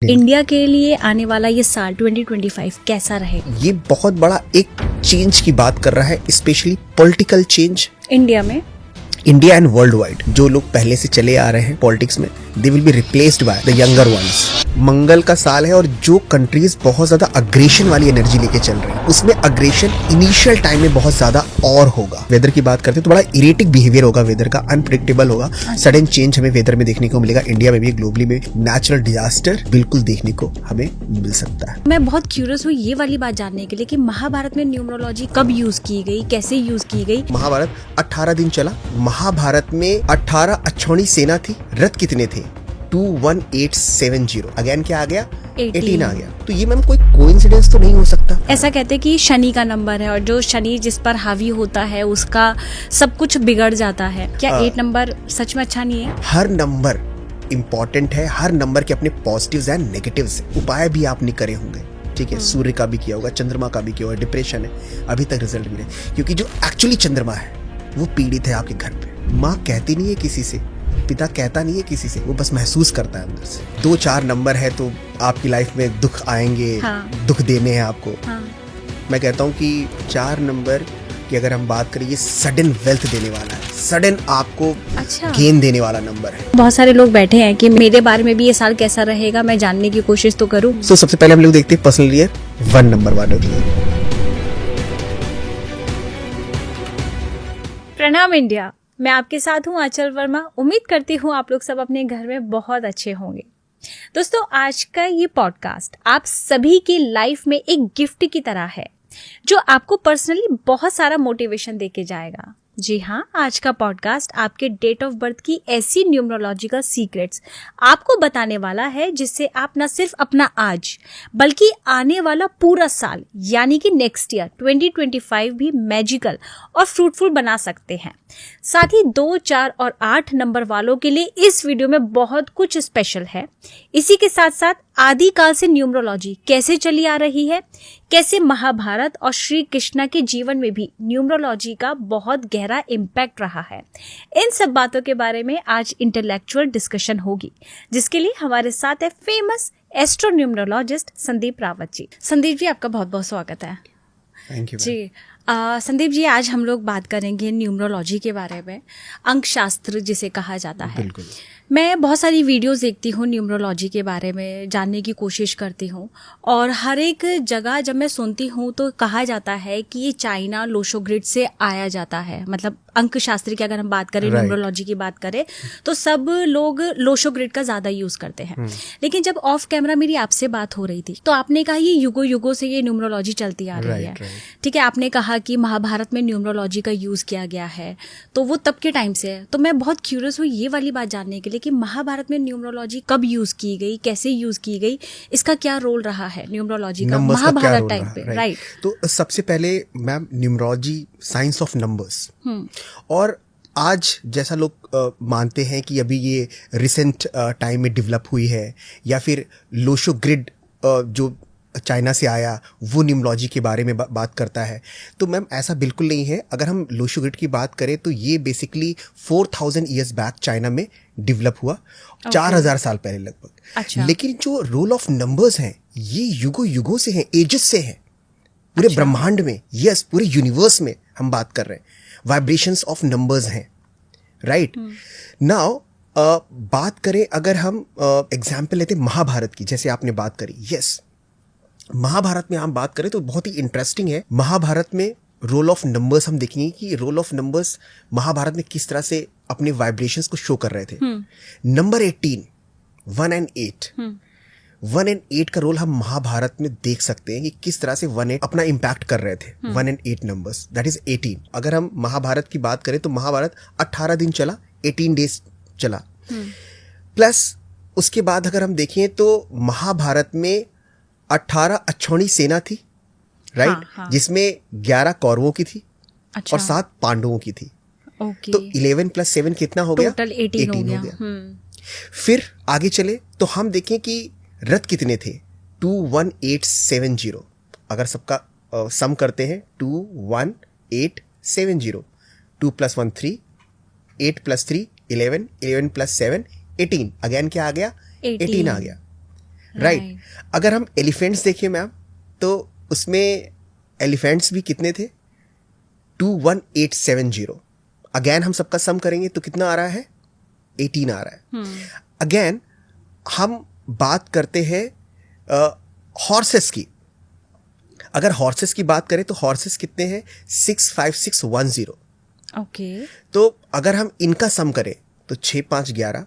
India के लिए आने वाला ये साल 2025 कैसा रहेगा? ये बहुत बड़ा एक चेंज की बात कर रहा है, स्पेशली पॉलिटिकल चेंज इंडिया में, इंडिया एंड वर्ल्ड वाइड। जो लोग पहले से चले आ रहे हैं पॉलिटिक्स में, they will be replaced by the younger ones. मंगल का साल है और जो कंट्रीज बहुत ज्यादा अग्रेशन वाली एनर्जी लेके चल रही है, उसमें अग्रेशन इनिशियल टाइम में बहुत ज्यादा और होगा। वेदर की बात करते हैं तो बड़ा इरेटिक बिहेवियर होगा वेदर का, अनप्रिडिक्टेबल होगा। सडन चेंज हमें वेदर में देखने को मिलेगा। इंडिया में भी, ग्लोबली में नेचुरल डिजास्टर बिल्कुल देखने को हमें मिल सकता है। मैं बहुत क्यूरियस हूँ ये वाली बात जानने के लिए कि महाभारत में न्यूमरोलॉजी कब यूज की गई, कैसे यूज की गई? महाभारत 18 दिन चला। महाभारत में 18 अक्षौणी सेना थी। रथ कितने थे? 21870। अगेन क्या आ गया? 18 आ गया। तो ये मैम कोई कोइंसिडेंस तो नहीं हो सकता। ऐसा कहते हैं कि शनि का नंबर है और जो शनि जिस पर हावी होता है उसका सब कुछ बिगड़ जाता है। क्या 8 नंबर सच में अच्छा नहीं है? हर नंबर इम्पोर्टेंट है, हर नंबर के अपने पॉजिटिव्स एंड नेगेटिव्स। उपाय भी आपने करे होंगे, ठीक है, सूर्य का भी किया होगा, चंद्रमा का भी किया होगा। डिप्रेशन है, अभी तक रिजल्ट मिले, क्योंकि जो एक्चुअली चंद्रमा है वो पीड़ित है आपके घर पे। माँ कहती नहीं है किसी से, पिता कहता नहीं है किसी से, वो बस महसूस करता है अंदर से। 2-4 नंबर है तो आपकी लाइफ में दुख आएंगे। हाँ। दुख देने हैं आपको। हाँ। मैं कहता हूँ कि 4 नंबर की अगर हम बात करें, ये सडन वेल्थ देने वाला है, सडन आपको अच्छा गेन देने वाला नंबर है। बहुत सारे लोग बैठे हैं कि मेरे बारे में भी ये साल कैसा रहेगा, मैं जानने की कोशिश तो करूं। सबसे पहले हम लोग देखते हैं पर्सनल ईयर 1 नंबर वालों के लिए। प्रणाम इंडिया, मैं आपके साथ हूँ आंचल वर्मा। उम्मीद करती हूँ आप लोग सब अपने घर में बहुत अच्छे होंगे। दोस्तों, आज का ये पॉडकास्ट आप सभी की लाइफ में एक गिफ्ट की तरह है जो आपको पर्सनली बहुत सारा मोटिवेशन देके जाएगा। जी हाँ, आज का पॉडकास्ट आपके डेट ऑफ बर्थ की ऐसी न्यूमरोलॉजिकल सीक्रेट्स आपको बताने वाला है जिससे आप न सिर्फ अपना आज बल्कि आने वाला पूरा साल यानी कि नेक्स्ट ईयर 2025 भी मैजिकल और फ्रूटफुल बना सकते हैं। साथ ही 2, 4 और 8 नंबर वालों के लिए इस वीडियो में बहुत कुछ स्पेशल है। इसी के साथ साथ आदिकाल से न्यूमरोलॉजी कैसे चली आ रही है, कैसे महाभारत और श्री कृष्णा के जीवन में भी न्यूमरोलॉजी का बहुत गहरा इम्पैक्ट रहा है, इन सब बातों के बारे में आज इंटेलेक्चुअल डिस्कशन होगी, जिसके लिए हमारे साथ है famous astro numerologist Sandeep Rawat ji. Sandeep ji, आपका बहुत बहुत स्वागत है। Thank you ji. संदीप जी, आज हम लोग बात करेंगे न्यूमरोलॉजी के बारे में, अंक शास्त्र जिसे कहा जाता है। बिल्कुल। मैं बहुत सारी वीडियोस देखती हूँ न्यूमरोलॉजी के बारे में, जानने की कोशिश करती हूँ, और हर एक जगह जब मैं सुनती हूँ तो कहा जाता है कि ये चाइना लोशोग्रिड से आया जाता है। मतलब अंक शास्त्र की अगर हम बात करें, न्यूमरोलॉजी की बात करें, तो सब लोग लोशोग्रिड का ज़्यादा यूज़ करते हैं। लेकिन जब ऑफ कैमरा मेरी आपसे बात हो रही थी तो आपने कहा ये युगों युगों से ये न्यूमरोलॉजी चलती आ रही है। ठीक है, आपने कहा कि महाभारत में न्यूमरोलॉजी का यूज़ किया गया है, तो वो तब के टाइम से है। तो मैं बहुत क्यूरियस हूँ ये वाली बात जानने के लिए कि महाभारत में न्यूमरोलॉजी कब यूज़ की गई, कैसे यूज़ की गई, इसका क्या रोल रहा है न्यूमरोलॉजी का महाभारत टाइम पे? राइट। तो सबसे पहले ma'am, numerology science of numbers, और आज जैसा लोग मानते हैं कि अभी ये रिसेंट टाइम में डेवलप हुई है, या फिर लोशोग्रिड जो चाइना से आया वो न्यूमरोलॉजी के बारे में बात करता है, तो मैम ऐसा बिल्कुल नहीं है। अगर हम लोशोग्रिड की बात करें तो ये बेसिकली 4000 ईयर्स बैक चाइना में डेवलप हुआ, 4000 साल पहले लगभग। अच्छा। लेकिन जो रोल ऑफ नंबर्स हैं ये युगों युगों से हैं, एजेस से हैं, पूरे ब्रह्मांड में, यस, पूरे यूनिवर्स में हम बात कर रहे हैं। वाइब्रेशंस ऑफ नंबर्स हैं, राइट। नाउ बात करें अगर हम एग्जाम्पल लेते महाभारत की, जैसे आपने बात करी, यस, महाभारत में हम बात करें तो बहुत ही इंटरेस्टिंग है। महाभारत में रोल ऑफ नंबर्स हम देखेंगे कि रोल ऑफ नंबर्स महाभारत में किस तरह से अपने वाइब्रेशंस को शो कर रहे थे। नंबर 18, 1 and 8, 1 and 8 का रोल हम महाभारत में देख सकते हैं कि किस तरह से 1 8 अपना इम्पैक्ट कर रहे थे। 1 and 8 नंबर्स, दैट इज 18। अगर हम महाभारत की बात करें तो महाभारत 18 दिन चला, 18 डेज चला। प्लस उसके बाद अगर हम देखें तो महाभारत में 18 अक्षौणी सेना थी, राइट। हाँ। जिसमें 11 कौरवों की थी। अच्छा। और 7 पांडवों की थी। ओके। तो 11 + 7 कितना हो गया? टोटल 18 हो गया। फिर आगे चले तो हम देखें कि रथ कितने थे? 21870। अगर सबका सम करते हैं, 21870, 2 + 1 3, 8 + 3 11, 11 + 7 18। अगेन क्या आ गया? 18 आ गया, राइट। अगर हम एलिफेंट्स देखिए मैम, तो उसमें एलिफेंट्स भी कितने थे? 21870। अगेन हम सबका सम करेंगे तो कितना आ रहा है? 18 आ रहा है। अगेन हम बात करते हैं हॉर्सेस की। अगर हॉर्सेस की बात करें तो हॉर्सेस कितने हैं? 65610। ओके। तो अगर हम इनका सम करें तो 6 5 11,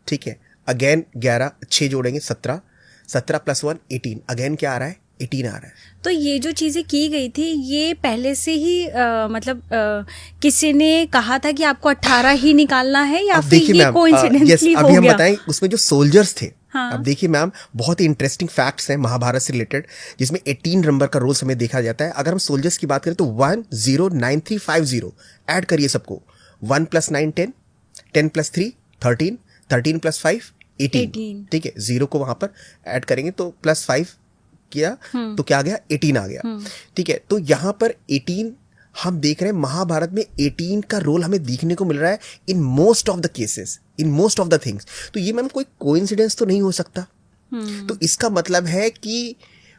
ठीक है। अगेन 11, 6 जोड़ेंगे 17, 17 + 1 18। अगेन क्या आ रहा है? 18 आ रहा है। तो ये जो चीजें की गई थी ये पहले से ही मतलब किसी ने कहा था कि आपको 18 ही निकालना है या अब फिर देखिए ये मैम, कोइंसिडेंटली हो अभी हम गया? बताएं उसमें जो सोल्जर्स थे। हाँ। अब देखिए मैम, बहुत ही इंटरेस्टिंग फैक्ट्स हैं महाभारत से रिलेटेड, जिसमें 18 नंबर का रोल हमें देखा जाता है। अगर हम सोल्जर्स की बात करें तो 109350 ऐड करिए सबको। 1 + 9 10, 10 + 3 13, 13 + 5 18, ठीक है। 0 को वहां पर ऐड करेंगे तो +5 किया तो क्या आ गया? 18 आ गया, ठीक है। तो यहां पर 18 हम देख रहे हैं, महाभारत में 18 का रोल हमें देखने को मिल रहा है in most of the cases, in most of the things. तो ये मैम कोई कोइंसिडेंस तो नहीं हो सकता। तो इसका मतलब है कि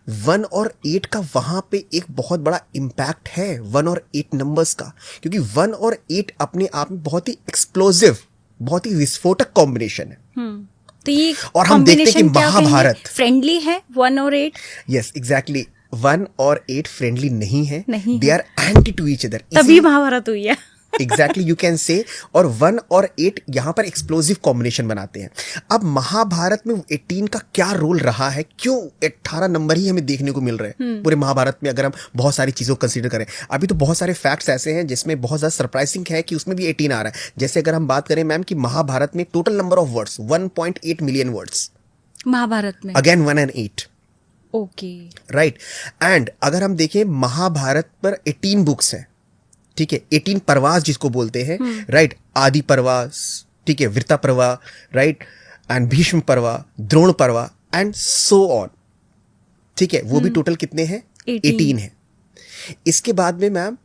1 और 8 का वहां पे एक बहुत बड़ा इम्पैक्ट है, 1 और 8 नंबर्स का, क्योंकि 1 और 8 अपने आप में बहुत ही एक्सप्लोसिव, बहुत ही विस्फोटक कॉम्बिनेशन है। तो ये और हम देखते हैं कि महाभारत फ्रेंडली है 1 और 8। यस एग्जैक्टली, 1 और 8 फ्रेंडली नहीं है, नहीं they are anti to each other. तभी महाभारत हुई है। Exactly you can say. और 1 और 8 यहां पर एक्सप्लोसिव कॉम्बिनेशन बनाते हैं। अब महाभारत में 18 का क्या रोल रहा है, क्यों 18 नंबर ही हमें देखने को मिल रहे हैं पूरे महाभारत में? अगर हम बहुत सारी चीजों को कंसीडर करें, अभी तो बहुत सारे फैक्ट्स ऐसे हैं जिसमें बहुत ज्यादा सरप्राइजिंग है कि उसमें भी 18 आ रहा है। जैसे अगर हम बात करें मैम कि महाभारत में total number of words 1.8 million words Mahabharat में। अगेन 1 और 8, ओके राइट। एंड अगर हम देखें महाभारत पर 18 बुक्स हैं, ठीक है। 18 परवास जिसको बोलते हैं, राइट। आदि परवास, ठीक है, वीरता पर्वा, राइट, एंड भीष्म पर्वा, द्रोण पर्वा एंड सो ऑन, ठीक है। वो भी टोटल कितने हैं? 18 है। इसके बाद में मैम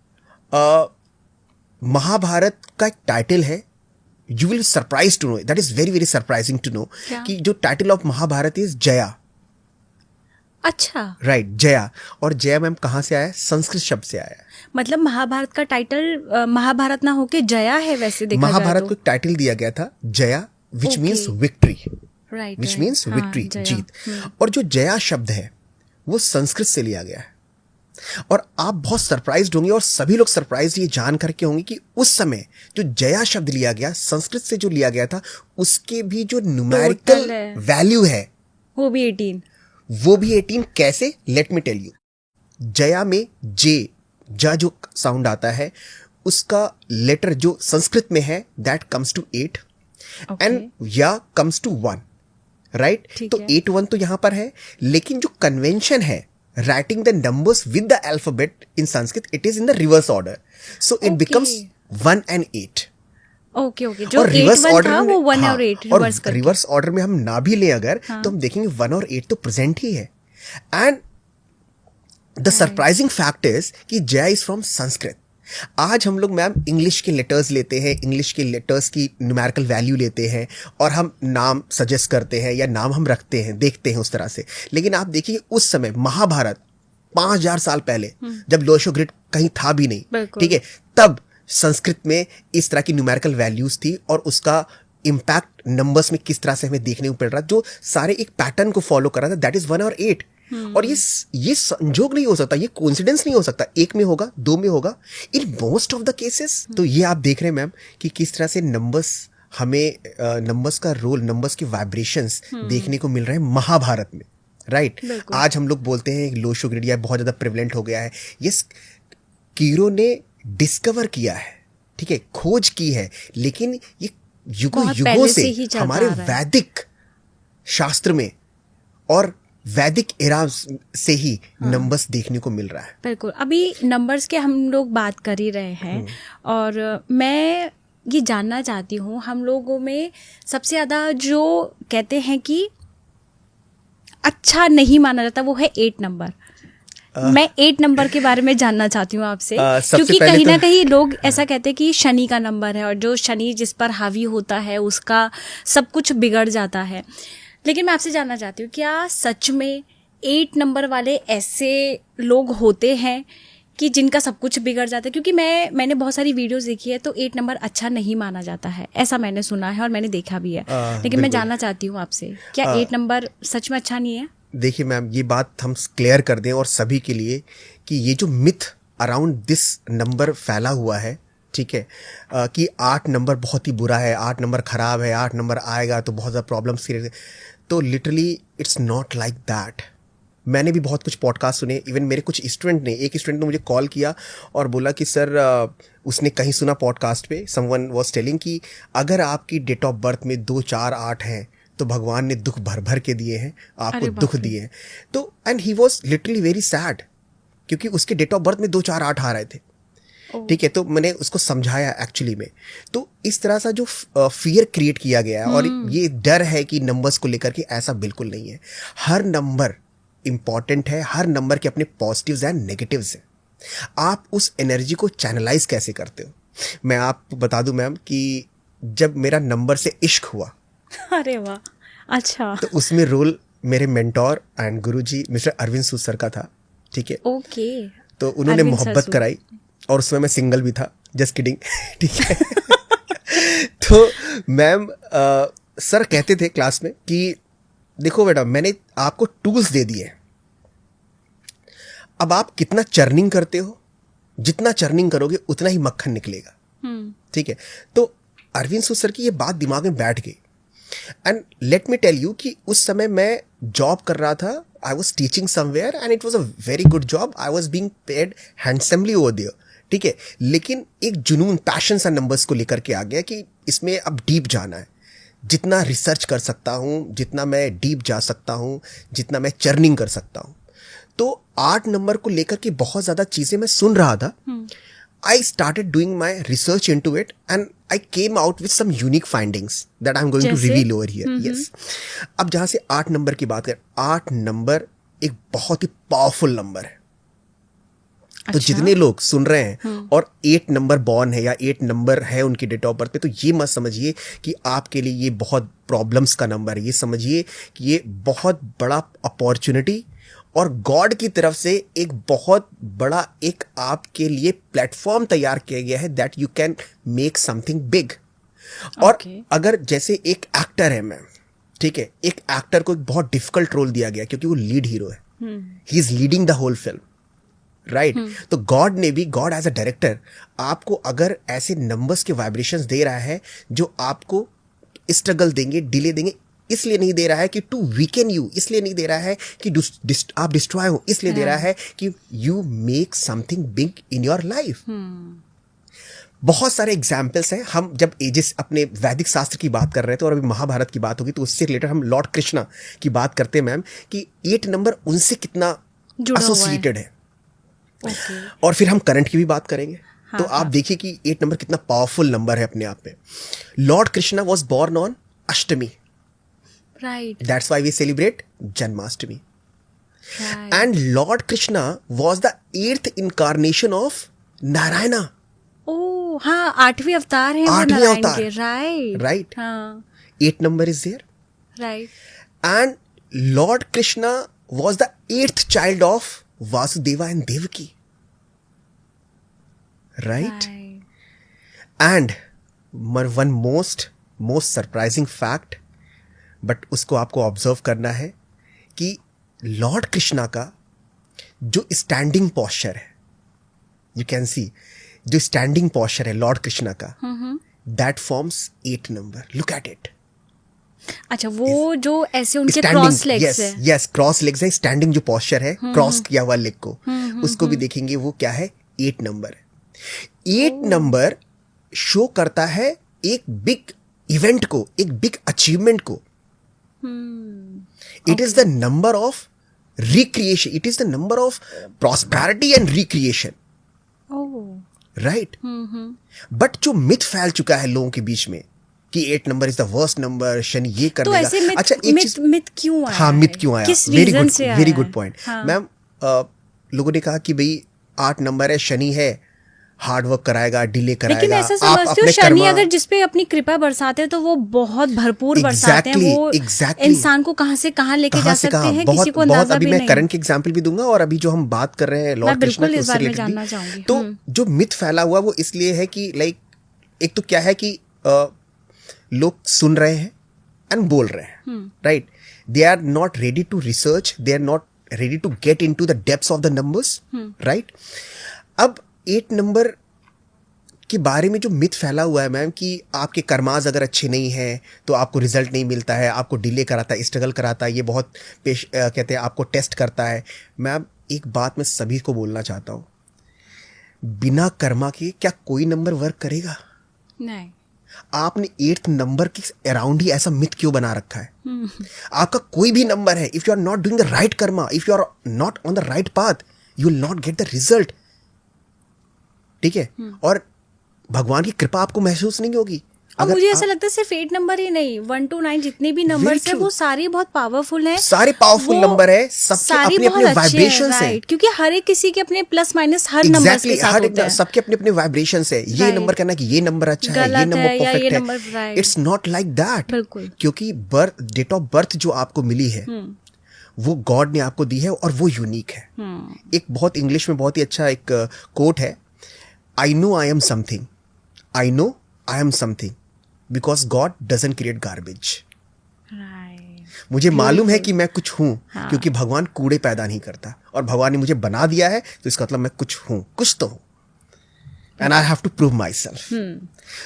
महाभारत का एक टाइटल है, you will surprise to know, that is very very surprising to know, कि जो title of Mahabharat is Jaya. अच्छा, राइट, जया। और जया मैम कहां से आया है? संस्कृत शब्द से आया है। मतलब महाभारत का टाइटल महाभारत ना होके जया है वैसे देखा जाए महाभारत तो। को एक टाइटल दिया गया था Jaya, which Okay. Means victory, right, which means victory, जीत। और जो जया शब्द है वो संस्कृत से लिया गया है। और आप बहुत सरप्राइज्ड होंगे, और सभी लोग सरप्राइज ये जान करके होंगे कि उस समय जो जया शब्द लिया गया, संस्कृत से जो लिया गया था, उसके भी जो न्यूमेरिकल वैल्यू है वो भी 18। वो भी 18। कैसे? Let me tell you. Jaya में जे, जा जो साउंड आता है, उसका लेटर जो संस्कृत में है दैट कम्स टू 8 एंड या कम्स टू 1, राइट। तो 8 1 तो यहां पर है, लेकिन जो कन्वेंशन है writing the numbers with the alphabet in Sanskrit, it is in the reverse order, so it becomes 1 and 8। Okay okay, जो 8 1 था वो 1 और 8 रिवर्स करके। रिवर्स ऑर्डर में हम ना भी ले अगर, तो हम देखेंगे 1 और 8 तो प्रेजेंट ही है। And the surprising fact is कि जया इज फ्रॉम संस्कृत। आज हम लोग मैम इंग्लिश के लेटर्स लेते हैं, इंग्लिश के लेटर्स की न्यूमेरिकल वैल्यू लेते हैं, और हम नाम सजेस्ट करते हैं या नाम हम रखते हैं, देखते हैं उस तरह से। लेकिन आप देखिए उस समय महाभारत 5000 साल पहले, जब लोशो ग्रिड कहीं था भी नहीं, ठीक है, तब संस्कृत में इस तरह की न्यूमेरिकल वैल्यूज थी, और उसका इम्पैक्ट नंबर्स में किस तरह से हमें देखने को मिल रहा, जो सारे एक पैटर्न को फॉलो कर रहा था, दैट इज 1 और 8। और ये संजोग नहीं हो सकता, ये कोइंसिडेंस नहीं हो सकता, 1 में होगा, 2 में होगा, in most of the cases. तो ये आप देख रहे हैं मैम कि किस तरह से नंबर्स हमें नंबर्स का रोल, नंबर्स की वाइब्रेशंस देखने को मिल रहे हैं महाभारत में, राइट। आज हम लोग बोलते हैं लोशो ग्रिड या बहुत ज्यादा प्रिवलेंट हो गया है। ये कीरो ने डिस्कवर किया है, ठीक है, खोज की है, लेकिन ये युगों से हमारे वैदिक शास्त्र में और वैदिक एरा से ही नंबर्स देखने को मिल रहा है। बिल्कुल, अभी नंबर्स के हम लोग बात कर ही रहे हैं, और मैं ये जानना चाहती हूँ, हम लोगों में सबसे ज़्यादा जो कहते हैं कि अच्छा नहीं माना जाता वो है 8 नंबर। मैं 8 नंबर के बारे में जानना चाहती हूँ आपसे, क्योंकि कहीं ना कहीं लोग ऐसा कहते हैं कि शनि का नंबर है, और जो शनि जिस पर हावी होता है उसका सब कुछ बिगड़ जाता है। लेकिन मैं आपसे जानना चाहती हूँ, क्या सच में 8 नंबर वाले ऐसे लोग होते हैं कि जिनका सब कुछ बिगड़ जाता है? क्योंकि मैंने बहुत सारी वीडियोस देखी है, तो 8 नंबर अच्छा नहीं माना जाता है, ऐसा मैंने सुना है और मैंने देखा भी है। लेकिन मैं जानना चाहती हूँ आपसे, क्या 8 नंबर सच में अच्छा नहीं है? देखिए मैम, ये बात हम क्लियर कर दें और सभी के लिए कि ये जो मिथ अराउंड दिस नंबर फैला हुआ है, ठीक है, कि 8 नंबर बहुत ही बुरा है, 8 नंबर खराब है, 8 नंबर आएगा तो बहुत ज़्यादा प्रॉब्लम सीरियस है, तो literally it's not like that. मैंने भी बहुत कुछ पॉडकास्ट सुने, इवन मेरे कुछ स्टूडेंट ने, एक स्टूडेंट ने मुझे कॉल किया और बोला कि सर उसने कहीं सुना पॉडकास्ट पे, समवन वाज टेलिंग कि अगर आपकी डेट ऑफ बर्थ में 2 4 8 है तो भगवान ने दुख भर भर के दिए हैं, आपको दुख दिए हैं। तो and he was literally very sad, क्योंकि उसके डेट ऑफ बर्थ में 2 4 8 आ रहे थे, ठीक है। तो मैंने उसको समझाया एक्चुअली में, तो इस तरह सा जो फियर क्रिएट किया गया है और ये डर है कि नंबर्स को लेकर के, ऐसा बिल्कुल नहीं है। हर नंबर इंपॉर्टेंट है, हर नंबर के अपने पॉजिटिव्स एंड नेगेटिव्स हैं। आप उस एनर्जी को चैनलाइज कैसे करते हो? मैं आपको बता दूं मैम कि जब मेरा नंबर से इश्क हुआ, अरे वाह, अच्छा, तो उसमें रोल मेरे mentor and guruji mister Arvind Sood sir का था, ठीक है। ओके। तो उन्होंने मोहब्बत कराई और उसमें मैं सिंगल भी था, जस्ट किडिंग, ठीक है। तो मैम सर कहते थे क्लास में कि देखो बेटा, मैंने आपको टूल्स दे दिए, अब आप कितना चर्निंग करते हो, जितना चर्निंग करोगे उतना ही मक्खन निकलेगा, ठीक है। तो अरविंद सूद सर की ये बात दिमाग में बैठ गई। And let me tell you कि उस समय मैं जॉब कर रहा था, I was teaching somewhere and it was a very good job, I was being paid handsomely over there, ठीक है। लेकिन एक जुनून, पैशन सा नंबर्स को लेकर के आ गया कि इसमें अब डीप जाना है, जितना रिसर्च कर सकता हूँ, जितना मैं डीप जा सकता हूँ, जितना मैं चर्निंग कर सकता हूँ। तो 8 नंबर को लेकर के बहुत ज़्यादा चीज़ें मैं सुन रहा था। I started doing my research into it and I came out with some unique findings that I'm going to reveal over here. Yes. अब जहाँ से 8 नंबर की बात करें, 8 नंबर एक बहुत ही पावरफुल नंबर है। तो जितने लोग सुन रहे हैं और 8 नंबर बॉर्न है या 8 नंबर है उनकी डेट ऑफ बर्थ पे, तो ये मत समझिए कि आपके लिए ये बहुत प्रॉब्लम्स का नंबर है। ये समझिए कि ये बहुत बड़ा अपॉर्चुनिटी और गॉड की तरफ से एक बहुत बड़ा एक आपके लिए प्लेटफॉर्म तैयार किया गया है, that you can make something big. और अगर जैसे एक एक्टर है मैम, ठीक है, एक एक्टर को एक बहुत डिफिकल्ट रोल दिया गया क्योंकि वो लीड हीरो है, he is leading the whole film, right. तो गॉड ने भी, गॉड एज अ डायरेक्टर आपको अगर ऐसे नंबर्स के वाइब्रेशंस दे रहा है जो आपको स्ट्रगल देंगे, डिले देंगे, इसलिए नहीं दे रहा है कि टू वीकन यू, इसलिए नहीं दे रहा है कि आप डिस्ट्रॉय हो, इसलिए दे रहा है कि you make something big in your life. बहुत सारे एग्जाम्पल्स हैं। हम जब एजेस अपने वैदिक शास्त्र की बात कर रहे थे और अभी महाभारत की बात होगी, तो उससे रिलेटेड हम लॉर्ड कृष्णा की बात करते हैं मैम, कि 8 नंबर उनसे कितना एसोसिएटेड है। और फिर हम करंट की भी बात करेंगे। तो आप देखिए कि 8 नंबर कितना पावरफुल नंबर है अपने आप में। Lord Krishna was born on Ashtami, right, that's why we celebrate Janmashtami, right. And Lord Krishna was the 8th incarnation of Narayana. oh हाँ, 8वें अवतार है वो नारायण के, right, हाँ, 8 number is there, right. And Lord Krishna was the 8th child of Vasudeva and Devaki, right. And one most surprising fact, but उसको आपको observe करना है कि लॉर्ड कृष्णा का जो स्टैंडिंग पोस्चर है, यू कैन सी जो स्टैंडिंग पोस्चर है लॉर्ड कृष्णा का, that forms 8 number, look at it. अच्छा, वो जो ऐसे उनके क्रॉस लेग्स है, यस क्रॉस लेग्स है, स्टैंडिंग जो पोस्चर है, क्रॉस किया हुआ लेग को, उसको भी देखेंगे, वो क्या है, 8 नंबर है। 8 नंबर शो करता है एक बिग इवेंट को, एक बिग अचीवमेंट को। It is the number of recreation. It is the number of prosperity and recreation. Oh. Right? But जो मिथ फैल चुका है लोगों के बीच में कि 8 number is the worst number, Shani ये कर देगा। ऐसे अच्छा, एक चीज मिथ क्यों आया? हाँ, मिथ क्यों आया? किस रीजन से आया? Very good point ma'am. लोगों ने कहा कि भाई 8 नंबर है, शनि है, हार्ड वर्क कराएगा, डिले कराएगा। लेकिन ऐसा आप समझते हो अपने शनि कर्मा अगर जिस पे अपनी कृपा बरसाते हैं तो वो बहुत भरपूर बरसाते हैं, वो exactly. इंसान को कहाँ से कहाँ लेके जा सकते हैं बहुत किसी को बहुत अंदाजा अभी भी मैं नहीं। करंट के एग्जांपल भी दूंगा, और अभी जो हम बात कर रहे हैं मैं लॉर्ड कृष्णा बिल्कुल के इस उससे बारे में रिलेटेड जानना भी। चाहूंगी। तो जो मिथ फैला हुआ वो इसलिए है कि लाइक एक तो क्या है कि लोग सुन रहे हैं एंड बोल रहे हैं, right? They are not ready to research, they are not ready to get into the depths of the numbers, right? अब 8 नंबर के बारे में जो मिथ फैला हुआ है मैम कि आपके कर्माज अगर अच्छे नहीं हैं तो आपको रिजल्ट नहीं मिलता है, आपको डिले कराता है, स्ट्रगल कराता है, ये बहुत कहते हैं आपको टेस्ट करता है। मैम एक बात मैं सभी को बोलना चाहता हूँ, बिना कर्मा के क्या कोई नंबर वर्क करेगा? नहीं। आपने 8th नंबर के अराउंड ही ऐसा मिथ क्यों बना रखा है? आपका कोई भी नंबर है, if you are not doing the right karma, if you are not on the right path, you will not get the result, ठीक है? और भगवान की कृपा आपको महसूस नहीं होगी। और मुझे ऐसा लगता है सिर्फ 8 नंबर ही नहीं, 1 to 9 जितने भी नंबर्स हैं वो सारे बहुत पावरफुल हैं, सारे पावरफुल नंबर है, सबके अपने अपने वाइब्रेशंस हैं, क्योंकि हर एक किसी के अपने प्लस माइनस हर नंबर्स के साथ होते हैं। सबके अपने अपने वाइब्रेशंस है। ये नंबर कहना कि ये नंबर अच्छा है, ये नंबर परफेक्ट है, इट्स नॉट लाइक दैट। बिल्कुल, क्योंकि डेट ऑफ बर्थ जो आपको मिली है वो गॉड ने आपको दी है और वो यूनिक है। एक बहुत इंग्लिश में बहुत ही अच्छा एक कोट है, I know I am something, I know I am something because God doesn't create garbage. मुझे मालूम है कि मैं कुछ हूं, क्योंकि भगवान कूड़े पैदा नहीं करता, और भगवान ने मुझे बना दिया है तो इसका मतलब मैं कुछ हूं, कुछ तो हूं, and I have to prove myself.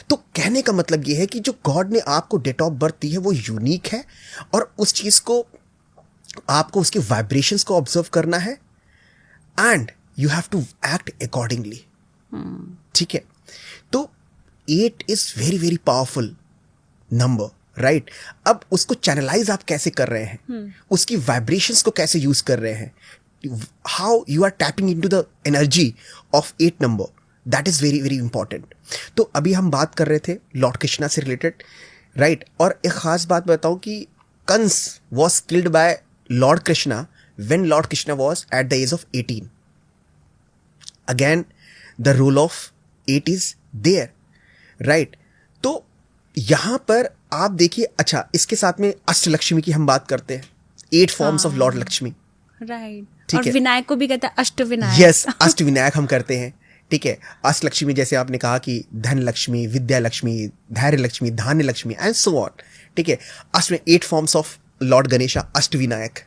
तो कहने का मतलब यह है कि जो गॉड ने आपको डेट ऑफ बर्थ दी है वो यूनिक है, और उस चीज को आपको उसके वाइब्रेशंस को ऑब्जर्व करना है and you have to act accordingly, ठीक है? तो 8 is very very powerful number, right? अब उसको चैनलाइज आप कैसे कर रहे हैं, उसकी वाइब्रेशंस को कैसे यूज कर रहे हैं, how you are tapping into the energy of 8 number, that is very very important. तो अभी हम बात कर रहे थे लॉर्ड कृष्णा से रिलेटेड, राइट? और एक खास बात बताऊं कि Kans was killed by lord Krishna when lord Krishna was at the age of 18। Again the rule of 8 is there, right? तो यहां पर आप देखिए, अच्छा इसके साथ में अष्टलक्ष्मी की हम बात करते हैं, 8 forms of Lord Lakshmi, right? ठीक और है, विनायक को भी कहते हैं अष्ट विनायक। यस, अष्ट विनायक हम करते हैं, ठीक है? अष्टलक्ष्मी जैसे आपने कहा कि धन लक्ष्मी, विद्या लक्ष्मी, धैर्य लक्ष्मी, धान्य लक्ष्मी एंड सो ऑन, ठीक है? अष्ट में 8 फॉर्म्स ऑफ लॉर्ड गणेशा, अष्ट विनायक,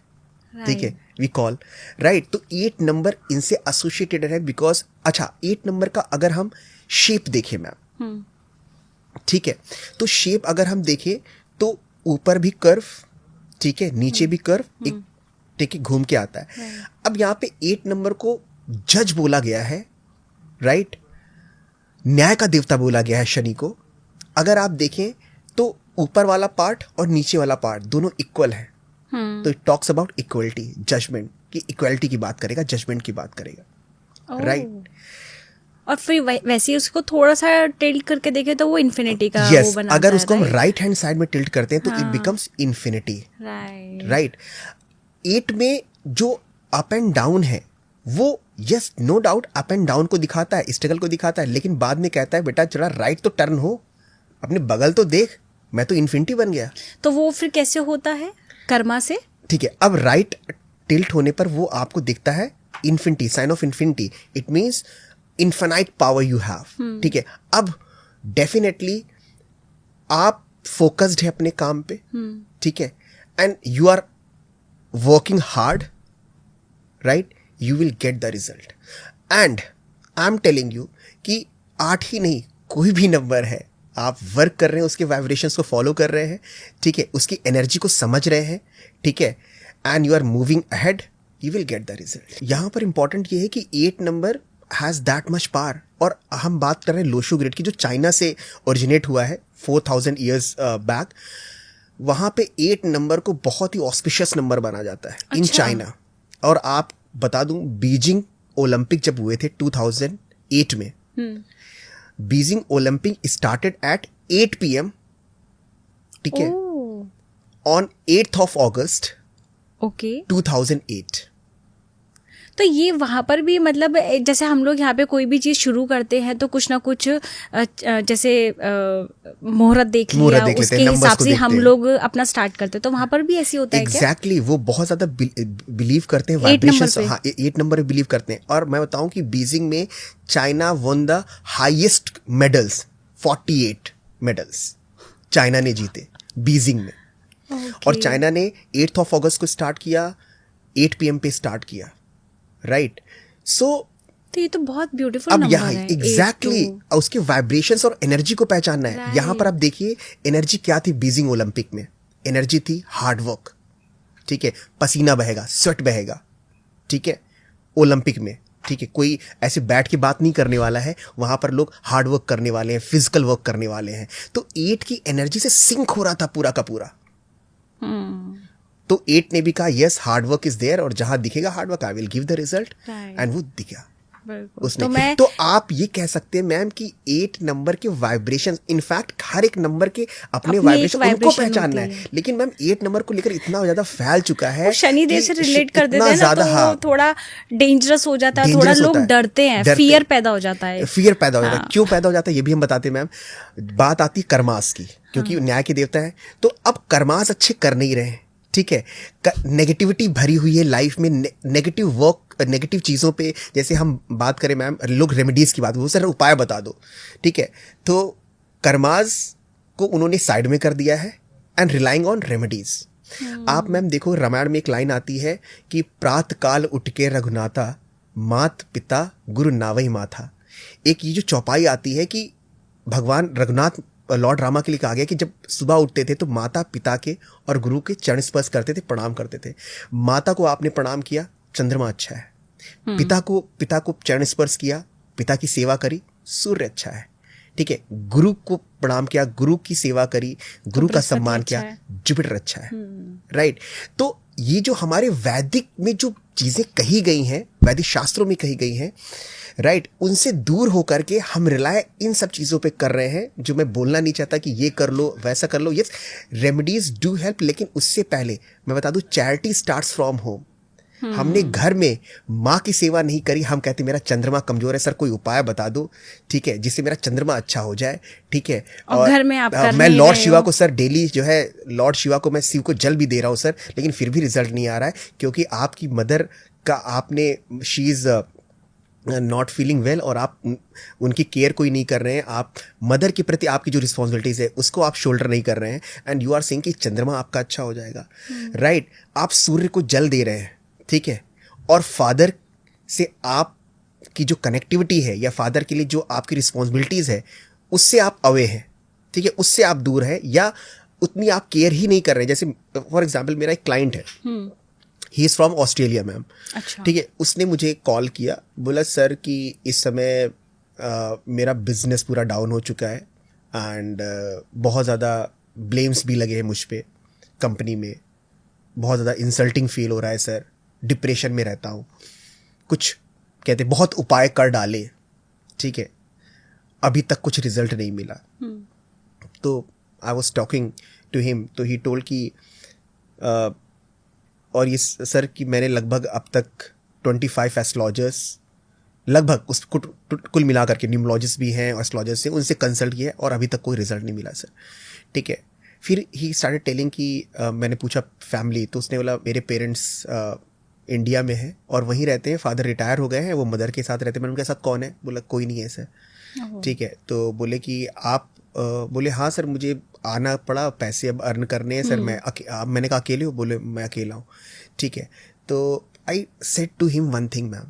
ठीक है, वी कॉल, राइट? तो 8 नंबर इनसे एसोसिएटेड है बिकॉज, अच्छा 8 नंबर का अगर हम शेप देखें मैम, ठीक है, तो शेप अगर हम देखें तो ऊपर भी कर्व, ठीक है, नीचे भी कर्व, एक ठीक है घूम के आता है। अब यहाँ पे 8 नंबर को जज बोला गया है, राइट? न्याय का देवता बोला गया है शनि को। अगर आप देखें तो ऊपर वाला पार्ट और नीचे वाला पार्ट दोनों इक्वल है, तो it talks about equality, judgement की इक्वलिटी की बात करेगा, जजमेंट की बात करेगा, राइट? और फिर वैसे ही उसको थोड़ा सा टिल्ट करके देखे तो वो इन्फिनिटी का yes, वो बनाता अगर है, उसको हम राइट हैंड साइड में टिल्ट करते हैं तो इट बिकम्स इन्फिनिटी, राइट? 8 में जो अप एंड डाउन है वो yes no doubt up and down को दिखाता है, स्ट्रगल को दिखाता है, लेकिन बाद में कहता है बेटा जरा राइट तो टर्न हो, अपने बगल तो देख, मैं तो इन्फिनिटी बन गया। तो वो फिर कैसे होता है? कर्मा से, ठीक है। अब राइट टिल्ट होने पर वो आपको दिखता है infinity, sign of infinity, it means infinite power you have, ठीक है? अब डेफिनेटली आप फोकस्ड है अपने काम पे, ठीक है, and you are working hard, right? You will get the result. And I am telling you कि 8 ही नहीं, कोई भी नंबर है, आप वर्क कर रहे हैं, उसके वाइब्रेशंस को फॉलो कर रहे हैं, ठीक है, उसकी एनर्जी को समझ रहे हैं, ठीक है, and you are moving ahead, you will get the result. यहां पर इंपॉर्टेंट ये है कि 8 number has that much power. और हम बात कर रहे हैं लोशो ग्रिड की, जो चाइना से ओरिजिनेट हुआ है 4000 ईयर्स बैक। वहां पे 8 नंबर को बहुत ही ऑस्पिशियस नंबर माना जाता है इन चाइना। और आप बता दूं, बीजिंग ओलंपिक जब हुए थे 2008 में, Beijing Olympic started at 8 PM, ठीक है, on 8th of August, okay. 2008। तो ये वहाँ पर भी मतलब जैसे हम लोग यहाँ पे कोई भी चीज़ शुरू करते हैं तो कुछ ना कुछ जैसे मुहूर्त देख लिया, उसके हिसाब से हम लोग अपना स्टार्ट करते हैं, तो वहाँ पर भी ऐसी होता है क्या? एग्जैक्टली, वो बहुत ज्यादा बिलीव करते हैं वाइब्रेशंस। हाँ, 8 नंबर पे बिलीव करते हैं। और मैं बताऊं कि बीजिंग में China one the highest medals, 48 medals China ने जीते बीजिंग में। और चाइना ने 8 अगस्त को स्टार्ट किया, 8 PM पे स्टार्ट किया, राइट। सो तो ये तो बहुत ब्यूटीफुल अब नंबर यहाँ है। एग्जैक्टली उसके वाइब्रेशंस और एनर्जी को पहचानना है। यहाँ पर आप देखिए एनर्जी क्या थी बीजिंग ओलंपिक में। एनर्जी थी हार्ड वर्क, ठीक है, पसीना बहेगा, स्वेट बहेगा, ठीक है, ओलंपिक में, ठीक है। कोई ऐसे बैठ के बात नहीं करने वाला है, वहां पर लोग हार्ड वर्क करने वाले हैं, फिजिकल वर्क करने वाले हैं। तो 8 की एनर्जी से सिंक हो रहा था पूरा का पूरा। तो 8 ने भी कहा yes, hard work is there, और जहां दिखेगा hard work I will give the result, and वो दिखा उसने। तो आप ये कह सकते हैं मैम कि 8 नंबर के वाइब्रेशन, इनफैक्ट हर एक नंबर के अपने वाइब्रेशन उनको पहचानना है। लेकिन मैम 8 नंबर को लेकर इतना ज्यादा फैल चुका है, शनिदेव से रिलेट कर देते हैं ना, तो वो थोड़ा डेंजरस हो जाता है, थोड़ा लोग डरते हैं, फियर पैदा हो जाता है। फियर पैदा हो जाता है। क्यों पैदा हो जाता है ये भी हम बताते हैं मैम। बात आती कर्मास की, क्योंकि न्याय के देवता है। तो अब कर्मास अच्छे कर नहीं रहे हैं, ठीक है, नेगेटिविटी भरी हुई है लाइफ में, नेगेटिव वर्क, नेगेटिव चीज़ों पे। जैसे हम बात करें मैम, लोग रेमेडीज की बात, वो सर उपाय बता दो, ठीक है। तो कर्मास को उन्होंने साइड में कर दिया है एंड रिलाइंग ऑन रेमेडीज। आप मैम देखो, रामायण में एक लाइन आती है कि प्रात काल उठ के रघुनाथा, मात पिता गुरु नावई माथा। एक ये जो चौपाई आती है कि भगवान रघुनाथ, लॉर्ड रामा के लिए कहा गया कि जब सुबह उठते थे तो माता पिता के और गुरु के चरण स्पर्श करते थे, प्रणाम करते थे। माता को आपने प्रणाम किया, चंद्रमा अच्छा है। पिता को चरण स्पर्श किया, पिता की सेवा करी, सूर्य अच्छा है, ठीक है। गुरु को प्रणाम किया, गुरु की सेवा करी, गुरु का सम्मान किया, जुपिटर अच्छा है, राइट। तो ये जो हमारे वैदिक में जो चीजें कही गई हैं, वैदिक शास्त्रों में कही गई हैं, राइट, उनसे दूर होकर के हम रिलाय इन सब चीज़ों पे कर रहे हैं। जो मैं बोलना नहीं चाहता कि ये कर लो, वैसा कर लो। यस, रेमेडीज डू हेल्प, लेकिन उससे पहले मैं बता दूं, चैरिटी स्टार्ट्स फ्रॉम होम। हमने घर में माँ की सेवा नहीं करी, हम कहते मेरा चंद्रमा कमजोर है, सर कोई उपाय बता दो, ठीक है, जिससे मेरा चंद्रमा अच्छा हो जाए, ठीक है। और घर में आप मैं लॉर्ड शिवा को सर डेली जो है, लॉर्ड शिवा को मैं शिव को जल भी दे रहा हूँ सर, लेकिन फिर भी रिजल्ट नहीं आ रहा है, क्योंकि आपकी मदर का आपने, she is not feeling well, और आप उनकी केयर कोई नहीं कर रहे हैं। आप मदर के प्रति आपकी जो रिस्पॉन्सिबिलिटीज है उसको आप शोल्डर नहीं कर रहे हैं, एंड यू आर सेइंग कि चंद्रमा आपका अच्छा हो जाएगा, राइट। आप सूर्य को जल दे रहे हैं, ठीक है, और फादर से आपकी जो कनेक्टिविटी है, या फादर के लिए जो आपकी रिस्पॉन्सिबिलिटीज है, उससे आप अवे हैं, ठीक है, उससे आप दूर हैं, या उतनी आप केयर ही नहीं कर रहे हैं। जैसे फॉर एग्जाम्पल मेरा एक क्लाइंट है, he is from Australia ma'am, ठीक है। उसने मुझे कॉल किया, बोला सर कि इस समय मेरा बिजनेस पूरा डाउन हो चुका है, एंड बहुत ज़्यादा ब्लेम्स भी लगे हैं मुझ पे, कंपनी में बहुत ज़्यादा इंसल्टिंग फील हो रहा है सर, डिप्रेशन में रहता हूँ, कुछ कहते बहुत उपाय कर डाले, ठीक है, अभी तक कुछ रिजल्ट नहीं मिला। तो I was talking to him, तो ही टोल्ड कि और ये सर कि मैंने लगभग अब तक 25 एस्ट्रोलॉजर्स, लगभग उसको कुल मिला करके, न्यूमरोलॉजिस्ट भी हैं, एस्ट्रोलॉजर्स से, उनसे कंसल्ट किया और अभी तक कोई रिजल्ट नहीं मिला सर, ठीक है। फिर ही स्टार्टेड टेलिंग कि मैंने पूछा फैमिली, तो उसने बोला मेरे पेरेंट्स इंडिया में हैं और वहीं रहते हैं, फादर रिटायर हो गए हैं, वो मदर के साथ रहते हैं। मैंने उनके साथ कौन है? बोला कोई नहीं है सर, ठीक है। तो बोले कि आप बोले हाँ सर मुझे आना पड़ा, पैसे अब अर्न करने हैं सर, मैंने कहा अकेले हो? बोले मैं अकेला हूँ, ठीक है। तो I said to him one thing ma'am,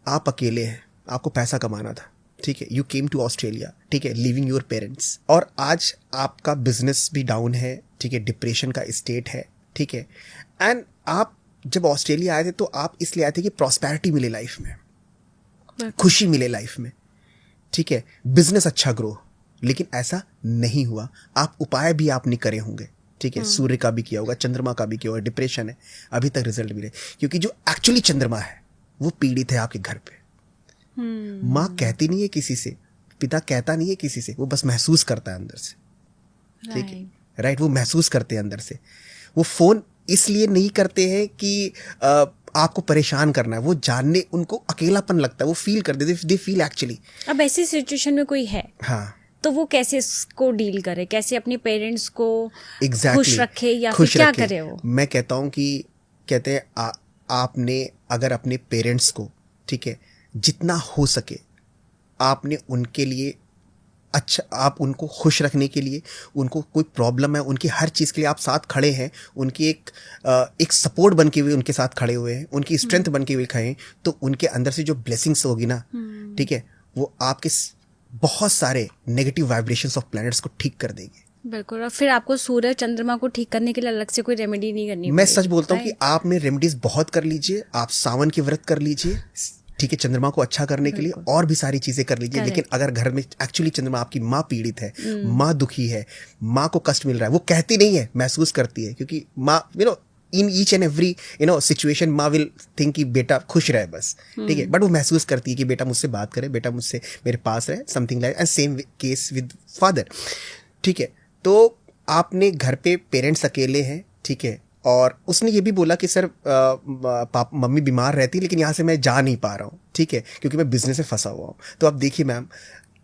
आप अकेले हैं, आपको पैसा कमाना था, ठीक है, यू केम टू ऑस्ट्रेलिया, ठीक है, लिविंग योर पेरेंट्स, और आज आपका बिजनेस भी डाउन है, ठीक है, डिप्रेशन का स्टेट है, ठीक है। एंड आप जब ऑस्ट्रेलिया आए थे तो आप इसलिए आए थे कि प्रॉस्पेरिटी मिले लाइफ में, खुशी मिले लाइफ में, ठीक है, बिजनेस अच्छा ग्रो, लेकिन ऐसा नहीं हुआ। आप उपाय भी आपने करे होंगे, ठीक है, सूर्य का भी किया होगा, चंद्रमा का भी किया होगा, डिप्रेशन है, अभी तक रिजल्ट मिले, क्योंकि जो एक्चुअली चंद्रमा है वो पीड़ित है आपके घर पे। माँ कहती नहीं है किसी से, पिता कहता नहीं है किसी से, वो बस महसूस करता है अंदर से, ठीक है, राइट, वो महसूस करते हैं अंदर से। वो फोन इसलिए नहीं करते हैं कि आपको परेशान करना है, वो जानने, उनको अकेलापन लगता है, वो फील करते, दे फील एक्चुअली। अब ऐसी सिचुएशन में कोई है, हाँ, तो वो कैसे इसको डील करे, कैसे अपने पेरेंट्स को exactly, खुश रखे या खुश फिर क्या रखे। करे वो? मैं कहता हूँ कि कहते हैं आपने अगर अपने पेरेंट्स को, ठीक है, जितना हो सके आपने उनके लिए अच्छा, आप उनको खुश रखने के लिए, उनको कोई प्रॉब्लम है, उनकी हर चीज़ के लिए आप साथ खड़े हैं, उनकी एक सपोर्ट बन के हुए उनके साथ खड़े हुए हैं, उनकी स्ट्रेंथ बन के हुए खड़े हैं, तो उनके अंदर से जो ब्लेसिंग्स होगी ना, ठीक है, वो आपके बहुत सारे नेगेटिव वाइब्रेशंस ऑफ प्लैनेट्स को ठीक कर देंगे। बिल्कुल। और फिर आपको सूर्य चंद्रमा को ठीक करने के लिए अलग से कोई रेमेडी नहीं करनी मैं सच बोलता हूँ कि आपने रेमेडीज बहुत कर लीजिए, आप सावन के व्रत कर लीजिए, ठीक है, चंद्रमा को अच्छा करने के लिए, और भी सारी चीजें कर लीजिए। लेकिन अगर घर में एक्चुअली चंद्रमा, आपकी माँ पीड़ित है, माँ दुखी है, माँ को कष्ट मिल रहा है, वो कहती नहीं है, महसूस करती है, क्योंकि माँ in each and every situation माँ विल थिंक कि बेटा खुश रहे बस, ठीक है, बट वो महसूस करती है कि बेटा मुझसे बात करे, बेटा मुझसे मेरे पास रहे, something like, and same case with father, ठीक है। तो आपने घर पे पेरेंट्स अकेले हैं, ठीक है, और उसने ये भी बोला कि सर मम्मी बीमार रहती है, लेकिन यहाँ से मैं जा नहीं पा रहा हूँ, ठीक है, क्योंकि मैं बिजनेस में फंसा हुआ हूँ। तो आप देखिए मैम,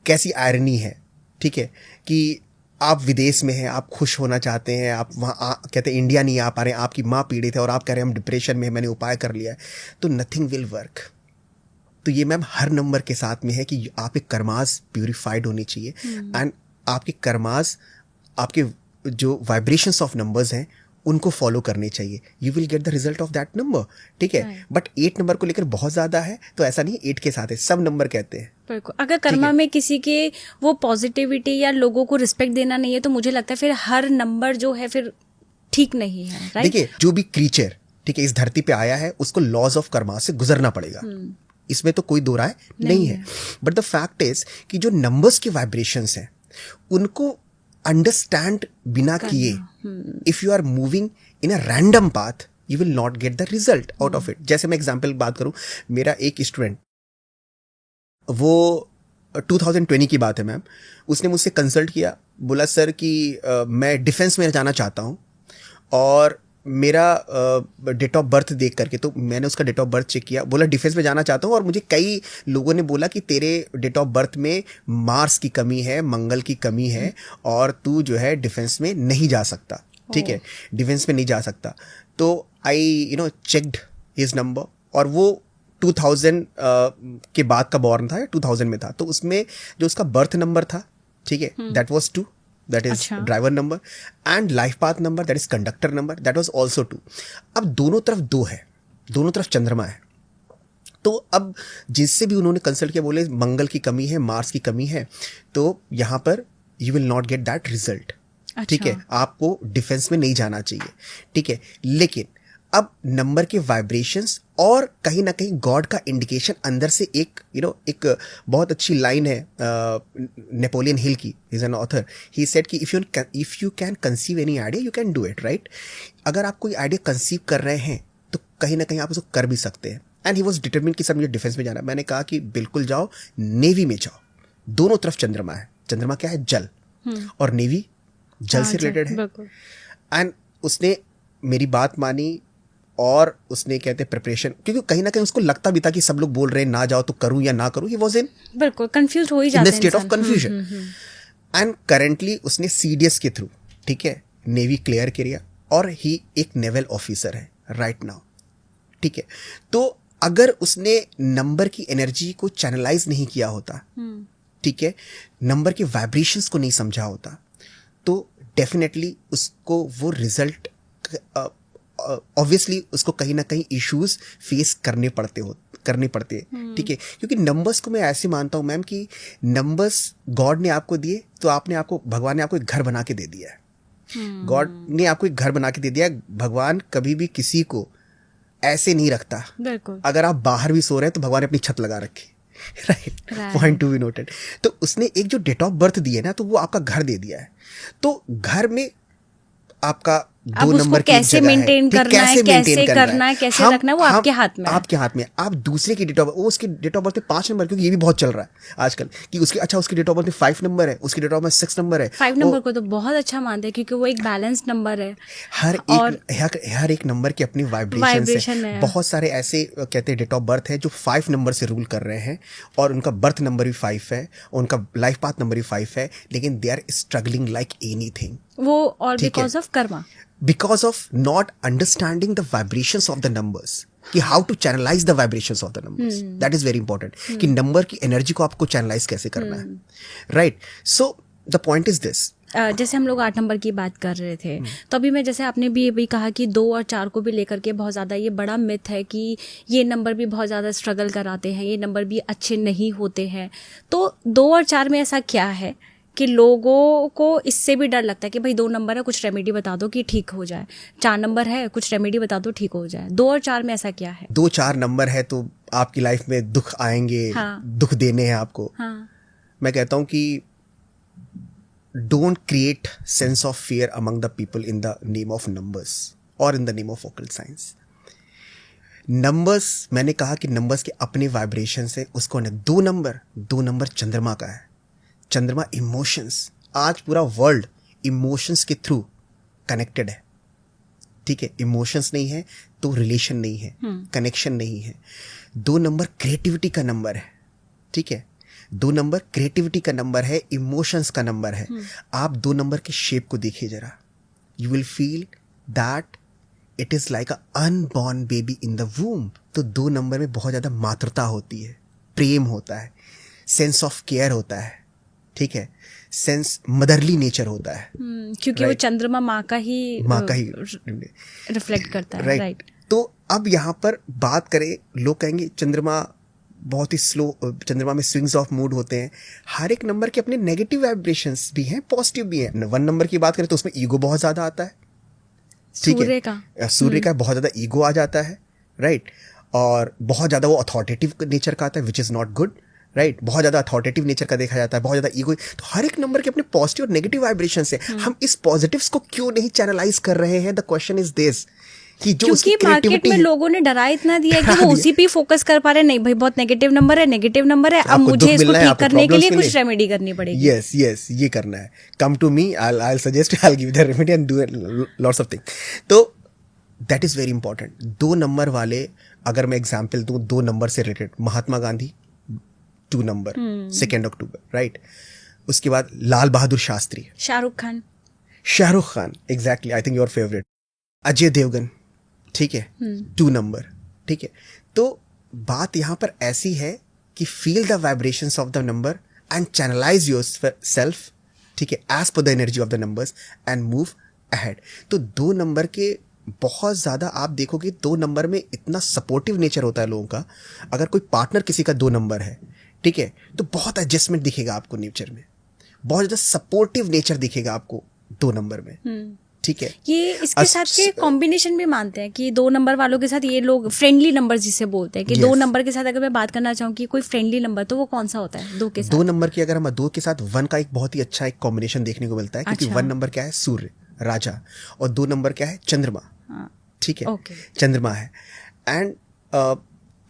कैसी आयरनी है, ठीक है, कि आप विदेश में हैं, आप खुश होना चाहते हैं, आप वहाँ कहते हैं इंडिया नहीं आ पा रहे हैं, आपकी माँ पीड़ित है और आप कह रहे हैं हम डिप्रेशन में, मैंने उपाय कर लिया है, तो नथिंग विल वर्क। तो ये मैम हर नंबर के साथ में है कि आपके कर्मास प्यूरिफाइड होनी चाहिए, एंड आपके कर्मास, आपके जो वाइब्रेशंस ऑफ नंबर्स हैं उनको फॉलो करने चाहिए, you will get the result of that number, ठीक है। बट 8 नंबर को लेकर बहुत ज्यादा है तो ऐसा नहीं, 8 के साथ है, सब नंबर कहते हैं। बिल्कुल। अगर कर्मा में किसी के वो पॉजिटिविटी या लोगों को रिस्पेक्ट देना नहीं है, तो मुझे लगता है फिर हर नंबर जो है फिर ठीक नहीं है, राइट? देखिए, जो भी क्रीचर, ठीक है, इस धरती पे आया है, उसको लॉज ऑफ कर्मा से गुजरना पड़ेगा, इसमें तो कोई दो राय नहीं है। बट द फैक्ट इज कि जो नंबर्स के वाइब्रेशंस हैं उनको अंडरस्टैंड बिना किए, if you are moving in a random path, you will not get the result out of it. जैसे मैं एग्जांपल बात करूं, मेरा एक स्टूडेंट, वो 2020 की बात है मैम, उसने मुझसे कंसल्ट किया, बोला सर कि मैं डिफेंस में जाना चाहता हूं, और मेरा डेट ऑफ बर्थ देख करके, तो मैंने उसका डेट ऑफ बर्थ चेक किया, बोला डिफेंस में जाना चाहता हूँ, और मुझे कई लोगों ने बोला कि तेरे डेट ऑफ बर्थ में मार्स की कमी है, मंगल की कमी है, और तू जो है डिफेंस में नहीं जा सकता, ठीक है, डिफेंस में नहीं जा सकता। तो आई चेक्ड हिज नंबर, और वो 2000 के बाद का बॉर्न था, 2000 में था, तो उसमें जो उसका बर्थ नंबर था, ठीक है, that was 2, that is driver number, and life path number, that is conductor number, that was also 2। अब दोनों तरफ 2 है, दोनों तरफ चंद्रमा है, तो अब जिससे भी उन्होंने कंसल्ट किया बोले मंगल की कमी है, मार्स की कमी है, तो यहाँ पर you will not get that result, ठीक है, आपको डिफेंस में नहीं जाना चाहिए, ठीक है। लेकिन अब नंबर के वाइब्रेशंस और कहीं ना कहीं गॉड का इंडिकेशन अंदर से एक एक बहुत अच्छी लाइन है नेपोलियन हिल की, is an author, he said कि if you can conceive any idea you can do it, right. अगर आप कोई आइडिया कंसीव कर रहे हैं तो कहीं ना कहीं आप उसको कर भी सकते हैं, एंड ही वॉज डिटरमिन कि सर मुझे डिफेंस में जाना। मैंने कहा कि बिल्कुल जाओ, नेवी में जाओ, दोनों तरफ चंद्रमा है, चंद्रमा क्या है, जल, और नेवी जल से रिलेटेड है, एंड उसने मेरी बात मानी, और उसने कहते प्रिपरेशन, क्योंकि कहीं ना कहीं उसको लगता भी था कि सब लोग बोल रहे हैं ना जाओ तो करूं या ना करूं, ही वाज इन बिल्कुल कंफ्यूज हो ही जाता है, in the state of confusion. And currently उसने सीडीएस के थ्रू, ठीक है, नेवी क्लियर किया, और ही एक नेवल ऑफिसर है राइट नाउ, ठीक है। तो अगर उसने नंबर की एनर्जी को चैनलाइज नहीं किया होता, ठीक है, नंबर के वाइब्रेशंस को नहीं समझा होता, तो डेफिनेटली उसको वो रिजल्ट, ऑब्वियसली उसको कहीं ना कहीं इश्यूज फेस करने पड़ते, ठीक है। क्योंकि नंबर्स को मैं ऐसे मानता हूं मैम कि नंबर्स गॉड ने आपको दिए, तो भगवान ने आपको एक घर बना के दे दिया है, गॉड ने आपको एक घर बना के दे दिया है। भगवान कभी भी किसी को ऐसे नहीं रखता, अगर आप बाहर भी सो रहे हैं तो भगवान ने अपनी छत लगा रखी, right, point to be noted. तो उसने एक जो डेट ऑफ बर्थ दी है ना, तो वो आपका घर दे दिया है, तो घर में आपका अब उसको कैसे मेंटेन करना है, कैसे करना है, कैसे रखना है, वो आपके हाथ में, आपके हाथ में। आप दूसरे की डेट ऑफ बर्थ, वो उसकी डेट ऑफ बर्थ 5 नंबर, क्योंकि ये भी बहुत चल रहा है आजकल कि उसकी, अच्छा उसकी डेट ऑफ बर्थ 5 नंबर है, उसकी डेट ऑफ बर्थ 6 नंबर है। 5 नंबर को तो बहुत अच्छा मानते हैं क्योंकि वो एक बैलेंस्ड नंबर है। हर एक नंबर की अपनी वाइब्रेशन है। बहुत सारे ऐसे कहते हैं डेट ऑफ बर्थ है जो 5 नंबर से रूल कर रहे हैं और उनका बर्थ नंबर भी 5 है, उनका लाइफ पाथ नंबर भी 5 है, लेकिन they are struggling like anything. वो और because of karma, because of not understanding the vibrations of the numbers, कि how to channelize the vibrations of the numbers, that is very important, कि number की energy को आपको चैनलाइज कैसे करना है, right? So the point is this, जैसे हम लोग 8 नंबर की बात कर रहे थे, तो अभी मैं जैसे आपने भी ये भी कहा कि 2 और 4 को भी लेकर के बहुत ज़्यादा ये बड़ा मिथ है कि ये नंबर भी बहुत ज़्यादा स्ट्रगल कराते हैं, ये नंबर भी अच्छे नहीं होते हैं। तो 2 और 4 में ऐसा क्या है कि लोगों को इससे भी डर लगता है कि भाई 2 नंबर है, कुछ रेमेडी बता दो कि ठीक हो जाए, 4 नंबर है, कुछ रेमेडी बता दो ठीक हो जाए। 2 और 4 में ऐसा क्या है? 2-4 नंबर है तो आपकी लाइफ में दुख आएंगे, हाँ, दुख देने हैं आपको। हाँ, मैं कहता हूं कि don't create sense of fear among the people in the name of numbers और in the name of occult science. Numbers, मैंने कहा कि नंबर्स के अपने वाइब्रेशन है, उसको 2 नंबर चंद्रमा का है। चंद्रमा इमोशंस, आज पूरा वर्ल्ड इमोशंस के थ्रू कनेक्टेड है, ठीक है? इमोशंस नहीं है तो रिलेशन नहीं है, कनेक्शन नहीं है। 2 नंबर क्रिएटिविटी का नंबर है, ठीक है? 2 नंबर क्रिएटिविटी का नंबर है, इमोशंस का नंबर है। आप 2 नंबर के शेप को देखिए जरा, you will feel that it is like a unborn baby in the वूम। तो 2 नंबर में बहुत ज्यादा मातृता होती है, प्रेम होता है, सेंस ऑफ केयर होता है, ठीक है? सेंस मदरली नेचर होता है, क्योंकि वो चंद्रमा माँ का ही रिफ्लेक्ट करता है, राइट? तो अब यहाँ पर बात करें, लोग कहेंगे चंद्रमा बहुत ही स्लो, चंद्रमा में स्विंग्स ऑफ मूड होते हैं। हर एक नंबर के अपने नेगेटिव वाइब्रेशंस भी हैं, पॉजिटिव भी हैं। 1 नंबर की बात करें तो उसमें ईगो बहुत ज्यादा आता है, ठीक है? सूर्य का बहुत ज्यादा ईगो आ जाता है, राइट? और बहुत ज्यादा वो अथॉरिटेटिव नेचर का आता है, which is not good, right? बहुत ज्यादा अथॉरिटेटिव नेचर का देखा जाता है, बहुत ज्यादा ईगो। तो हर एक नंबर के अपने पॉजिटिव और नेगेटिव वाइब्रेशंस है। हम इस पॉजिटिव्स को क्यों नहीं चैनलाइज कर रहे हैं? द क्वेश्चन इज दिस, कि जो क्योंकि मार्केट में लोगों ने डरा इतना दिया है कि वो उसी पे फोकस कर पा रहे हैं। नहीं भाई, बहुत नेगेटिव नंबर है, अब मुझे इसको ठीक करने के लिए कुछ रेमेडी करनी पड़ेगी। यस, ये करना है। Come to me, I will suggest, I will give the remedy and do lots of thing. तो that is very important. 2 number वाले, अगर मैं एग्जाम्पल दूं 2 नंबर से related, Mahatma Gandhi 2 number, 2 October, right? उसके बाद Lal Bahadur Shastri, Shahrukh Khan, exactly, I think your favourite, Ajay Devgan, ठीक है? 2 नंबर, ठीक है? तो बात यहां पर ऐसी है कि feel the vibrations of the number and channelize yourself, ठीक है, as per the energy of the numbers and move ahead. तो 2 नंबर के बहुत ज़्यादा आप देखोगे, 2 नंबर में इतना सपोर्टिव नेचर होता है लोगों का। अगर कोई पार्टनर किसी का 2 नंबर है, ठीक है, तो बहुत एडजस्टमेंट दिखेगा आपको नेचर में, बहुत ज़्यादा सपोर्टिव नेचर दिखेगा आपको 2 नंबर में, ठीक है? ये इसके साथ के कॉम्बिनेशन भी मानते हैं कि 2 नंबर वालों के साथ ये लोग फ्रेंडली नंबर जिसे बोलते हैं कि 2 नंबर के साथ अगर मैं बात करना चाहूँ कि कोई फ्रेंडली नंबर, तो वो कौन सा होता है 2 के साथ? 2 नंबर की अगर हम 2 के साथ 1 का एक बहुत ही अच्छा एक कॉम्बिनेशन देखने को मिलता है, क्योंकि 1 नंबर क्या है? सूर्य राजा, और 2 नंबर क्या है? चंद्रमा, ठीक है? चंद्रमा है, एंड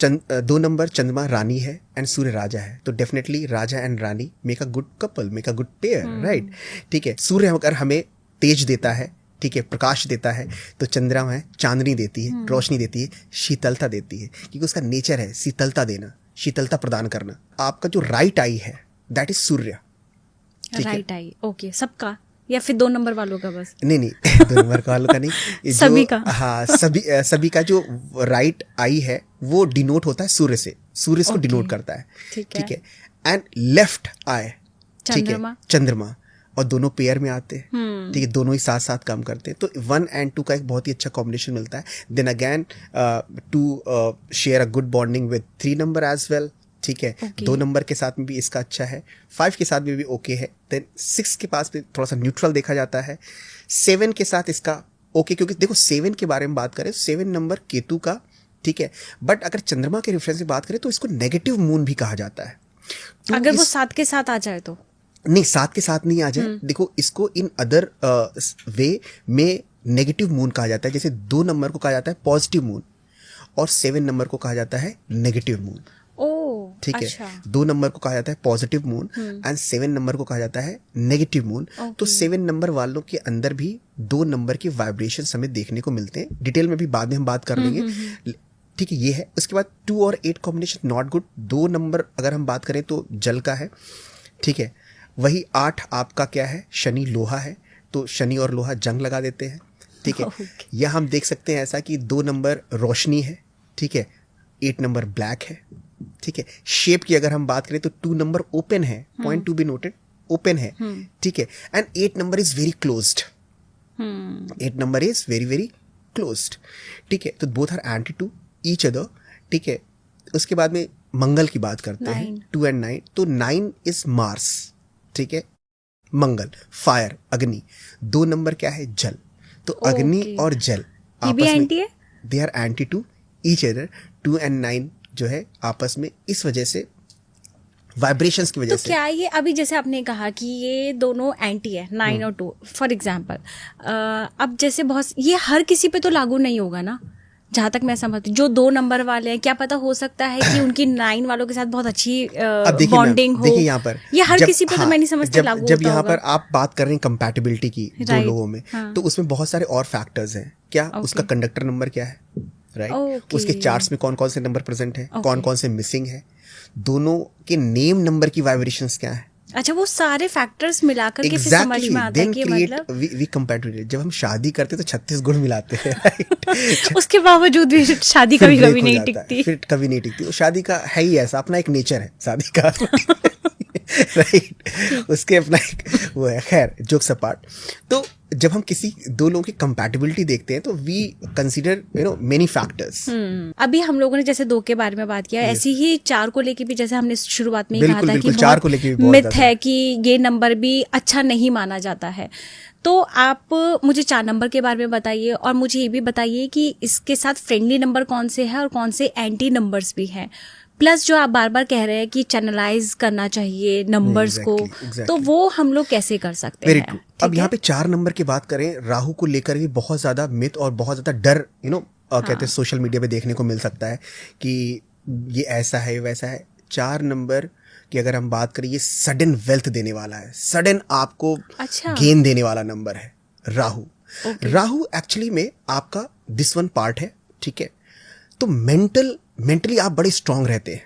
2 नंबर चंद्रमा रानी है एंड सूर्य राजा है। तो definitely Raja and Rani make a good couple, make a good pair, right? ठीक है? सूर्य अगर हमें तेज देता है, ठीक है, प्रकाश देता है, तो चंद्रमा है चांदनी देती है, रोशनी देती है, शीतलता देती है, क्योंकि उसका नेचर है शीतलता देना, शीतलता प्रदान करना। आपका जो राइट आई है that is Surya, right I, okay, सबका या फिर 2 नंबर वालों का बस? नहीं 2 नंबर वालों का नहीं, सभी का, हाँ, सभी का जो राइट आई है वो डिनोट होता है सूर्य से, सूर्य को डिनोट करता है, ठीक है? एंड लेफ्ट आई, ठीक है, चंद्रमा, और दोनों पेयर में आते हैं, ठीक है? दोनों ही साथ साथ काम करते हैं, तो 1 and 2 का एक बहुत ही अच्छा कॉम्बिनेशन मिलता है। Then again to share a good bonding with 3 number as well, ठीक है? 2 नंबर के साथ में भी इसका अच्छा है, 5 के साथ में भी ओके है। देन 6 के पास भी थोड़ा सा न्यूट्रल देखा जाता है, 7 के साथ इसका ओके, क्योंकि देखो 7 के बारे में बात करें, 7 नंबर केतु का, ठीक है? बट अगर चंद्रमा के रेफरेंस से बात करें तो इसको नेगेटिव मून भी कहा जाता है। अगर वो 7 के साथ आ जाए तो नहीं, 7 के साथ नहीं आ जाए, देखो इसको इन अदर वे में नेगेटिव मून कहा जाता है, जैसे 2 नंबर को कहा जाता है पॉजिटिव मून और 7 नंबर को कहा जाता है नेगेटिव मून। ओ, ठीक अच्छा। है, 2 नंबर को कहा जाता है पॉजिटिव मून एंड 7 नंबर को कहा जाता है नेगेटिव मून। तो 7 नंबर वालों के अंदर भी 2 नंबर के वाइब्रेशन हमें देखने को मिलते हैं। डिटेल में भी बाद में हम बात कर लेंगे। ठीक है, ये है। उसके बाद 2 और 8 कॉम्बिनेशन नॉट गुड। 2 नंबर अगर हम बात करें तो जल का है, ठीक है। वही 8 आपका क्या है, शनि लोहा है, तो शनि और लोहा जंग लगा देते हैं, ठीक है। या हम देख सकते हैं ऐसा कि 2 नंबर रोशनी है, ठीक है, 8 नंबर ब्लैक है, ठीक है। शेप की अगर हम बात करें तो 2 नंबर ओपन है, point to be noted, open है, ठीक है। And 8 number is very closed, 8 number is very very closed, ठीक है। तो both are anti to each other, ठीक है। उसके बाद में मंगल की बात करते हैं, 2 एंड 9। तो 9 इज मार्स, ठीक है, मंगल, फायर, अग्नि। 2 नंबर क्या है, जल। तो अग्नि और जल आपस में they are anti to each other. 2 and 9 जो है आपस में इस वजह से वाइब्रेशंस की वजह से। तो क्या ये अभी जैसे आपने कहा कि ये दोनों एंटी है, 9 और 2 फॉर एग्जांपल, अब जैसे बहुत ये हर किसी पे तो लागू नहीं होगा ना, जहां तक मैं समझती हूँ। जो 2 नंबर वाले हैं, क्या पता हो सकता है कि उनकी 9 वालों के साथ बहुत अच्छी बॉन्डिंग हो। देखिए यहाँ पर ये हर किसी पे तो मैं नहीं समझती लागू होता जब यहाँ पर आप बात कर रहे हैं कंपैटिबिलिटी की 2 लोगों में, तो उसमें बहुत सारे और फैक्टर्स हैं। क्या उसका कंडक्टर नंबर क्या है, राइट, उसके चार्ट्स में कौन कौन से नंबर प्रेजेंट है, कौन कौन से मिसिंग है, दोनों के नेम नंबर की वाइब्रेशंस क्या है। अच्छा, वो सारे फैक्टर्स मिलाकर के फिर समझ में आता है कि मतलब वी कंपैटिबिलिटी। जब हम शादी करते तो 36 गुण मिलाते हैं, राइट। उसके बावजूद भी शादी कभी कभी नहीं टिकती, फिर कभी नहीं टिकती। वो शादी का है ही ऐसा, अपना एक नेचर है शादी का, राइट। उसके अपना एक वो है। खैर, जोक्स अपार्ट, तो जब हम किसी 2 लोगों की कंपैटिबिलिटी देखते हैं तो वी कंसीडर मेनी फैक्टर्स। अभी हम लोगों ने जैसे 2 के बारे में बात किया, ऐसी ही 4 को लेके भी, जैसे हमने शुरुआत में ही कहा था कि 4 को लेके भी मिथ है कि ये नंबर भी अच्छा नहीं माना जाता है। तो आप मुझे 4 नंबर के बारे में बताइए, और मुझे ये भी बताइए कि इसके साथ फ्रेंडली नंबर कौन से हैं और कौन से एंटी नंबर्स भी हैं। प्लस जो आप बार बार कह रहे हैं कि चैनलाइज करना चाहिए नंबर्स को, तो वो हम लोग कैसे कर सकते हैं। अब यहाँ पे 4 नंबर की बात करें, राहु को लेकर भी बहुत ज्यादा मिथ और बहुत ज्यादा डर कहते हैं सोशल मीडिया पे देखने को मिल सकता है कि ये ऐसा है वैसा है। 4 नंबर की अगर हम बात करें, ये सडन वेल्थ देने वाला है, सडन आपको गेन देने वाला नंबर है राहु। राहु एक्चुअली में आपका दिस वन पार्ट है, ठीक है। तो मेंटली आप बड़े स्ट्रांग रहते हैं,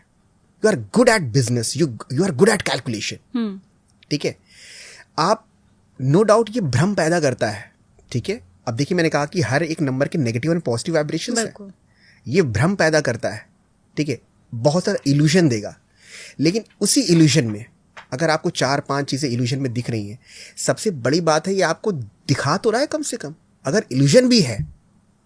you are good at business, you are good at calculation, ठीक है। आप नो डाउट ये भ्रम पैदा करता है, ठीक है। अब देखिए, मैंने कहा कि हर एक नंबर के नेगेटिव एंड पॉजिटिव वाइब्रेशंस है, ये भ्रम पैदा करता है, ठीक है, बहुत सारा इल्यूजन देगा। लेकिन उसी इल्यूजन में अगर आपको 4-5 चीजें इल्यूजन में दिख रही हैं, सबसे बड़ी बात है ये आपको दिखा तो रहा है कम से कम। अगर इल्यूजन भी है,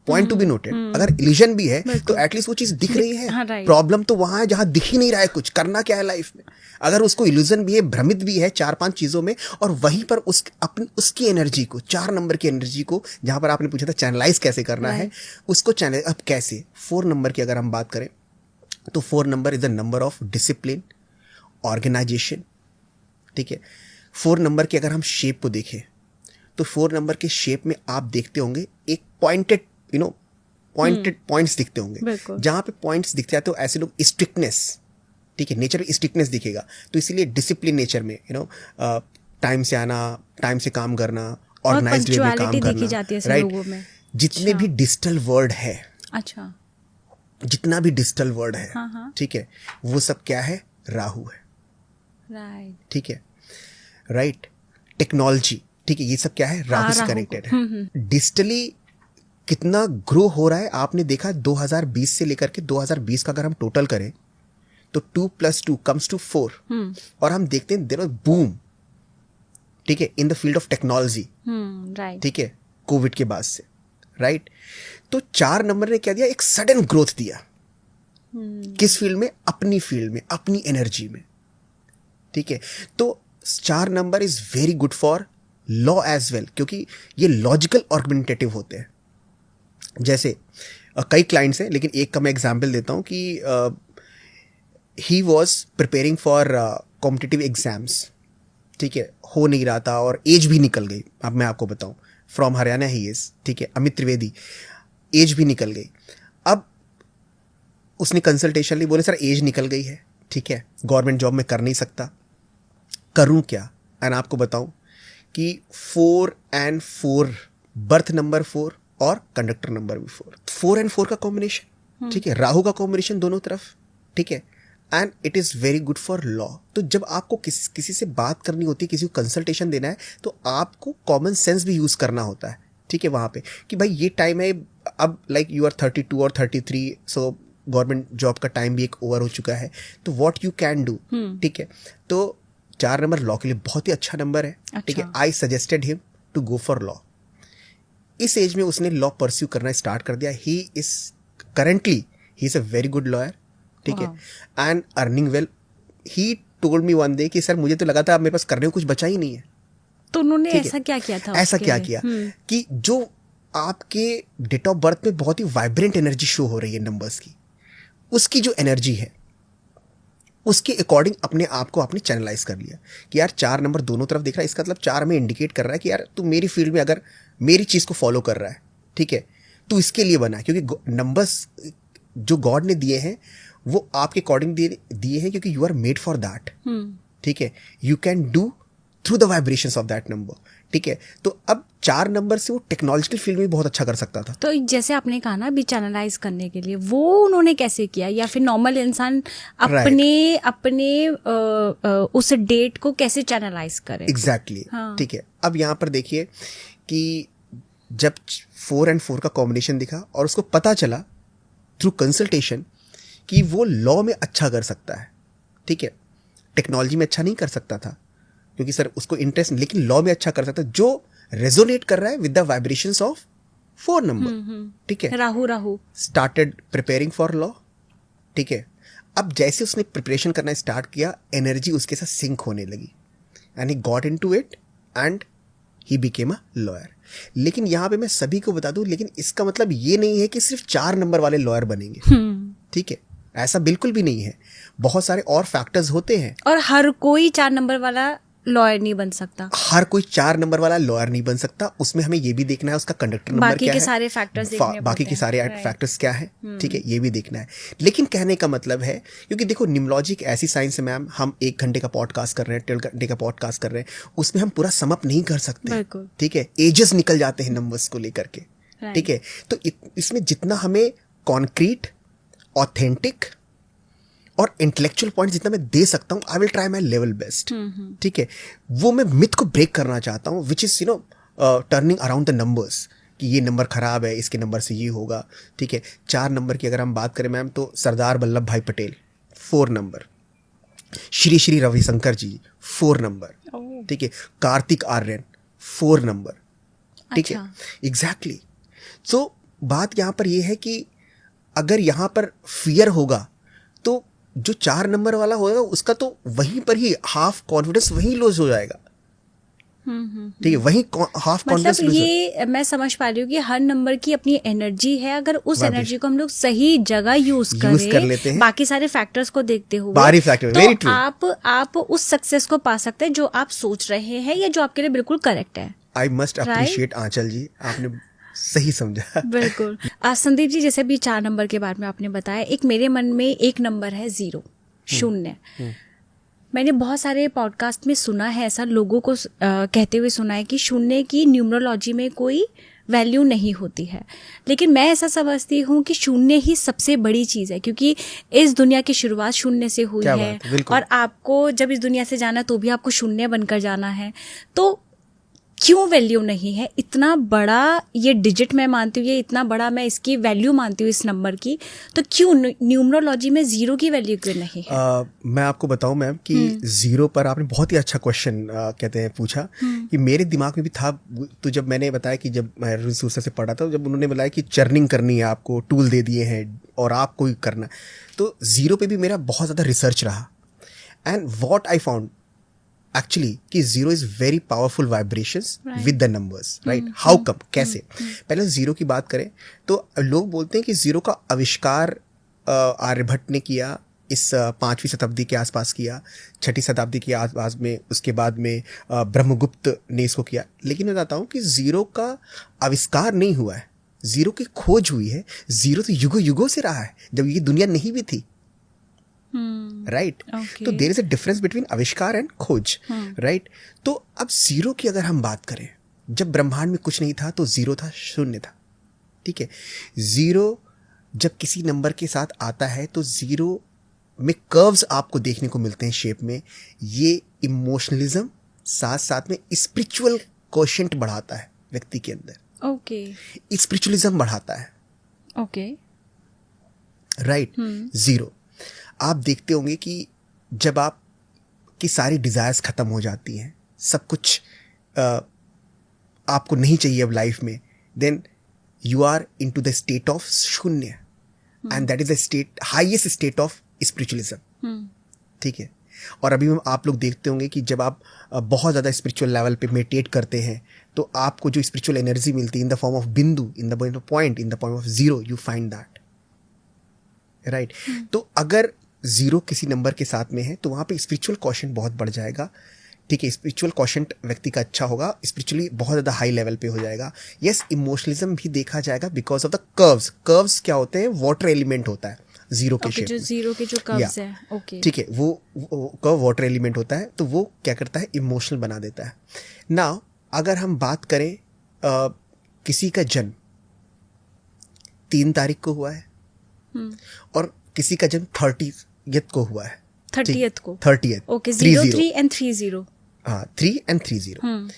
पॉइंट टू बी नोटेड, अगर इल्यूजन भी है तो एटलीस्ट वो चीज दिख रही है। प्रॉब्लम तो वहां है जहां दिख ही नहीं रहा है कुछ, करना क्या है लाइफ में। अगर उसको इल्यूजन भी है, भ्रमित भी है 4-5 चीजों में, और वहीं पर उसकी एनर्जी को, 4 नंबर की एनर्जी को, जहां पर आपने पूछा था चैनलाइज कैसे करना है, उसको चैनल अब कैसे। 4 नंबर की अगर हम बात करें तो 4 number is the number of discipline, organization, ठीक है। 4 नंबर की अगर हम शेप को देखें तो 4 नंबर के शेप में आप देखते होंगे एक पॉइंटेड पॉइंट्स दिखते होंगे। जहां पे पॉइंट्स दिखते हैं तो ऐसे लोग स्ट्रिक्टनेस, ठीक है, नेचर में स्ट्रिक्टनेस दिखेगा। तो इसीलिए डिसिप्लिन नेचर में टाइम से आना, टाइम से काम करना, ऑर्गेनाइज्ड वे में काम करना, राइट। जितने भी डिजिटल वर्ड है, अच्छा, जितना भी डिजिटल वर्ड है, ठीक है, वो सब क्या है, राहु है, राइट, ठीक है, राइट। टेक्नोलॉजी, ठीक है, ये सब क्या है, राहु से कनेक्टेड है। डिजिटली कितना ग्रो हो रहा है आपने देखा 2020 से लेकर के 2020 का अगर हम टोटल करें तो 2 + 2 comes to 4, और हम देखते हैं देयर वाज बूम, ठीक है, in the field of technology, right, ठीक है, कोविड के बाद से, राइट। तो 4 नंबर ने क्या दिया, एक सडन ग्रोथ दिया, किस फील्ड में, अपनी फील्ड में, अपनी एनर्जी में, ठीक है। तो 4 number is very good for law as well, क्योंकि ये लॉजिकल आर्गुमेंटेटिव होते हैं। जैसे कई क्लाइंट्स हैं, लेकिन एक का मैं एग्जाम्पल देता हूँ कि he was preparing for competitive exams, ठीक है, हो नहीं रहा था और एज भी निकल गई। अब मैं आपको बताऊँ फ्रॉम हरियाणा ही इज, ठीक है, अमित त्रिवेदी, एज भी निकल गई। अब उसने कंसल्टेशन ली, बोले सर एज निकल गई है, ठीक है, गवर्नमेंट जॉब में कर नहीं सकता, करूं क्या? एंड आपको बताऊं कि 4 and 4, बर्थ नंबर 4 और कंडक्टर नंबर भी 4 and 4 का कॉम्बिनेशन, ठीक है, राहु का कॉम्बिनेशन दोनों तरफ, ठीक है, and it is very good for law. तो जब आपको किसी से बात करनी होती है, किसी को कंसल्टेशन देना है, तो आपको कॉमन सेंस भी यूज़ करना होता है, ठीक है, वहाँ पे कि भाई ये टाइम है, अब लाइक यू आर 32 और 33, सो गवर्नमेंट जॉब का टाइम भी एक ओवर हो चुका है, तो व्हाट यू कैन डू, ठीक है। तो 4 नंबर लॉ के लिए बहुत ही अच्छा नंबर है, ठीक है। I suggested him to go for law. इस एज में उसने लॉ परस्यू करना स्टार्ट कर दिया। He is currently he is a very good lawyer, ठीक है, and earning well. He told me one day कि सर मुझे तो लगा था अब मेरे पास करने को कुछ बचा ही नहीं है। तो उन्होंने ऐसा क्या किया था? ऐसा क्या किया कि जो आपके डेट ऑफ बर्थ में बहुत ही वाइब्रेंट एनर्जी शो हो रही है नंबर्स की, उसकी जो एनर्जी है उसके अकॉर्डिंग अपने आप को आपने चैनलाइज कर लिया कि यार 4 नंबर दोनों तरफ दिख रहा है, इसका मतलब 4 में इंडिकेट कर रहा है कि यार तू मेरी फील्ड में अगर मेरी चीज़ को फॉलो कर रहा है, ठीक है, तू इसके लिए बना है। क्योंकि नंबर्स जो गॉड ने दिए हैं वो आपके अकॉर्डिंग दिए हैं, क्योंकि you are made for that, ठीक है। You can do through the vibrations of that number, ठीक है। तो अब 4 नंबर से वो टेक्नोलॉजिकल फील्ड में बहुत अच्छा कर सकता था। तो जैसे आपने कहा ना अभी चैनलाइज करने के लिए, वो उन्होंने कैसे किया, या फिर नॉर्मल इंसान अपने उस डेट को कैसे चैनलाइज करे? एग्जैक्टली, ठीक है। अब यहाँ पर देखिए कि जब 4 and 4 का कॉम्बिनेशन दिखा और उसको पता चला थ्रू कंसल्टेशन कि वो लॉ में अच्छा कर सकता है, ठीक है। टेक्नोलॉजी में अच्छा नहीं कर सकता था क्योंकि सर उसको इंटरेस्ट, लेकिन लॉ में अच्छा कर सकता है, जो रेजोनेट कर रहा है with the vibrations of 4 number, ठीक है। Rahu started preparing for law, ठीक है। अब जैसे उसने प्रिपरेशन करना स्टार्ट किया, एनर्जी उसके साथ सिंक होने लगी and he got into it and he became a lawyer. लेकिन यहाँ पे मैं सभी को बता दूं, लेकिन इसका मतलब ये नहीं है कि सिर्फ 4 नंबर वाले लॉयर बनेंगे, ठीक है, ऐसा बिल्कुल भी नहीं है। बहुत सारे और फैक्टर्स होते हैं, और हर कोई 4 नंबर वाला लॉयर नहीं बन सकता। हर कोई 4 नंबर वाला लॉयर नहीं बन सकता। उसमें हमें ये भी देखना है उसका कंडक्टर नंबर क्या है, सारे फैक्टर्स बाकी के सारे फैक्टर्स क्या है, ठीक है, ये भी देखना है। लेकिन कहने का मतलब है, क्योंकि देखो न्यूमरोलॉजी एक ऐसी साइंस है मैम, हम 1 घंटे का पॉडकास्ट कर रहे हैं, 12 घंटे का पॉडकास्ट कर रहे हैं, उसमें हम पूरा सम अप नहीं कर सकते, ठीक है। एजेस निकल जाते हैं नंबर्स को लेकर के, ठीक है। तो इसमें जितना हमें कॉन्क्रीट, ऑथेंटिक और इंटेलेक्चुअल पॉइंट जितना मैं दे सकता हूँ, I will try my level best, ठीक है। वो मैं मिथ को ब्रेक करना चाहता हूँ, which is turning around the numbers, कि ये नंबर खराब है, इसके नंबर से ये होगा, ठीक है। 4 नंबर की अगर हम बात करें मैम, तो सरदार वल्लभ भाई पटेल 4 नंबर, श्री श्री रविशंकर जी 4 नंबर, ठीक है, कार्तिक आर्यन 4 नंबर, ठीक है, एग्जैक्टली। सो बात यहाँ पर यह है कि अगर यहाँ पर फियर होगा तो जो 4 नंबर वाला होगा उसका तो वहीं पर ही हाफ कॉन्फिडेंस वहीं लूज हो जाएगा, ठीक है, वहीं हाफ कॉन्फिडेंस मतलब ये मैं समझ पा रही हूँ कि हर नंबर की अपनी एनर्जी है, अगर उस एनर्जी को हम लोग सही जगह यूज कर लेते हैं, बाकी सारे फैक्टर्स को देखते हुए, तो आप उस सक्सेस को पा सकते हैं जो आप सोच रहे हैं या जो आपके लिए बिल्कुल करेक्ट है। आई मस्ट अप्रिशिएट आंचल जी, आपने सही समझा। बिल्कुल। संदीप जी, जैसे भी 4 नंबर के बारे में आपने बताया, एक मेरे मन में एक नंबर है 0, 0। मैंने बहुत सारे पॉडकास्ट में सुना है ऐसा, लोगों को कहते हुए सुना है कि 0 की न्यूमरोलॉजी में कोई वैल्यू नहीं होती है, लेकिन मैं ऐसा समझती हूँ कि 0 ही सबसे बड़ी चीज़ है, क्योंकि इस दुनिया की शुरुआत 0 से हुई है, और आपको जब इस दुनिया से जाना तो भी आपको 0 बनकर जाना है। तो क्यों वैल्यू नहीं है? इतना बड़ा ये डिजिट मैं मानती हूँ, ये इतना बड़ा मैं इसकी वैल्यू मानती हूँ इस नंबर की, तो क्यों न्यूमरोलॉजी में 0 की वैल्यू क्यों नहीं है? मैं आपको बताऊं मैम कि 0 पर आपने बहुत ही अच्छा क्वेश्चन कहते हैं पूछा, कि मेरे दिमाग में भी था। तो जब मैंने बताया कि जब मैं रिसोर्स से पढ़ा था, जब उन्होंने बताया कि चर्निंग करनी है, आपको टूल दे दिए हैं और आपको ही करना, तो 0 पे भी मेरा बहुत ज़्यादा रिसर्च रहा। And what I found actually कि 0 is very powerful vibrations with the numbers, right. How come, कैसे? पहले 0 की बात करें तो लोग बोलते हैं कि 0 का आविष्कार आर्यभट्ट ने किया इस 5वीं शताब्दी के आसपास किया, 6ठी शताब्दी के आसपास में, उसके बाद में ब्रह्मगुप्त ने इसको किया। लेकिन मैं बताता हूँ कि जीरो का आविष्कार नहीं हुआ है, जीरो की खोज हुई है। जीरो तो युगों युगों से रहा है, जब ये दुनिया नहीं भी थी, राइट। तो there is a difference between आविष्कार एंड खोज, राइट। तो अब जीरो की अगर हम बात करें, जब ब्रह्मांड में कुछ नहीं था तो जीरो था, शून्य था, ठीक है। जीरो जब किसी नंबर के साथ आता है तो जीरो में कर्व्स आपको देखने को मिलते हैं शेप में। ये इमोशनलिज्म साथ साथ में स्पिरिचुअल कोशेंट बढ़ाता है व्यक्ति के अंदर, ओके, स्पिरिचुअलिज्म बढ़ाता है, ओके, राइट। जीरो आप देखते होंगे कि जब आप की सारी डिजायर्स खत्म हो जाती हैं, सब कुछ आपको नहीं चाहिए अब लाइफ में, then you are into the state of शून्य, and that is the state, highest state of spiritualism, ठीक है। और अभी आप लोग देखते होंगे कि जब आप बहुत ज़्यादा स्पिरिचुअल लेवल पे मेडिटेट करते हैं तो आपको जो स्पिरिचुअल एनर्जी मिलती है इन द फॉर्म ऑफ बिंदु, in the point, in the form of zero, you find that, right. तो अगर जीरो किसी नंबर के साथ में है तो वहाँ पे स्पिरिचुअल क्वोशेंट बहुत बढ़ जाएगा, ठीक है। स्पिरिचुअल क्वोशेंट व्यक्ति का अच्छा होगा, स्पिरिचुअली बहुत ज़्यादा हाई लेवल पे हो जाएगा। यस, इमोशनलिज्म भी देखा जाएगा because of the curves. Curves क्या होते हैं? वाटर एलिमेंट होता है जीरो के शेप जो जीरो के जो कर्व्स है, ओके, ठीक है, वो कर्व वाटर एलिमेंट होता है, तो वो क्या करता है? इमोशनल बना देता है। नाउ अगर हम बात करें किसी का जन्म 3 तारीख को हुआ है और किसी का जन्म 30th को हुआ है, 30th को, 30th, ओके, 03 and 30, हाँ, 3 and 30,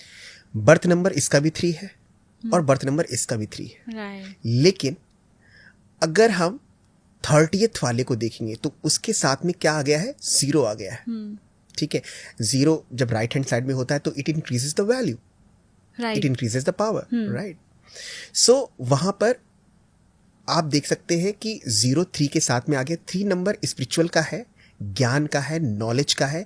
बर्थ नंबर इसका भी 3 है और बर्थ नंबर इसका भी 3 है, राइट। लेकिन अगर हम 30th वाले को देखेंगे तो उसके साथ में क्या आ गया है? 0 आ गया है, ठीक है। 0 जब राइट हैंड साइड में होता है तो it increases the value, it increases the power, right. So वहां पर आप देख सकते हैं कि 0 3 के साथ में आ गया। 3 नंबर स्पिरिचुअल का है, ज्ञान का है, नॉलेज का है,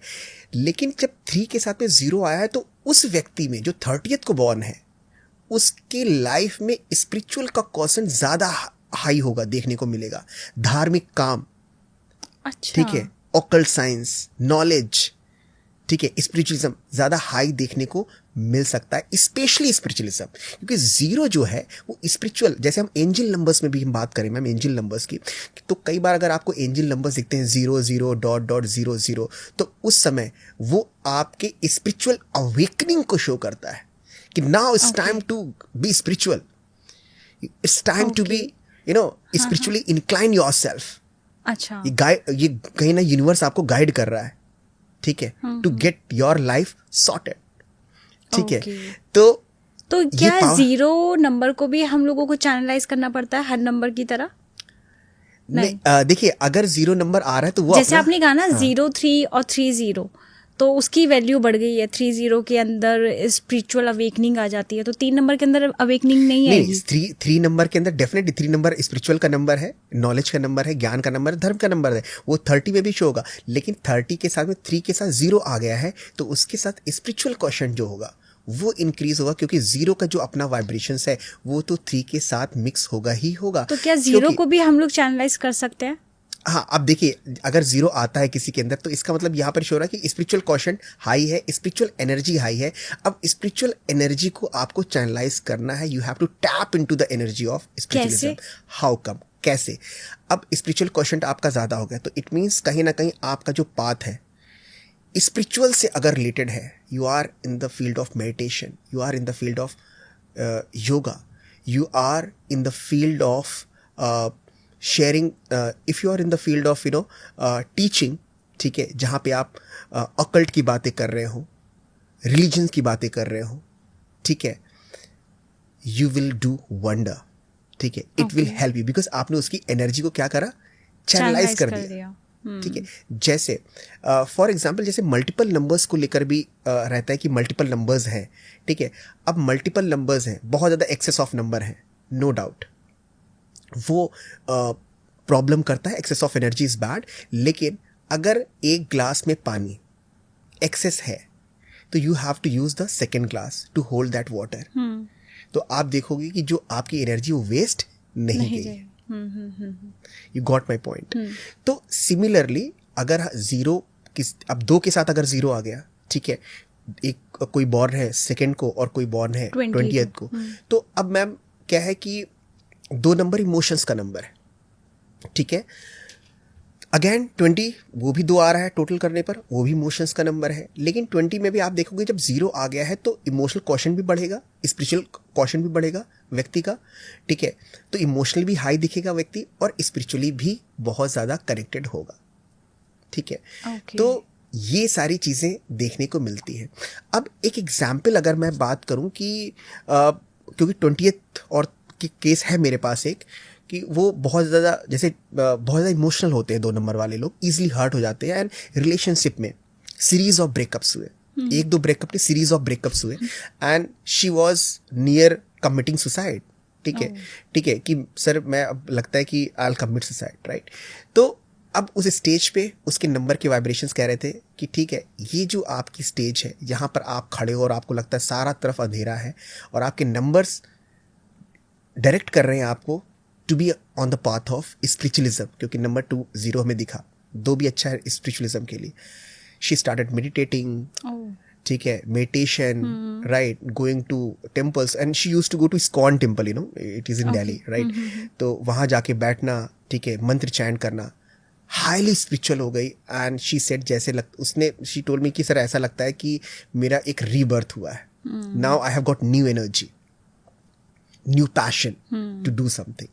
लेकिन जब 3 के साथ में 0 आया है तो उस व्यक्ति में जो 30th को बॉर्न है उसके लाइफ में स्पिरिचुअल का क्वोशेंट ज्यादा हाई होगा, देखने को मिलेगा। धार्मिक काम, अच्छा, ठीक है, ऑकल्ट साइंस, नॉलेज, ठीक है, स्पिरिचुअलिज्म ज्यादा हाई देखने को मिल सकता है, स्पेशली स्पिरिचुअलिज्म, क्योंकि 0 जो है वो स्पिरिचुअल। जैसे हम एंजल नंबर्स में भी हम बात करें मैम, एंजल नंबर्स की, तो कई बार अगर आपको एंजल नंबर्स दिखते हैं 0 0 डॉट डॉट 0 0, तो उस समय वो आपके स्पिरिचुअल अवेकनिंग को शो करता है कि now it's time to be spiritual, it's time to be spiritually incline yourself. अच्छा, ये कहीं ना यूनिवर्स आपको गाइड कर रहा है, ठीक है, to get your life sorted, ठीक है। तो क्या 0 नंबर को भी हम लोगों को चैनलाइज करना पड़ता है हर नंबर की तरह? नहीं, देखिए, अगर 0 नंबर आ रहा है तो वो जैसे आपने कहा ना 0 3 और 30, तो उसकी वैल्यू बढ़ गई है। 30 के अंदर स्पिरिचुअल अवेकनिंग आ जाती है, तो 3 नंबर के अंदर अवेकनिंग नहीं आएगी। 3 नंबर के अंदर डेफिनेटली 3 नंबर स्पिरिचुअल का नंबर है, नॉलेज का नंबर है, ज्ञान का नंबर है, धर्म का नंबर है, वो 30 में भी शो होगा। लेकिन 30 के साथ में 3 के साथ 0 आ गया है तो उसके साथ स्पिरिचुअल क्वोशेंट जो होगा वो इंक्रीज होगा, क्योंकि 0 का जो अपना वाइब्रेशंस है वो तो 3 के साथ मिक्स होगा ही होगा। तो क्या 0 को भी हम लोग चैनलाइज कर सकते हैं? हाँ, अब देखिए, अगर 0 आता है किसी के अंदर तो इसका मतलब यहाँ पर शो रहा है कि स्पिरिचुअल क्वोशेंट हाई है, स्पिरिचुअल एनर्जी हाई है। अब स्पिरिचुअल एनर्जी को आपको चैनलाइज करना है, you have to tap into the energy of spiritualism. How come, कैसे? अब स्पिरिचुअल क्वोशेंट आपका ज्यादा हो गया तो इट मीन्स कहीं ना कहीं आपका जो पाथ है स्पिरिचुअल से अगर रिलेटेड है, you are in the field of meditation, you are in the field of yoga, you are in the field of sharing, if you are in the field of teaching, ठीक है, जहाँ पे आप occult की बातें कर रहे हो, रिलीजन की बातें कर रहे हो, ठीक है, यू विल डू वंडर, ठीक है, it will help you, because आपने उसकी एनर्जी को क्या करा? चैनलाइज कर दिया, ठीक है। जैसे फॉर एग्जाम्पल, जैसे मल्टीपल नंबर्स को लेकर भी रहता है कि मल्टीपल नंबर्स हैं, ठीक है। अब मल्टीपल नंबर्स हैं, बहुत ज़्यादा एक्सेस ऑफ नंबर है, नो डाउट वो प्रॉब्लम करता है, excess of energy is bad. लेकिन अगर एक ग्लास में पानी एक्सेस है तो you have to use the second glass to hold that water, तो आप देखोगे कि जो आपकी एनर्जी वो वेस्ट नहीं गई, यू गॉट माई पॉइंट. तो सिमिलरली अगर जीरो अब 2 के साथ अगर 0 आ गया, ठीक है, एक कोई बॉर्न है 2 को और कोई बॉर्न है 20th को, तो अब मैम क्या है कि 2 नंबर इमोशंस का नंबर है, ठीक है. अगेन 20 वो भी 2 आ रहा है टोटल करने पर, वो भी इमोशंस का नंबर है. लेकिन 20 में भी आप देखोगे जब 0 आ गया है तो इमोशनल क्वेश्चन भी बढ़ेगा, स्पिरिचुअल क्वेश्चन भी बढ़ेगा व्यक्ति का, ठीक है. तो इमोशनल भी हाई दिखेगा व्यक्ति और स्पिरिचुअली भी बहुत ज़्यादा कनेक्टेड होगा, ठीक है. तो ये सारी चीज़ें देखने को मिलती है. अब एक एग्जाम्पल अगर मैं बात करूं कि क्योंकि 20th और की केस है मेरे पास एक, कि वो बहुत ज़्यादा जैसे बहुत ज़्यादा इमोशनल होते हैं 2 नंबर वाले लोग, ईजिली हर्ट हो जाते हैं. एंड रिलेशनशिप में सीरीज ऑफ ब्रेकअप्स हुए, 1-2 ब्रेकअप नहीं, सीरीज ऑफ ब्रेकअप्स हुए. And she was near committing suicide, ठीक है, ठीक है, कि सर मैं अब लगता है कि I will commit suicide, right. तो अब उस स्टेज पे उसके नंबर के वाइब्रेशंस कह रहे थे कि ठीक है, ये जो आपकी स्टेज है यहाँ पर आप खड़े हो और आपको लगता है सारा तरफ अंधेरा है और आपके नंबर्स डायरेक्ट कर रहे हैं आपको to be on the path of spiritualism, क्योंकि नंबर 2 0 हमें दिखा, 2 भी अच्छा है स्पिरिचुअलिज्म के लिए. शी स्टार्टेड मेडिटेटिंग, ठीक है, meditation, right, going to temples. And she used to go to ISKCON temple, you know, it is in Delhi, right. तो वहाँ जाके बैठना, ठीक है, मंत्र चैंट करना, हाईली स्पिरिचुअल हो गई. एंड शी सेड जैसे उसने शी टोल्ड मी कि सर ऐसा लगता है कि मेरा एक रीबर्थ हुआ है. Now I have got new energy, new passion to do something,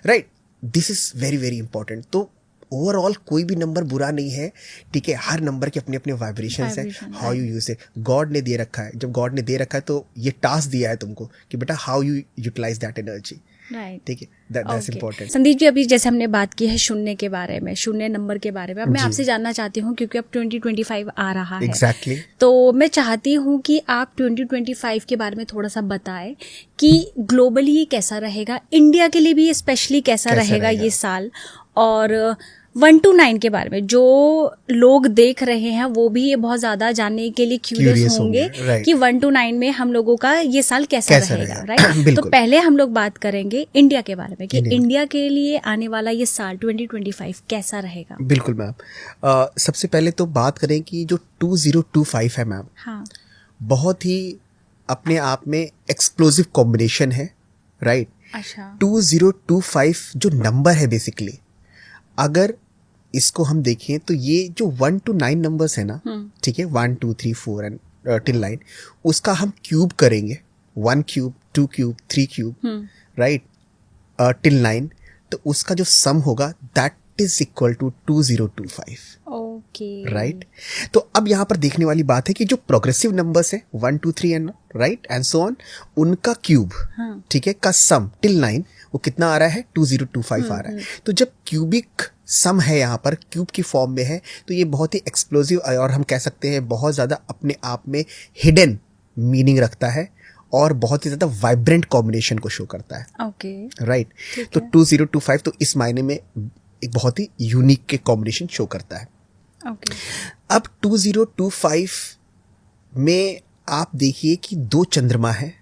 right. This is very very important. तो ओवरऑल कोई भी नंबर बुरा नहीं है, ठीक है, हर नंबर के अपने अपने वाइब्रेशंस हैं. How you use it, God ने दे रखा है. जब गॉड ने दे रखा है तो ये टास्क दिया है तुमको कि बेटा how you utilize that energy, right, ठीक है. That's important. संदीप जी, अभी जैसे हमने बात की है शून्य के बारे में, शून्य नंबर के बारे में, अब मैं आपसे जानना चाहती हूँ क्योंकि अब 2025 आ रहा है. एग्जैक्टली. तो मैं चाहती हूँ कि आप 2025 के बारे में थोड़ा सा बताएं कि ग्लोबली ये कैसा रहेगा, इंडिया के लिए भी स्पेशली कैसा रहेगा ये साल, और 1 to 9 के बारे में जो लोग देख रहे हैं वो भी ये बहुत ज्यादा जानने के लिए क्यूरियस होंगे कि 1 to 9 में हम लोगों का ये साल कैसा रहेगा, राइट. तो पहले हम लोग बात करेंगे इंडिया के बारे में कि इंडिया के लिए आने वाला ये साल 2025 कैसा रहेगा. बिल्कुल मैम. सबसे पहले तो बात करें कि जो 2025 है मैम, हाँ, बहुत ही अपने आप में एक्सप्लोसिव कॉम्बिनेशन है, राइट. अच्छा. 2025 जो नंबर है बेसिकली, अगर इसको हम देखें तो ये जो 1 to 9 नंबर्स है ना, ठीक है, 1 2 3 4 एंड टिल 9, उसका हम क्यूब करेंगे, 1 cube, 2 cube, 3 cube, right, till 9, तो उसका जो सम होगा that is equal to 2025. Okay, right. तो अब यहाँ पर देखने वाली बात है कि जो प्रोग्रेसिव नंबर्स है 1 2 3 and right and so on, उनका क्यूब, ठीक है, का सम टिल 9 वो कितना आ रहा है, 2025 आ रहा है. तो जब क्यूबिक सम है यहाँ पर, क्यूब की फॉर्म में है, तो ये बहुत ही एक्सप्लोसिव और हम कह सकते हैं बहुत ज़्यादा अपने आप में हिडन मीनिंग रखता है और बहुत ही ज़्यादा वाइब्रेंट कॉम्बिनेशन को शो करता है. Okay, right. तो 2025 तो इस मायने में एक बहुत ही यूनिक के कॉम्बिनेशन शो करता है. ओके. अब 2025 में आप देखिए कि 2 चंद्रमा है,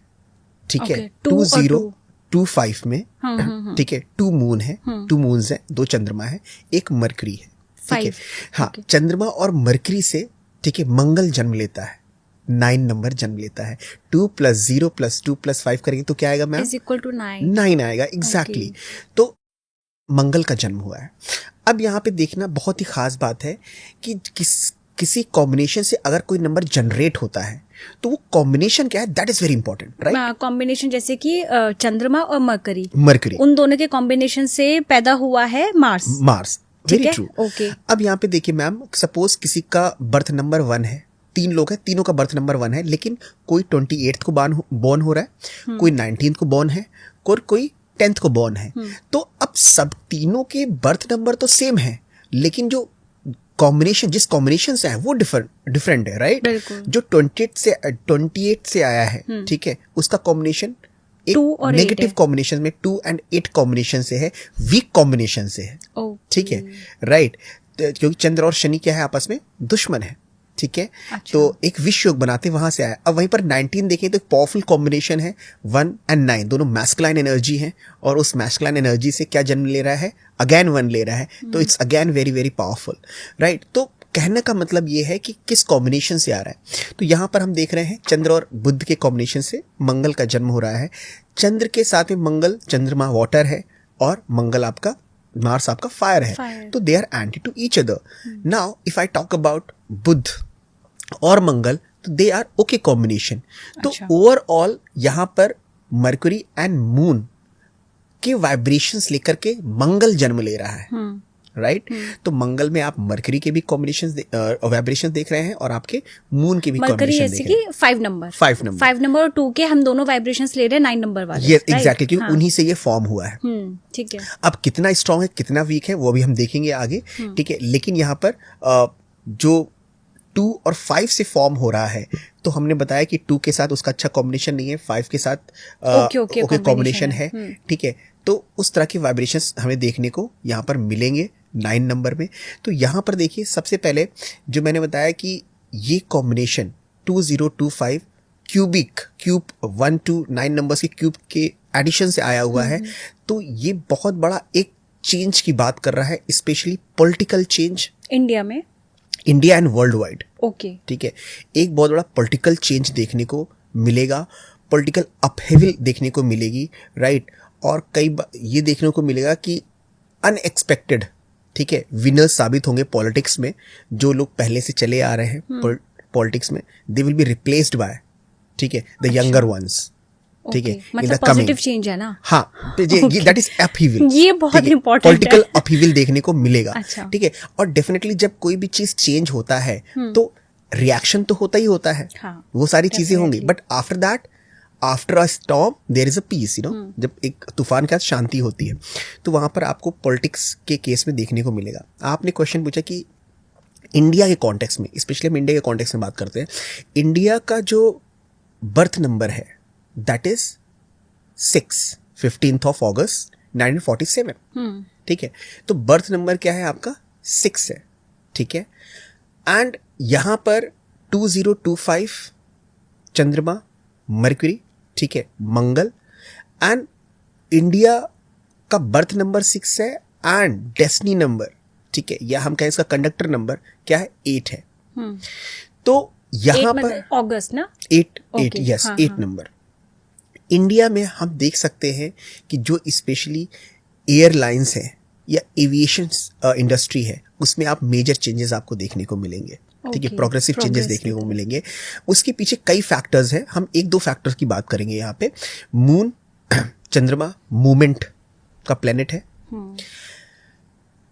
ठीक है, 2025 में, ठीक है, 2 मून है, 2 मून्स है, 2 चंद्रमा है, एक मरकरी है, ठीक है. हाँ, चंद्रमा और मरकरी से, ठीक है, मंगल जन्म लेता है, 9 नंबर जन्म लेता है. 2 + 0 + 2 + 5 करेंगे तो क्या आएगा मैम, इज इक्वल टू 9. 9 आएगा, एग्जैक्टली. तो मंगल का जन्म हुआ है. अब यहाँ पे देखना बहुत ही खास बात है कि किसी कॉम्बिनेशन से अगर कोई नंबर जनरेट होता है तो वो कॉम्बिनेशन क्या है, that is very important, right. Combination जैसे कि चंद्रमा और मरकरी, उन दोनों के कॉम्बिनेशन से पैदा हुआ है मार्स. Very true. ओके. अब यहाँ पे देखिए मैम, सपोज किसी का बर्थ नंबर 1 है, 3 लोग हैं, तीनों का बर्थ नंबर 1 है, लेकिन कोई 28th को बॉर्न हो रहा है, कोई 19th को बॉर्न है, और कोई 10th को बॉर्न है. तो अब सब तीनों के बर्थ नंबर तो सेम है, लेकिन जो कॉम्बिनेशन जिस कॉम्बिनेशन से है वो डिफरेंट है, राइट. जो 28 से आया है, ठीक है, उसका कॉम्बिनेशन एक नेगेटिव कॉम्बिनेशन में 2 और 8 कॉम्बिनेशन से है, वीक कॉम्बिनेशन से है, ठीक है, राइट. क्योंकि चंद्र और शनि क्या है, आपस में दुश्मन है, ठीक है। अच्छा। तो एक विश्व योग बनाते वहां से आया। अब वहीं पर 19 देखें तो एक पावरफुल कॉम्बिनेशन है, 1 and 9 दोनों मैस्कुलाइन एनर्जी है, और उस मैस्कुलाइन एनर्जी से क्या जन्म ले रहा है, अगेन 1 ले रहा है, तो it's again very very powerful, right. तो कहने का मतलब ये है कि किस कॉम्बिनेशन से आ रहा है। तो यहाँ पर हम देख रहे हैं चंद्र और बुध के कॉम्बिनेशन से मंगल का जन्म हो रहा है। चंद्र के साथ में मंगल, चंद्रमा वाटर है और मंगल आपका, मार्स आपका फायर है, तो they are anti to each other. Now if I talk about Budh और मंगल, तो दे आर ओके कॉम्बिनेशन। तो ओवरऑल यहाँ पर मरकरी एंड मून के वाइब्रेशंस लेकर के मंगल जन्म ले रहा है, राइट। तो मंगल में आप मरकरी के भी कॉम्बिनेशन वाइब्रेशन देख रहे हैं और आपके मून के भी कॉम्बिनेशन देख रहे हैं। 5 नंबर और 2 के हम दोनों वाइब्रेशंस ले रहे हैं 9 नंबर वाले। ये एग्जैक्टली, क्योंकि उन्हीं से ये फॉर्म हुआ है। ठीक है। अब कितना स्ट्रांग है कितना वीक है वो भी हम देखेंगे आगे, ठीक है। लेकिन यहाँ पर जो 2 और 5 से फॉर्म हो रहा है, तो हमने बताया कि 2 के साथ उसका अच्छा कॉम्बिनेशन नहीं है, 5 के साथ ओके कॉम्बिनेशन है, ठीक है। तो उस तरह के वाइब्रेशंस हमें देखने को यहाँ पर मिलेंगे 9 नंबर में। तो यहाँ पर देखिए, सबसे पहले जो मैंने बताया कि ये कॉम्बिनेशन 2025 क्यूब 1 to 9 नंबर्स के क्यूब के एडिशन से आया हुआ है। तो ये बहुत बड़ा एक चेंज की बात कर रहा है, specially political change India and world wide, okay, ठीक है। एक बहुत बड़ा पॉलिटिकल चेंज देखने को मिलेगा, पॉलिटिकल अपहेविल देखने को मिलेगी, राइट। और कई बार ये देखने को मिलेगा कि अनएक्सपेक्टेड, ठीक है, विनर्स साबित होंगे पॉलिटिक्स में। जो लोग पहले से चले आ रहे हैं पॉलिटिक्स में, they will be replaced bye, ठीक है, द यंगर वंस, ठीक है। मतलब पॉजिटिव चेंज है ना। हाँ, दैट इज अपहीविल, ये बहुत इंपॉर्टेंट है। पॉलिटिकल अपहीविल देखने को मिलेगा, अच्छा। ठीक है। और डेफिनेटली जब कोई भी चीज चेंज होता है तो रिएक्शन तो होता ही होता है, हाँ, वो सारी चीजें होंगी। But after that, after a storm there is a peace, you know. जब एक तूफान के साथ शांति होती है, तो वहां पर आपको पॉलिटिक्स के केस में देखने को मिलेगा। आपने क्वेश्चन पूछा कि इंडिया के कॉन्टेक्स्ट में, स्पेशली हम इंडिया के कॉन्टेक्स्ट में बात करते हैं। इंडिया का जो बर्थ नंबर है that is 15th of August 1947, ठीक है। तो बर्थ नंबर क्या है आपका, 6 है, ठीक है। एंड यहां पर 2025 चंद्रमा, मरकरी, ठीक है, मंगल, एंड इंडिया का बर्थ नंबर 6 है एंड डेस्टिनी नंबर, ठीक है, या हम कहें इसका कंडक्टर नंबर क्या है, 8 है। तो यहां पर अगस्त ना, 8 यस, 8 नंबर। इंडिया में हम देख सकते हैं कि जो स्पेशली एयरलाइंस है या एविएशन इंडस्ट्री है, उसमें आप मेजर चेंजेस आपको देखने को मिलेंगे, ठीक है, प्रोग्रेसिव चेंजेस देखने को मिलेंगे। उसके पीछे कई फैक्टर्स हैं, हम 1-2 फैक्टर्स की बात करेंगे यहाँ पे। मून, चंद्रमा मूवमेंट का प्लेनेट है,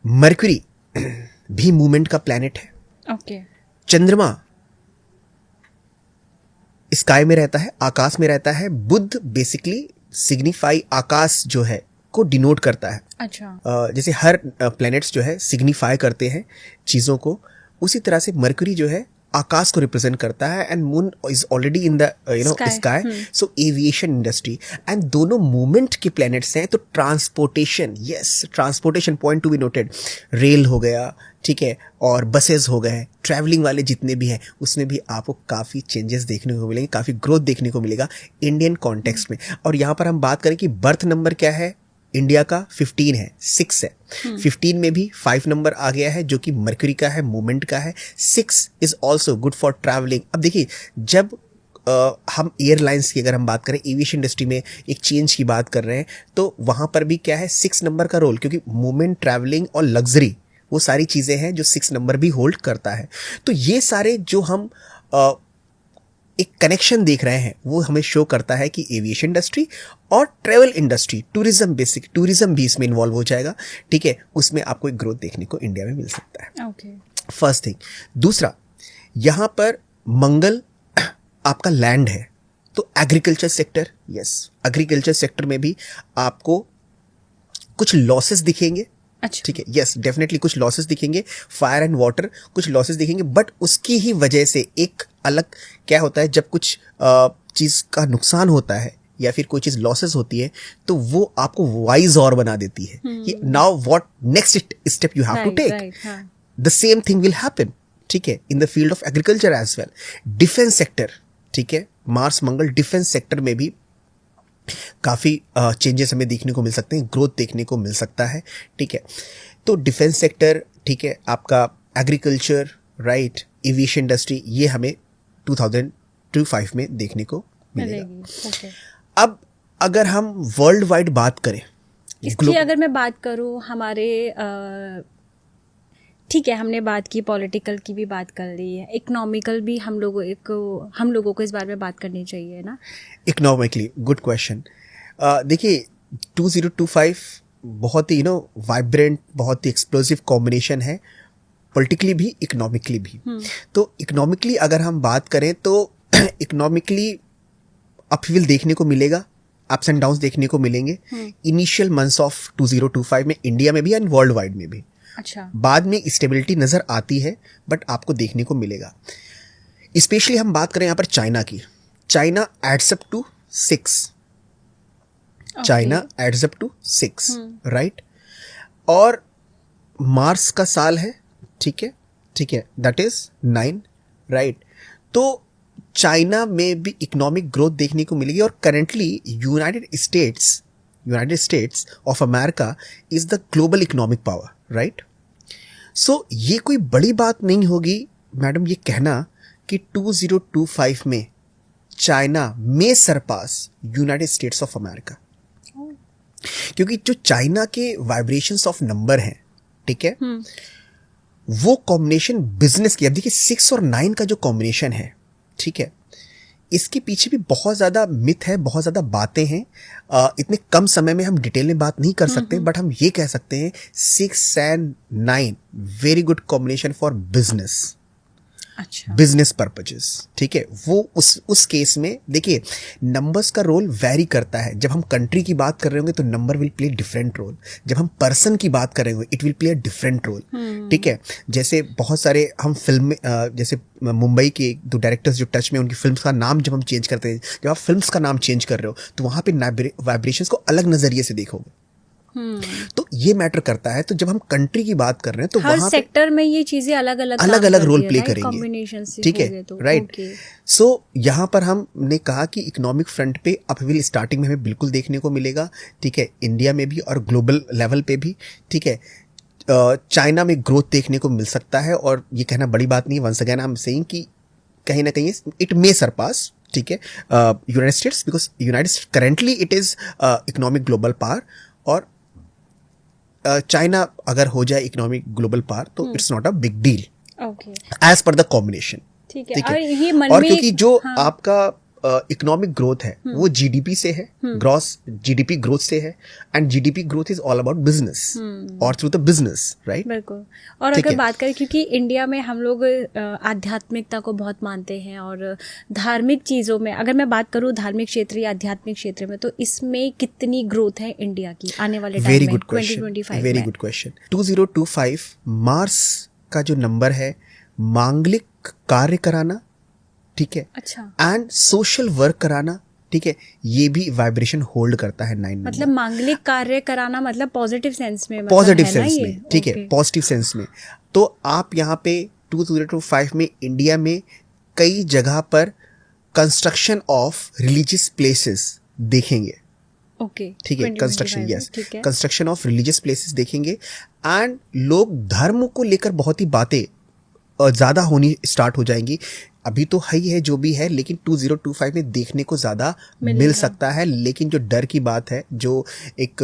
मरकरी भी मूवमेंट का प्लेनेट है, ओके। चंद्रमा स्काई में रहता है, आकाश में रहता है। बुध बेसिकली सिग्निफाई आकाश जो है को डिनोट करता है। अच्छा। जैसे हर प्लैनेट्स जो है सिग्निफाई करते हैं चीज़ों को, उसी तरह से मरकरी जो है आकाश को रिप्रेजेंट करता है, and moon is already in the sky, so aviation industry. And दोनों मूवमेंट के प्लैनेट्स हैं, तो transportation, yes, transportation point to be noted, rail हो गया, ठीक है, और बसेस हो गए, ट्रैवलिंग वाले जितने भी हैं, उसमें भी आपको काफ़ी चेंजेस देखने को मिलेंगे, काफ़ी ग्रोथ देखने को मिलेगा इंडियन कॉन्टेक्स्ट में। और यहाँ पर हम बात करें कि बर्थ नंबर क्या है इंडिया का, 15 है, 6 है। 15 में भी 5 नंबर आ गया है जो कि मरकरी का है, मूवमेंट का है। 6 is also good for travelling. अब देखिए, जब हम एयरलाइंस की अगर हम बात करें, एविएशन इंडस्ट्री में एक चेंज की बात कर रहे हैं, तो वहाँ पर भी क्या है, 6 नंबर का रोल, क्योंकि मूवमेंट, ट्रैवलिंग और लग्जरी, वो सारी चीज़ें हैं जो 6 नंबर भी होल्ड करता है। तो ये सारे जो हम एक कनेक्शन देख रहे हैं, वो हमें शो करता है कि एविएशन इंडस्ट्री और travel industry, tourism, basic tourism भी इसमें इन्वॉल्व हो जाएगा, ठीक है। उसमें आपको एक ग्रोथ देखने को इंडिया में मिल सकता है, ओके। First thing. दूसरा, यहाँ पर मंगल आपका लैंड है, तो agriculture sector, yes, agriculture sector में भी आपको कुछ लॉसेस दिखेंगे, अच्छा, ठीक है, यस, डेफिनेटली कुछ लॉसेस दिखेंगे, फायर एंड वाटर, कुछ लॉसेस दिखेंगे। बट उसकी ही वजह से एक अलग क्या होता है, जब कुछ चीज़ का नुकसान होता है या फिर कोई चीज़ लॉसेस होती है, तो वो आपको वाइज और बना देती है कि now what next step you have to take, the same thing will happen, ठीक है, in the field of agriculture as well, defence sector, ठीक है, मार्स मंगल डिफेंस सेक्टर में भी काफ़ी चेंजेस हमें देखने को मिल सकते हैं, ग्रोथ देखने को मिल सकता है, ठीक है। तो डिफेंस सेक्टर, ठीक है, आपका एग्रीकल्चर, राइट, एविएशन इंडस्ट्री, ये हमें 2025 में देखने को मिलेगा। Okay. अब अगर हम वर्ल्ड वाइड बात करें, इसकी अगर मैं बात करूँ हमारे ठीक है, हमने बात की, पॉलिटिकल की भी बात कर ली है, इकोनॉमिकल भी हम लोगों को इस बारे में बात करनी चाहिए ना। Economically good question. देखिए 2025 बहुत ही वाइब्रेंट, बहुत ही एक्सप्लोसिव कॉम्बिनेशन है, पॉलिटिकली भी इकोनॉमिकली भी। तो इकोनॉमिकली अगर हम बात करें तो इकोनॉमिकली अपहील देखने को मिलेगा, अप्स एंड डाउन्स देखने को मिलेंगे इनिशियल मंथ्स ऑफ 2025 में, इंडिया में भी एंड वर्ल्ड वाइड में भी। अच्छा, बाद में स्टेबिलिटी नजर आती है, बट आपको देखने को मिलेगा। स्पेशली हम बात करें यहाँ पर चाइना की, China adds up to 6, China adds up to 6, right. और मार्स का साल है, ठीक है, ठीक है, दैट इज 9, राइट। तो चाइना में भी इकोनॉमिक ग्रोथ देखने को मिलेगी, और currently United States of America is the global economic power, right. So ये कोई बड़ी बात नहीं होगी मैडम ये कहना कि 2025 में चाइना में surpass United States of America, क्योंकि जो चाइना के वाइब्रेशंस ऑफ नंबर हैं, ठीक है, वो कॉम्बिनेशन बिजनेस की, अब देखिए 6 और 9 का जो कॉम्बिनेशन है, ठीक है, इसके पीछे भी बहुत ज़्यादा मिथ है, बहुत ज़्यादा बातें हैं। इतने कम समय में हम डिटेल में बात नहीं कर सकते, बट हम ये कह सकते हैं 6 and 9 very good combination for business, अच्छा, बिजनेस पर्पजेस, ठीक है। वो उस केस में देखिए नंबर्स का रोल वेरी करता है। जब हम कंट्री की बात कर रहे होंगे तो number will play different role, जब हम पर्सन की बात कर रहे होंगे it will play a different role, ठीक है। जैसे बहुत सारे हम फिल्म में जैसे मुंबई के 2 डायरेक्टर्स जो टच में, उनकी फिल्म्स का नाम जब हम चेंज करते हैं, जब आप फिल्म्स का नाम चेंज कर रहे हो तो वहाँ पे वाइब्रेशंस को अलग नजरिए से देखोगे, तो ये मैटर करता है। तो जब हम कंट्री की बात कर रहे हैं तो हर वहाँ सेक्टर में ये चीजें अलग अलग रोल प्ले करेंगे, ठीक है, राइट। सो यहाँ पर हमने कहा कि इकोनॉमिक फ्रंट पे अपहील स्टार्टिंग में हमें बिल्कुल देखने को मिलेगा, ठीक है, इंडिया में भी और ग्लोबल लेवल पे भी, ठीक है। चाइना में ग्रोथ देखने को मिल सकता है, और ये कहना बड़ी बात नहीं है, once again I am saying कि कहीं ना कहीं इट मे सरपास, ठीक है, United States, because United currently it is economic global power, और चाइना अगर हो जाए इकोनॉमिक ग्लोबल पावर तो it's not a big deal as per the combination, ठीक है। और क्योंकि जो आपका इकोनॉमिक ग्रोथ है वो जीडीपी से है, ग्रॉस जीडीपी ग्रोथ से है, and GDP growth is all about business और थ्रू द बिजनेस, राइट। बिल्कुल। और अगर बात करें, क्योंकि इंडिया में हम लोग आध्यात्मिकता को बहुत मानते हैं, और धार्मिक चीज़ों में अगर मैं बात करूँ, धार्मिक क्षेत्र या आध्यात्मिक क्षेत्र में, तो इसमें कितनी ग्रोथ है इंडिया की आने वाले टाइम में? Very good question, very good question. 2025 Mars का जो नंबर है, मांगलिक कार्य कराना, ठीक है, अच्छा, एंड सोशल वर्क कराना, ठीक है, ये भी वाइब्रेशन होल्ड करता है 9 में। मतलब मांगलिक कार्य कराना मतलब पॉजिटिव सेंस में, पॉजिटिव सेंस में, ठीक है, पॉजिटिव सेंस में। तो आप यहाँ पे 2025 में इंडिया में कई जगह पर कंस्ट्रक्शन ऑफ रिलीजियस प्लेसेस देखेंगे, ओके, ठीक है, construction, yes, construction of religious places देखेंगे, एंड लोग धर्म को लेकर बहुत ही बातें ज़्यादा होनी स्टार्ट हो जाएंगी। अभी तो है ही है जो भी है, लेकिन 2025 में देखने को ज़्यादा मिल सकता है। लेकिन जो डर की बात है, जो एक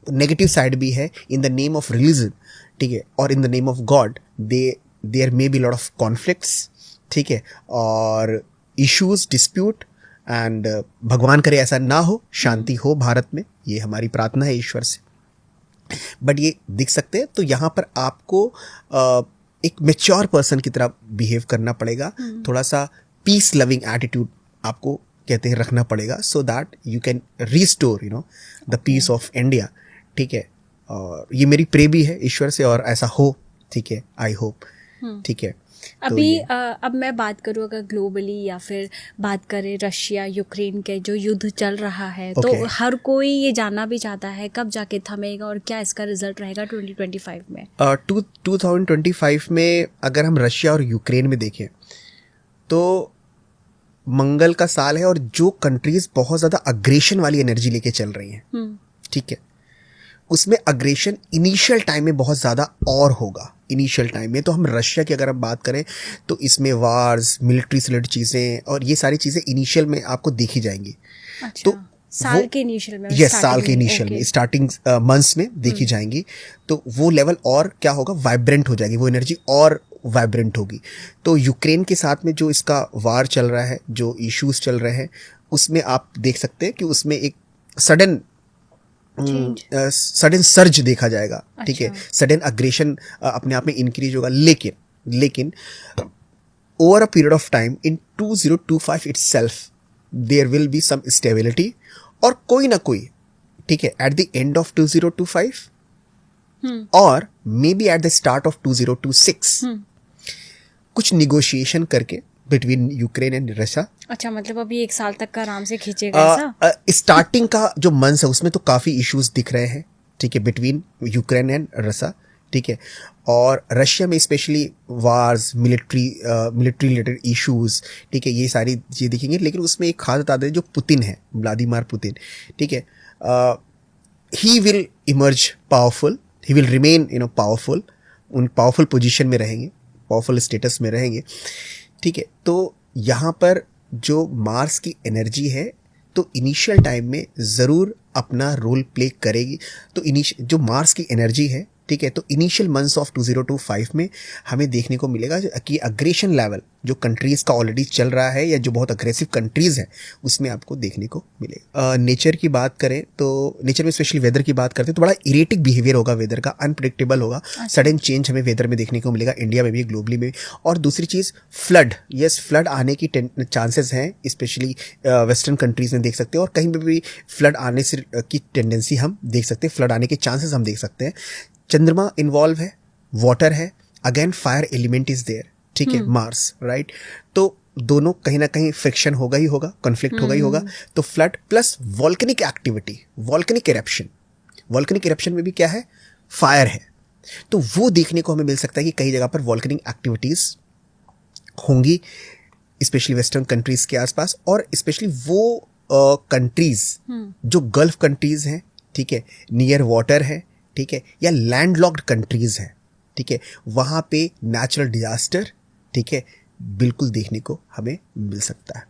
नेगेटिव साइड भी है, in the name of religion, ठीक है, और in the name of God, there may be lot of conflicts, ठीक है, और इश्यूज, डिस्प्यूट, एंड भगवान करे ऐसा ना हो, शांति हो भारत में, ये हमारी प्रार्थना है ईश्वर से। बट ये दिख सकते हैं, तो यहाँ पर आपको एक मैच्योर पर्सन की तरह बिहेव करना पड़ेगा, थोड़ा सा पीस लविंग एटीट्यूड आपको कहते हैं रखना पड़ेगा, so that you can restore the peace of India, ठीक है। और ये मेरी प्रे भी है ईश्वर से, और ऐसा हो, ठीक है, आई होप, ठीक है। अभी अब मैं बात करूँ अगर ग्लोबली या फिर बात करें रशिया यूक्रेन के जो युद्ध चल रहा है, तो हर कोई ये जानना भी चाहता है कब जाके थमेगा और क्या इसका रिजल्ट रहेगा 2025 में। 2025 में अगर हम रशिया और यूक्रेन में देखें तो मंगल का साल है और जो कंट्रीज बहुत ज़्यादा अग्रेशन वाली एनर्जी लेके चल रही हैं, ठीक है, उसमें अग्रेशन इनिशियल टाइम में बहुत ज़्यादा और होगा। इनिशियल टाइम में तो हम रशिया की अगर हम बात करें तो इसमें वार्स, मिलिट्री से रिलेटेड चीज़ें और ये सारी चीज़ें इनिशियल में आपको देखी जाएंगी। अच्छा, तो साल के इनिशियल में, यस, साल के इनिशियल में, स्टार्टिंग मंथ्स में देखी जाएंगी। तो वो लेवल और क्या होगा, वाइब्रेंट हो जाएगी, वो एनर्जी और वाइब्रेंट होगी। तो यूक्रेन के साथ में जो इसका वार चल रहा है, जो इश्यूज चल रहे हैं, उसमें आप देख सकते हैं कि उसमें एक सडन सर्ज देखा जाएगा, ठीक है, सडन अग्रेशन अपने आप में इंक्रीज होगा। लेकिन over a period of time in 2025 itself there will be some stability और कोई ना कोई, ठीक है, एट द एंड ऑफ 2025 और may be at the start of 2026 कुछ निगोशिएशन करके बिटवीन यूक्रेन एंड रशिया। अच्छा, मतलब अभी एक साल तक का आराम से खींचेगा ऐसा? स्टार्टिंग का जो मंथ है उसमें तो काफ़ी इश्यूज दिख रहे हैं, ठीक है, बिटवीन यूक्रेन एंड रशिया, ठीक है, और रशिया में specially wars, military related issues, ठीक है, ये सारी चीज़ें दिखेंगी। लेकिन उसमें एक खास बता दें, जो पुतिन है, व्लादिमीर पुतिन, ठीक है, he will emerge powerful, he will remain powerful, उन पावरफुल पोजीशन में रहेंगे, पावरफुल स्टेटस में रहेंगे, ठीक है। तो यहाँ पर जो मार्स की एनर्जी है तो इनिशियल टाइम में ज़रूर अपना रोल प्ले करेगी। तो जो मार्स की एनर्जी है, ठीक है, तो इनिशियल मंथ्स ऑफ 2025 में हमें देखने को मिलेगा कि अग्रेशन लेवल जो कंट्रीज़ का ऑलरेडी चल रहा है या जो बहुत अग्रेसिव कंट्रीज़ हैं उसमें आपको देखने को मिलेगा। नेचर की बात करें तो नेचर में स्पेशली वेदर की बात करते हैं तो बड़ा इरेटिक बिहेवियर होगा वेदर का, अनप्रिडिक्टेबल होगा, सडन चेंज हमें वेदर में देखने को मिलेगा, इंडिया में भी, ग्लोबली में। और दूसरी चीज़ फ्लड, यस, फ्लड आने की चांसेस हैं, स्पेशली वेस्टर्न कंट्रीज़ में देख सकते हैं और कहीं पर भी फ्लड आने से की टेंडेंसी हम देख सकते हैं, फ्लड आने के चांसेस हम देख सकते हैं। चंद्रमा इन्वॉल्व है, वाटर है, again fire element is there, ठीक है, मार्स, राइट। तो दोनों कहीं ना कहीं फ्रिक्शन होगा ही होगा, कॉन्फ्लिक्ट होगा ही होगा। तो flood plus volcanic activity, volcanic eruption में भी क्या है, फायर है। तो वो देखने को हमें मिल सकता है कि कई जगह पर वॉल्केनिक एक्टिविटीज होंगी, स्पेशली वेस्टर्न कंट्रीज के आसपास, और स्पेशली वो कंट्रीज जो गल्फ कंट्रीज हैं, ठीक है, नियर वाटर है, ठीक है, या लैंडलॉक्ड कंट्रीज हैं, ठीक है, वहाँ पे नेचुरल डिजास्टर, ठीक है, बिल्कुल देखने को हमें मिल सकता है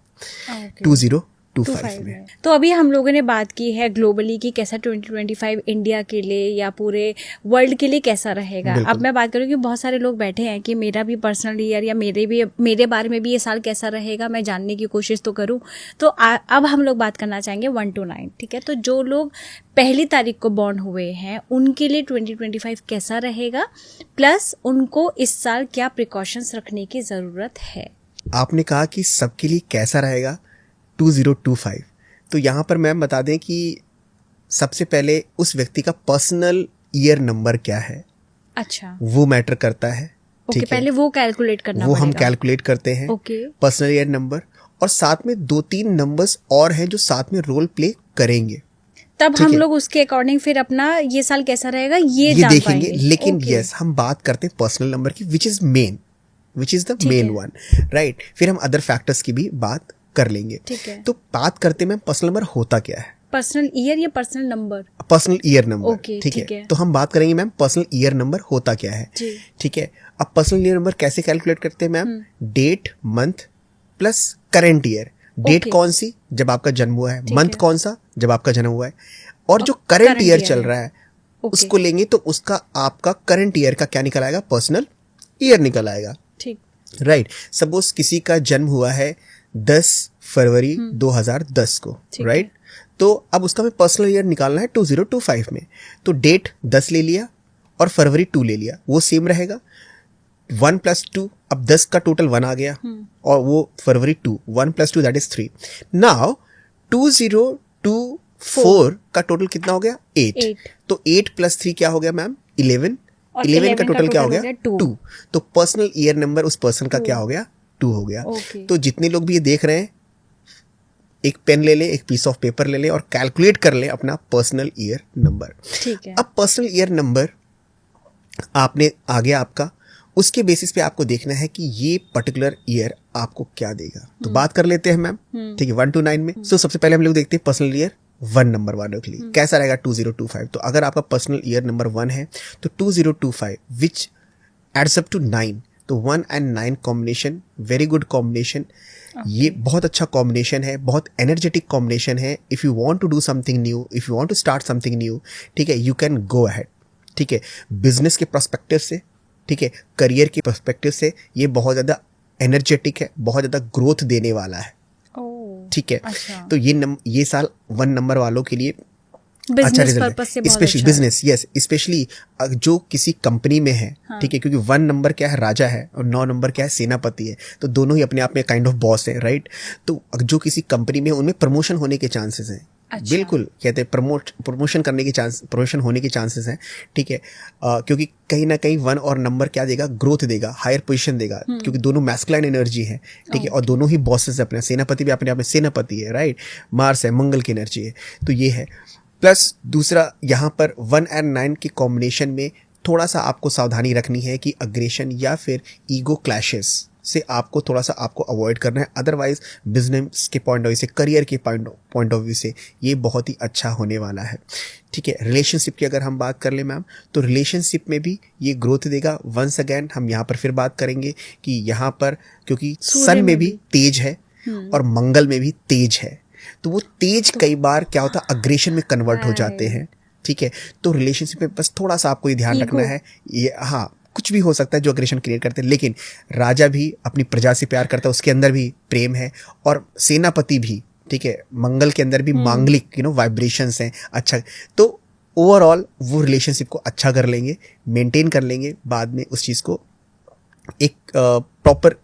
2025 में। तो अभी हम लोगों ने बात की है ग्लोबली कि कैसा 2025 इंडिया के लिए या पूरे वर्ल्ड के लिए कैसा रहेगा। अब मैं बात करूँ कि बहुत सारे लोग बैठे हैं कि मेरा भी पर्सनल ईयर या मेरे बारे में भी ये साल कैसा रहेगा, मैं जानने की कोशिश तो करूँ। तो अब हम लोग बात करना चाहेंगे 1 to 9, ठीक है। तो जो लोग 1 तारीख को बॉर्न हुए हैं उनके लिए 2025 कैसा रहेगा, प्लस उनको इस साल क्या प्रिकॉशंस रखने की ज़रूरत है। आपने कहा कि सबके लिए कैसा रहेगा 2025, तो यहाँ पर मैम बता दें कि सबसे पहले उस व्यक्ति का पर्सनल ईयर नंबर क्या है, अच्छा, वो मैटर करता है, ठीक है, पहले वो कैलकुलेट करना वो पड़ेगा। हम कैलकुलेट करते हैं, पर्सनल ईयर नंबर, और साथ में 2-3 नंबर्स और हैं जो साथ में रोल प्ले करेंगे, तब हम लोग उसके अकॉर्डिंग फिर अपना ये साल कैसा रहेगा ये जान देखेंगे। पाएंगे। लेकिन यस, हम बात करते हैं पर्सनल नंबर की, which is the main one, right. फिर हम अदर फैक्टर्स की भी बात कर लेंगे, ठीक है। तो बात करते हैं मैम पर्सनल नंबर होता क्या है, पर्सनल ईयर या personal number, personal year number, ठीक है। तो हम बात करेंगे मैम पर्सनल ईयर नंबर होता क्या है, ठीक है। अब पर्सनल ईयर नंबर कैसे कैलकुलेट करते हैं ma'am, date, month plus current year. Date कौन सी, जब आपका जन्म हुआ है, मंथ कौन सा, जब आपका जन्म हुआ है, और जो करंट ईयर चल रहा है उसको लेंगे तो उसका आपका करंट ईयर का क्या निकल आएगा, पर्सनल ईयर निकल आएगा, ठीक, राइट। सपोज किसी का जन्म हुआ है 10 फरवरी 2010 को, राइट। तो अब उसका हमें पर्सनल ईयर निकालना है 2025 में, तो डेट 10 ले लिया और फरवरी 2 ले लिया, वो सेम रहेगा। 1 + 2, अब 10 का टोटल 1 आ गया और वो फरवरी 2, 1 + 2 दैट इज 3। नाउ 2024 का टोटल कितना हो गया, 8। तो 8 + 3 क्या हो गया मैम, 11, और 11 का टोटल क्या हो गया? 2। 2। तो पर्सनल ईयर नंबर उस पर्सन का क्या हो गया? 2 हो गया। तो जितने लोग भी ये देख रहे हैं, एक पेन ले ले, एक पीस ऑफ पेपर ले ले और कैलकुलेट कर ले अपना पर्सनल ईयर नंबर। ठीक है। अब पर्सनल ईयर नंबर आपने आ गया आपका, उसके बेसिस पे आपको देखना है कि ये पर्टिकुलर ईयर आपको क्या देगा। तो बात कर लेते हैं मैम, ठीक है, 1 to 9 में। सबसे पहले हम लोग देखते हैं पर्सनल ईयर 1 नंबर वालों के लिए कैसा रहेगा। 2025। तो अगर आपका पर्सनल ईयर नंबर 1 है तो 2025 विच एड्स अप टू 9, तो 1 and 9 combination, very good combination. ये बहुत अच्छा कॉम्बिनेशन है, बहुत एनर्जेटिक कॉम्बिनेशन है। If you want to do something new, if you want to start something new, ठीक है, यू कैन गो अहेड। ठीक है, बिजनेस के पर्सपेक्टिव से, ठीक है, करियर के पर्सपेक्टिव से ये बहुत ज़्यादा एनर्जेटिक है, बहुत ज़्यादा ग्रोथ देने वाला है। ठीक है। अच्छा। तो ये साल 1 नंबर वालों के लिए बिजनेस पर्पस से बहुत स्पेशली अच्छा बिजनेस, यस, स्पेशली जो किसी कंपनी में है, ठीक है, क्योंकि 1 नंबर क्या है? राजा है, और 9 नंबर क्या है? सेनापति है। तो दोनों ही अपने आप में काइंड ऑफ बॉस है, राइट। तो जो किसी कंपनी में, उनमें प्रमोशन होने के चांसेस हैं। अच्छा। बिल्कुल, कहते हैं प्रमोशन करने के प्रमोशन होने के चांसेस हैं, ठीक है। क्योंकि कहीं ना कहीं 1 और नंबर क्या देगा? ग्रोथ देगा, हायर पोजीशन देगा, क्योंकि दोनों मैस्कुलाइन एनर्जी है, ठीक है, और दोनों ही बॉसेस है अपने। सेनापति भी अपने आप में सेनापति है, राइट। मार्स है, मंगल की एनर्जी है, तो ये है। प्लस दूसरा, यहाँ पर 1 and 9 के कॉम्बिनेशन में थोड़ा सा आपको सावधानी रखनी है कि अग्रेशन या फिर ईगो क्लैशेस से आपको थोड़ा सा आपको अवॉइड करना है। अदरवाइज बिजनेस के पॉइंट ऑफ व्यू से, करियर के पॉइंट ऑफ व्यू से ये बहुत ही अच्छा होने वाला है। ठीक है। रिलेशनशिप की अगर हम बात कर ले मैम, तो रिलेशनशिप में भी ये ग्रोथ देगा। वंस अगेन हम यहाँ पर फिर बात करेंगे कि यहाँ पर क्योंकि सन में भी तेज है और मंगल में भी तेज है, तो वो तेज कई बार क्या होता है, अग्रेशन में कन्वर्ट हो जाते हैं। ठीक है, तो रिलेशनशिप में बस थोड़ा सा आपको ये ध्यान रखना है। ये हाँ, कुछ भी हो सकता है जो अग्रेशन क्रिएट करते हैं, लेकिन राजा भी अपनी प्रजा से प्यार करता है, उसके अंदर भी प्रेम है, और सेनापति भी, ठीक है, मंगल के अंदर भी मांगलिक वाइब्रेशंस हैं। अच्छा, तो ओवरऑल वो रिलेशनशिप को अच्छा कर लेंगे, मेंटेन कर लेंगे, बाद में उस चीज़ को एक प्रॉपर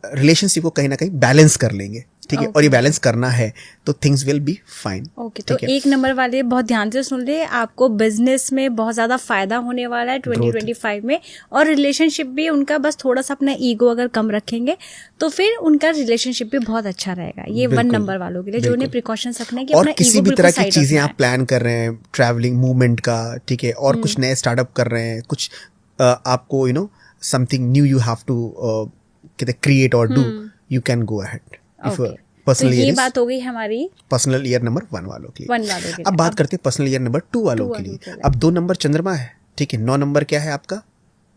रिलेशनशिप को कहीं ना कहीं बैलेंस कर लेंगे। ठीक है, और ये बैलेंस करना है तो things will be fine. Okay, तो एक नंबर वाले बहुत ध्यान से सुन ले, आपको बिजनेस में बहुत ज्यादा फायदा होने वाला है 2025 में, और रिलेशनशिप भी उनका बस थोड़ा सा अपना ईगो अगर कम रखेंगे तो फिर उनका रिलेशनशिप भी बहुत अच्छा रहेगा। ये 1 नंबर वालों के लिए जो उन्हें प्रिकॉशंस रखने हैं कि और किसी भी तरह की चीजें आप प्लान कर रहे हैं, ट्रैवलिंग, मूवमेंट का, ठीक है, और कुछ नए स्टार्टअप कर रहे हैं, कुछ आपको something new you have to create और do, you can go ahead. तो ये बात हो गई हमारी पर्सनल ईयर नंबर 1 वालों के लिए। 1 वालों के लिए। अब बात करते हैं पर्सनल ईयर नंबर 2 वालों के लिए। अब 2 नंबर चंद्रमा है, ठीक है, 9 नंबर क्या है आपका?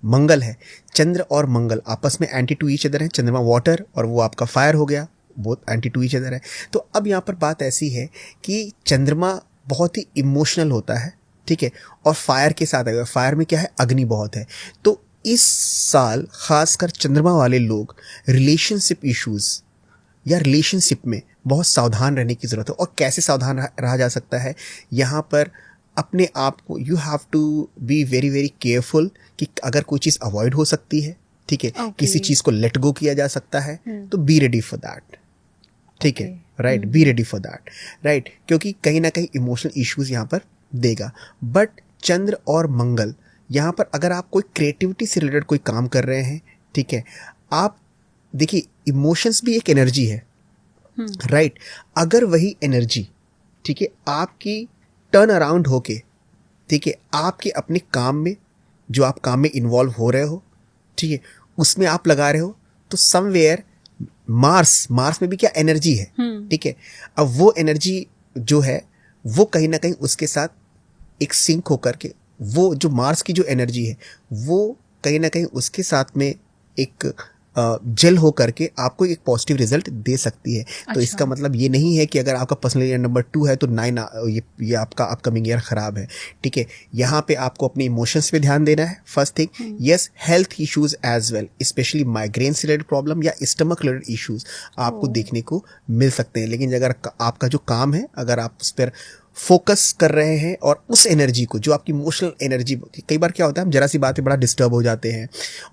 मंगल है। चंद्र और मंगल आपस में एंटी टू ईच अदर है। चंद्रमा वाटर और वो आपका फायर हो गया, both anti to each other है। तो अब यहाँ पर बात ऐसी है कि चंद्रमा बहुत ही इमोशनल होता है, ठीक है, और फायर के साथ अगर फायर में क्या है, अग्नि बहुत है। तो इस साल खासकर चंद्रमा वाले लोग रिलेशनशिप इश्यूज या रिलेशनशिप में बहुत सावधान रहने की ज़रूरत है। और कैसे सावधान रहा जा सकता है, यहाँ पर अपने आप को you have to be very very careful कि अगर कोई चीज़ अवॉइड हो सकती है, ठीक है, किसी चीज़ को लेट गो किया जा सकता है, तो बी रेडी फॉर दैट। ठीक है, right, be ready for that, right, क्योंकि कहीं ना कहीं इमोशनल इश्यूज यहाँ पर देगा। बट चंद्र और मंगल यहाँ पर अगर आप कोई क्रिएटिविटी से रिलेटेड कोई काम कर रहे हैं, ठीक है, आप देखिए इमोशंस भी एक एनर्जी है, राइट। अगर वही एनर्जी, ठीक है, आपकी टर्न अराउंड होके, ठीक है, आपके अपने काम में जो आप काम में इन्वॉल्व हो रहे हो, ठीक है, उसमें आप लगा रहे हो, तो समवेयर मार्स में भी क्या एनर्जी है, ठीक है। अब वो एनर्जी जो है वो कहीं ना कहीं उसके साथ एक सिंक होकर के, वो जो मार्स की जो एनर्जी है वो कहीं ना कहीं उसके साथ में एक जेल हो करके आपको एक पॉजिटिव रिजल्ट दे सकती है। अच्छा। तो इसका मतलब ये नहीं है कि अगर आपका पर्सनल ईयर नंबर 2 है तो 9 ये आपका अपकमिंग ईयर खराब है, ठीक है। यहाँ पे आपको अपने इमोशंस पे ध्यान देना है, first thing. Yes, health issues as well, specially migraine से रिलेटेड प्रॉब्लम या स्टमक रिलेटेड इश्यूज आपको देखने को मिल सकते हैं। लेकिन अगर आपका जो काम है, अगर आप उस पर फोकस कर रहे हैं और उस एनर्जी को, जो आपकी इमोशनल एनर्जी, कई बार क्या होता है हम जरा सी बात पे बड़ा डिस्टर्ब हो जाते हैं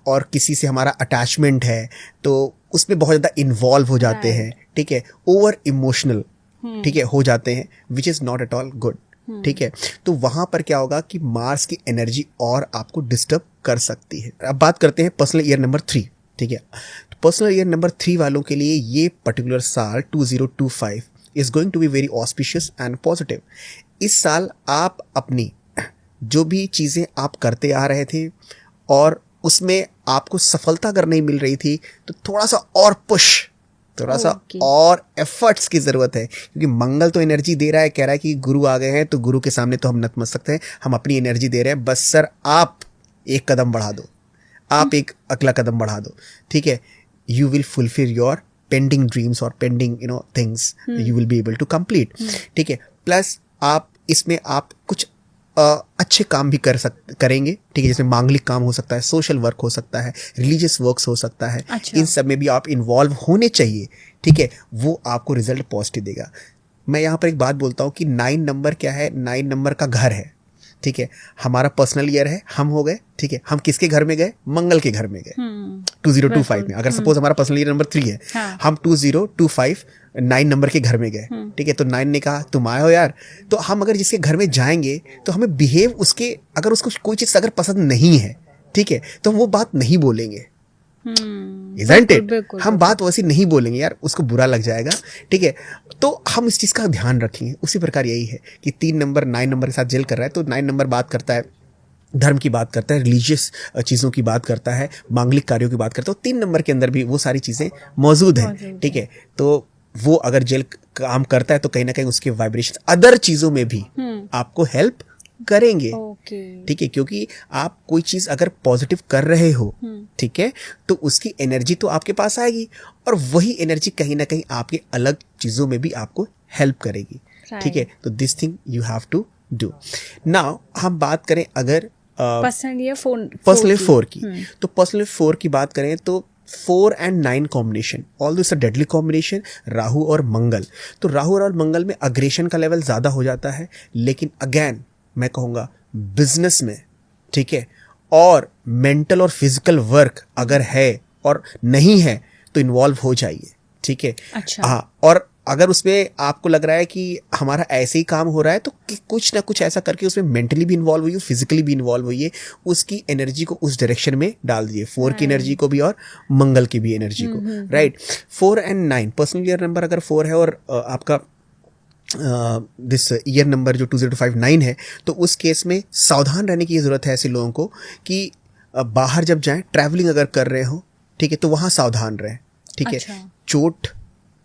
और किसी से हमारा अटैचमेंट है तो उसमें बहुत ज़्यादा इन्वॉल्व हो जाते हैं, ठीक है, ओवर इमोशनल, ठीक है, हो जाते हैं, which is not at all good, ठीक है, तो वहां पर क्या होगा कि मार्स की एनर्जी और आपको डिस्टर्ब कर सकती है। अब बात करते हैं पर्सनल ईयर नंबर 3, ठीक है। पर्सनल ईयर नंबर 3 वालों के लिए ये पर्टिकुलर साल 2025 is going to be very auspicious and positive. इस साल आप अपनी जो भी चीज़ें आप करते आ रहे थे और उसमें आपको सफलता अगर नहीं मिल रही थी तो थोड़ा सा और पुश, थोड़ा सा और एफर्ट्स की ज़रूरत है, क्योंकि मंगल तो एनर्जी दे रहा है, कह रहा है कि गुरु आ गए हैं तो गुरु के सामने तो हम नतमस्तक हैं, हम अपनी एनर्जी दे रहे हैं, बस सर आप एक कदम बढ़ा दो, आप एक अगला कदम बढ़ा दो, ठीक है। You will fulfil your pending dreams और pending things you will be able to complete, ठीक है। प्लस आप इसमें आप कुछ अच्छे काम भी करेंगे, ठीक है, जिसमें मांगलिक काम हो सकता है, सोशल वर्क हो सकता है, रिलीजियस वर्क्स हो सकता है। अच्छा। इन सब में भी आप इन्वॉल्व होने चाहिए, ठीक है, वो आपको रिजल्ट पॉजिटिव देगा। मैं यहाँ पर एक बात बोलता हूँ कि 9 नंबर क्या है, 9 नंबर का घर है, ठीक है। हमारा पर्सनल ईयर है, हम हो गए, ठीक है, हम किसके घर में गए, मंगल के घर में गए 2025 में। अगर सपोज हमारा पर्सनल ईयर नंबर 3 है, हाँ। हम 2025 9 नंबर के घर में गए, ठीक है, तो 9 ने कहा तुम आए हो यार, तो हम अगर जिसके घर में जाएंगे तो हमें बिहेव उसके, अगर उसको कोई चीज़ अगर पसंद नहीं है, ठीक है, तो हम वो बात नहीं बोलेंगे, इज़न्ट इट, हम बात वैसी नहीं बोलेंगे यार, उसको बुरा लग जाएगा, ठीक है। तो हम इस चीज़ का ध्यान रखेंगे। उसी प्रकार यही है कि 3 नंबर 9 नंबर के साथ जेल कर रहा है, तो 9 नंबर बात करता है धर्म की, बात करता है रिलीजियस चीज़ों की, बात करता है मांगलिक कार्यों की, बात करता है। 3 नंबर के अंदर भी वो सारी चीज़ें मौजूद हैं, ठीक है। तो वो अगर जेल काम करता है तो कहीं ना कहीं उसके वाइब्रेशन अदर चीज़ों में भी आपको हेल्प करेंगे, ठीक है, क्योंकि आप कोई चीज़ अगर पॉजिटिव कर रहे हो, ठीक है, तो उसकी एनर्जी तो आपके पास आएगी और वही एनर्जी कहीं ना कहीं आपके अलग चीज़ों में भी आपको हेल्प करेगी, ठीक है। तो this thing you have to do. Now हम बात करें अगर पर्सनल 4 की, तो पर्सनल 4 की बात करें तो 4 and 9 combination, although it's a deadly combination, Rahu और मंगल। तो राहु और मंगल में अग्रेशन का लेवल ज़्यादा हो जाता है, लेकिन अगेन मैं कहूँगा बिजनेस में, ठीक है, और मेंटल और फिजिकल वर्क अगर है और नहीं है तो इन्वॉल्व हो जाइए, ठीक है। अच्छा। हाँ, और अगर उसमें आपको लग रहा है कि हमारा ऐसे ही काम हो रहा है तो कुछ ना कुछ ऐसा करके उसमें मेंटली भी इन्वॉल्व हुई, फिजिकली भी इन्वॉल्व हुई, उसकी एनर्जी को उस डायरेक्शन में डाल दिए, 4 की एनर्जी को भी और मंगल की भी एनर्जी को, right. 4 and 9 personal year number अगर 4 है और आपका दिस ईयर नंबर जो 2059 है, तो उस केस में सावधान रहने की ज़रूरत है ऐसे लोगों को कि बाहर जब जाएं, ट्रैवलिंग अगर कर रहे हो, ठीक है, तो वहाँ सावधान रहें, ठीक है। अच्छा। चोट,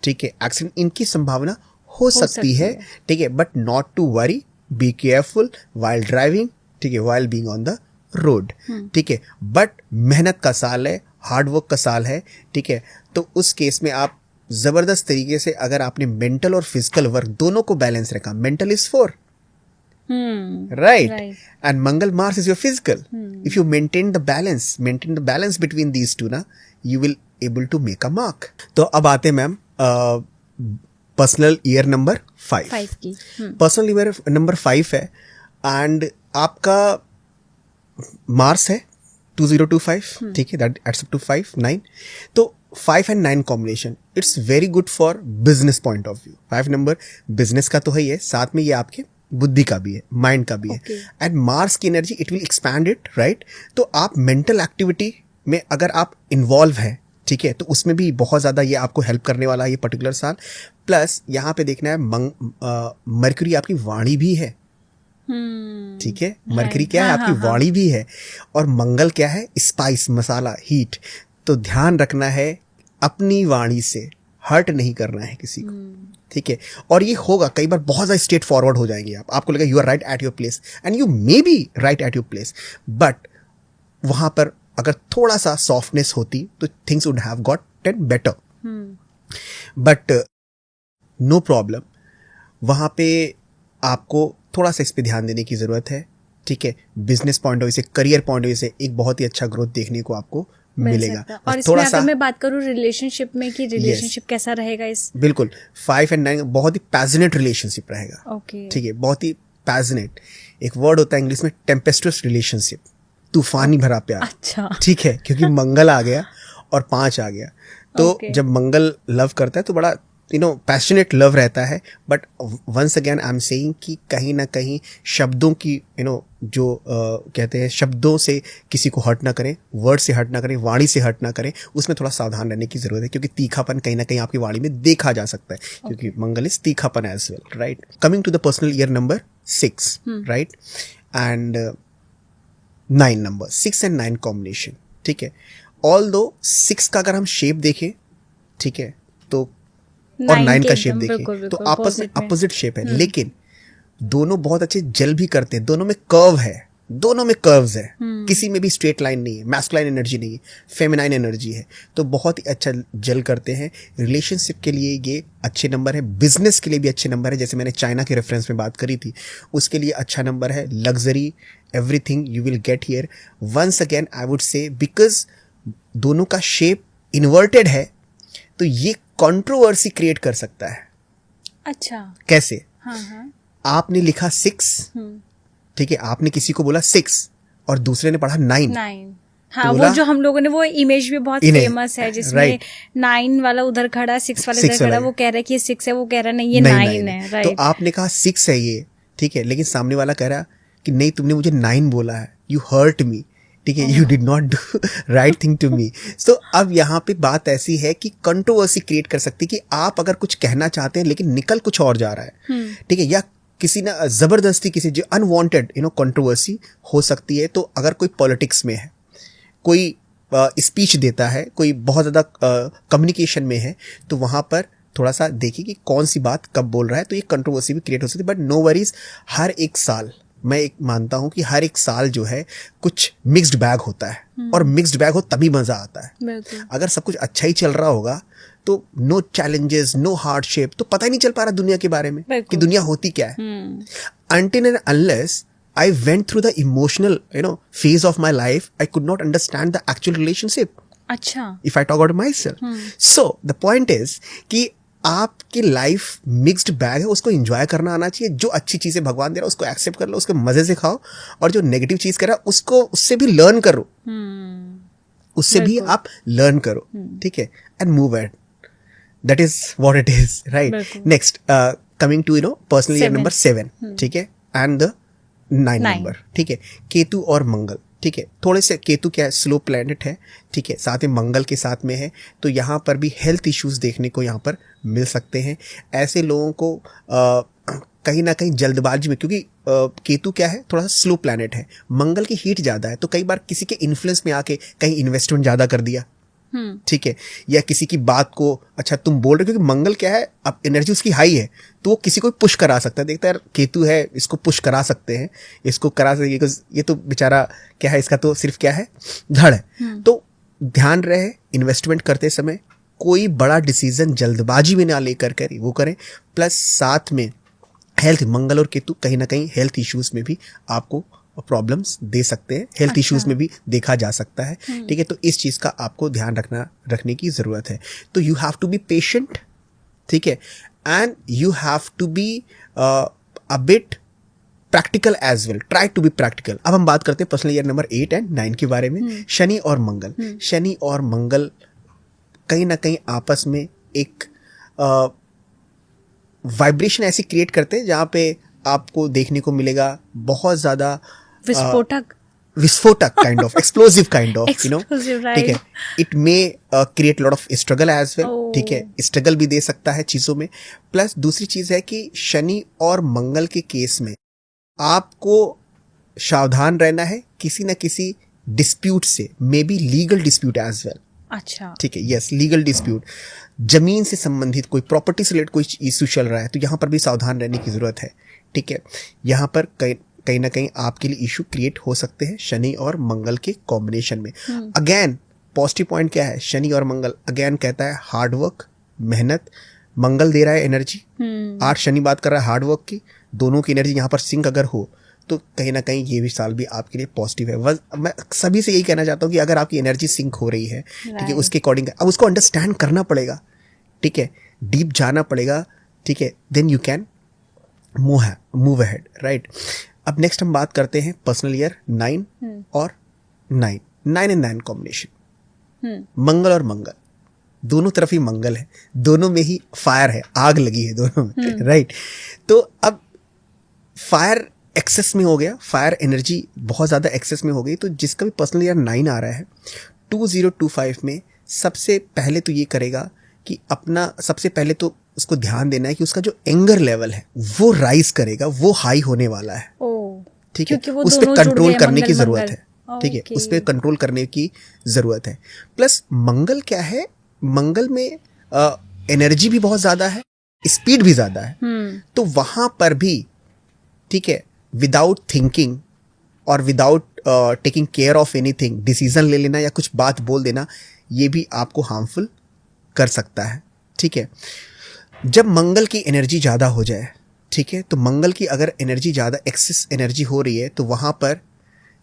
ठीक है, एक्सीडेंट, इनकी संभावना हो सकती है, ठीक है, but not to worry, be careful while driving, ठीक है, while being on the road, ठीक है। बट मेहनत का साल है, हार्ड वर्क का साल है, ठीक है, तो उस केस में आप जबरदस्त तरीके से अगर आपने मेंटल और फिजिकल वर्क दोनों को बैलेंस रखा, mental is 4, right, and Mangal Mars is your physical. If you maintain the balance between these two, ना, you will able to make a mark. तो अब आते हैं मैम पर्सनल ईयर नंबर 5 की। Personal year number 5 है and आपका Mars है 2025, ठीक है, दैट एड्स अप टू 5 9। तो 5 and 9 combination it's very good for business point of view. 5 number business का तो है ही है, साथ में ये आपके बुद्धि का भी है, माइंड का भी है, एंड मार्स की energy it will expand it, right. तो आप मेंटल एक्टिविटी में अगर आप इन्वॉल्व हैं, ठीक है, तो उसमें भी बहुत ज़्यादा ये आपको हेल्प करने वाला है ये पर्टिकुलर साल। प्लस यहाँ पे देखना है मरकरी आपकी वाणी भी है, ठीक है, मरकरी क्या है आपकी वाणी भी है, और मंगल क्या है, स्पाइस, मसाला, हीट। तो ध्यान रखना है अपनी वाणी से हर्ट नहीं करना है किसी को, ठीक है। और ये होगा कई बार बहुत ज़्यादा स्ट्रेट फॉरवर्ड हो जाएंगे आप, आपको लगेगा you are right at your place and you may be right at your place, but वहाँ पर अगर थोड़ा सा सॉफ्टनेस होती तो things would have gotten better, but no problem. वहाँ पे आपको थोड़ा सा इस पे ध्यान देने की ज़रूरत है, ठीक है। बिजनेस पॉइंट ऑफ व्यू से, करियर पॉइंट ऑफ व्यू से एक बहुत ही अच्छा ग्रोथ देखने को आपको मिलेगा। और इसमें अगर मैं बात करूं रिलेशनशिप में कि रिलेशनशिप कैसा रहेगा इस, बिल्कुल 5 and 9 बहुत ही पैशनेट रिलेशनशिप रहेगा, ओके, ठीक है, बहुत ही पैशनेट। एक वर्ड होता है इंग्लिश में टेम्पेस्टस रिलेशनशिप, तूफानी भरा प्यार, अच्छा, ठीक है, क्योंकि मंगल आ गया और 5 आ गया। तो जब मंगल लव करता है तो बड़ा पैशनेट लव रहता है, but once again I am saying कि कहीं ना कहीं शब्दों की जो कहते हैं शब्दों से किसी को हर्ट ना करें, वर्ड से हर्ट ना करें, वाणी से हर्ट ना करें, उसमें थोड़ा सावधान रहने की जरूरत है, क्योंकि तीखापन कहीं ना कहीं आपकी वाणी में देखा जा सकता है, क्योंकि मंगल इज तीखापन as well, right. Coming to the personal year number 6, right, and 9 number, 6 and 9 combination, ठीक है। ऑल्दो 6 का अगर हम शेप देखें, ठीक है, तो और 9 का शेप देखें तो आपस में अपोजिट शेप है, लेकिन दोनों बहुत अच्छे जल भी करते हैं, दोनों में कर्व है, दोनों में कर्व्स है, किसी में भी स्ट्रेट लाइन नहीं है, मैस्कुलाइन एनर्जी नहीं है, फेमिनाइन एनर्जी है, तो बहुत ही अच्छा जल करते हैं। रिलेशनशिप के लिए ये अच्छे नंबर है, बिजनेस के लिए भी अच्छे नंबर है, जैसे मैंने चाइना के रेफरेंस में बात करी थी, उसके लिए अच्छा नंबर है। Luxury, everything you will get here. Once again I would say, because दोनों का शेप इन्वर्टेड है, तो ये कंट्रोवर्सी क्रिएट कर सकता है। अच्छा, कैसे? हाँ। आपने लिखा 6, ठीक है, आपने किसी को बोला 6 और दूसरे ने पढ़ा 9। हाँ, तो वो जो हम लोगों ने वो इमेज भी बहुत फेमस है, जिसमें 9 वाला उधर खड़ा, 6 वाला इधर खड़ा, वो कह रहा है कि ये 6 है, वो कह रहा नहीं ये 9 है, राइट। तो आपने कहा 6 है ये, ठीक है, लेकिन सामने वाला कह रहा कि नहीं, तुमने मुझे 9 बोला है, यू हर्ट मी, ठीक है, you did not do right thing to me. So अब यहाँ पे बात ऐसी है कि कंट्रोवर्सी क्रिएट कर सकती है कि आप अगर कुछ कहना चाहते हैं लेकिन निकल कुछ और जा रहा है, ठीक है, या किसी ना जबरदस्ती किसी जो अनवांटेड कंट्रोवर्सी हो सकती है। तो अगर कोई पॉलिटिक्स में है, कोई स्पीच देता है, कोई बहुत ज़्यादा कम्युनिकेशन में है, तो वहाँ पर थोड़ा सा देखिए कि कौन सी बात कब बोल रहा है, तो ये कंट्रोवर्सी भी क्रिएट हो सकती है। बट नो वरीज, हर एक साल मैं एक मानता हूं कि हर एक साल जो है कुछ मिक्स्ड बैग होता है, और मिक्स्ड बैग हो तभी मजा आता है। अगर सब कुछ अच्छा ही चल रहा होगा तो नो चैलेंजेस, नो हार्डशिप, तो पता ही नहीं चल पा रहा दुनिया के बारे में कि दुनिया होती क्या है। Until and unless I went through the emotional phase of my life, I could not understand the actual relationship. अच्छा, if I talk about myself. So the point is कि आपकी लाइफ मिक्स्ड बैग है, उसको enjoy करना आना चाहिए। जो अच्छी चीजें भगवान दे रहा है उसको एक्सेप्ट कर लो, उसके मजे से खाओ, और जो नेगेटिव चीज कर रहा है उसको, उससे भी लर्न करो, उससे भी आप लर्न करो, ठीक है, and move at. That is what it is, right. Next, coming to personal year number 7, ठीक है, एंड द 9 नंबर, ठीक है, केतु और मंगल, ठीक है। थोड़े से केतु क्या है, स्लो प्लैनेट है, ठीक है, साथ में मंगल के साथ में है, तो यहाँ पर भी हेल्थ इश्यूज देखने को यहाँ पर मिल सकते हैं। ऐसे लोगों को कहीं ना कहीं जल्दबाजी में, क्योंकि केतु क्या है, थोड़ा सा स्लो प्लैनेट है, मंगल की हीट ज़्यादा है, तो कई बार किसी के इन्फ्लुएंस में आके कहीं इन्वेस्टमेंट ज़्यादा कर दिया, ठीक है, या किसी की बात को अच्छा तुम बोल रहे हो, क्योंकि मंगल क्या है, अब एनर्जी उसकी हाई है, तो वो किसी को पुश करा सकता है। देखता है यार केतु है, इसको पुश करा सकते हैं, इसको करा सकते, ये तो बेचारा क्या है, इसका तो सिर्फ क्या है, धड़ है। तो ध्यान रहे इन्वेस्टमेंट करते समय कोई बड़ा डिसीजन जल्दबाजी में ना लेकर कर वो करें। प्लस साथ में हेल्थ, मंगल और केतु कहीं ना कहीं हेल्थ इश्यूज में भी आपको प्रॉब्लम्स दे सकते हैं, हेल्थ इश्यूज में भी देखा जा सकता है, ठीक है। तो इस चीज़ का आपको ध्यान रखने की ज़रूरत है। तो you have to be patient, ठीक है, and you have to be a bit practical as well, try to be practical. अब हम बात करते हैं पर्सनल ईयर नंबर 8 and 9 के बारे में। शनि और मंगल, शनि और मंगल कहीं ना कहीं आपस में एक वाइब्रेशन ऐसी क्रिएट करते हैं जहाँ पे आपको देखने को मिलेगा बहुत ज़्यादा विस्फोटक kind of, explosive kind of, ठीक है। It may create lot of struggle as well, ठीक है, स्ट्रगल भी दे सकता है चीज़ों में। प्लस दूसरी चीज़ है कि शनि और मंगल के केस में आपको सावधान रहना है किसी न किसी डिस्प्यूट से, may be legal dispute as well, अच्छा, ठीक है, यस, लीगल डिस्प्यूट, जमीन से संबंधित कोई प्रॉपर्टी से रिलेटेड कोई इशू चल रहा है, तो यहाँ पर भी सावधान रहने की जरूरत है, ठीक है। यहाँ पर कहीं ना कहीं आपके लिए इशू क्रिएट हो सकते हैं शनि और मंगल के कॉम्बिनेशन में। अगेन पॉजिटिव पॉइंट क्या है, शनि और मंगल अगेन कहता है हार्ड वर्क, मेहनत, मंगल दे रहा है एनर्जी, आज शनि बात कर रहा है हार्ड वर्क की, दोनों की एनर्जी यहाँ पर सिंक अगर हो तो कहीं ना कहीं ये भी साल भी आपके लिए पॉजिटिव है। मैं सभी से यही कहना चाहता हूँ कि अगर आपकी एनर्जी सिंक हो रही है, ठीक है, उसके अकॉर्डिंग अब उसको अंडरस्टैंड करना पड़ेगा, ठीक है, डीप जाना पड़ेगा, ठीक है, then you can move ahead, right. अब नेक्स्ट हम बात करते हैं पर्सनल ईयर 9 और 9 and 9 कॉम्बिनेशन, मंगल और मंगल, दोनों तरफ ही मंगल है, दोनों में ही फायर है, आग लगी है दोनों में, राइट। तो अब फायर एक्सेस में हो गया, फायर एनर्जी बहुत ज़्यादा एक्सेस में हो गई, तो जिसका भी पर्सनल ईयर 9 आ रहा है 2025 में, सबसे पहले तो ये करेगा कि अपना, सबसे पहले तो उसको ध्यान देना है कि उसका जो एंगर लेवल है वो राइज करेगा, वो हाई होने वाला है, ठीक है। उस पर कंट्रोल करने की जरूरत है, ठीक है, उस पर कंट्रोल करने की जरूरत है। प्लस मंगल क्या है, मंगल में एनर्जी भी बहुत ज्यादा है, स्पीड भी ज्यादा है, तो वहां पर भी, ठीक है, विदाउट थिंकिंग और without taking care of anything decision ले लेना या कुछ बात बोल देना, ये भी आपको हार्मफुल कर सकता है, ठीक है। जब मंगल की एनर्जी ज़्यादा हो जाए, ठीक है, तो मंगल की अगर एनर्जी ज़्यादा एक्सेस एनर्जी हो रही है, तो वहाँ पर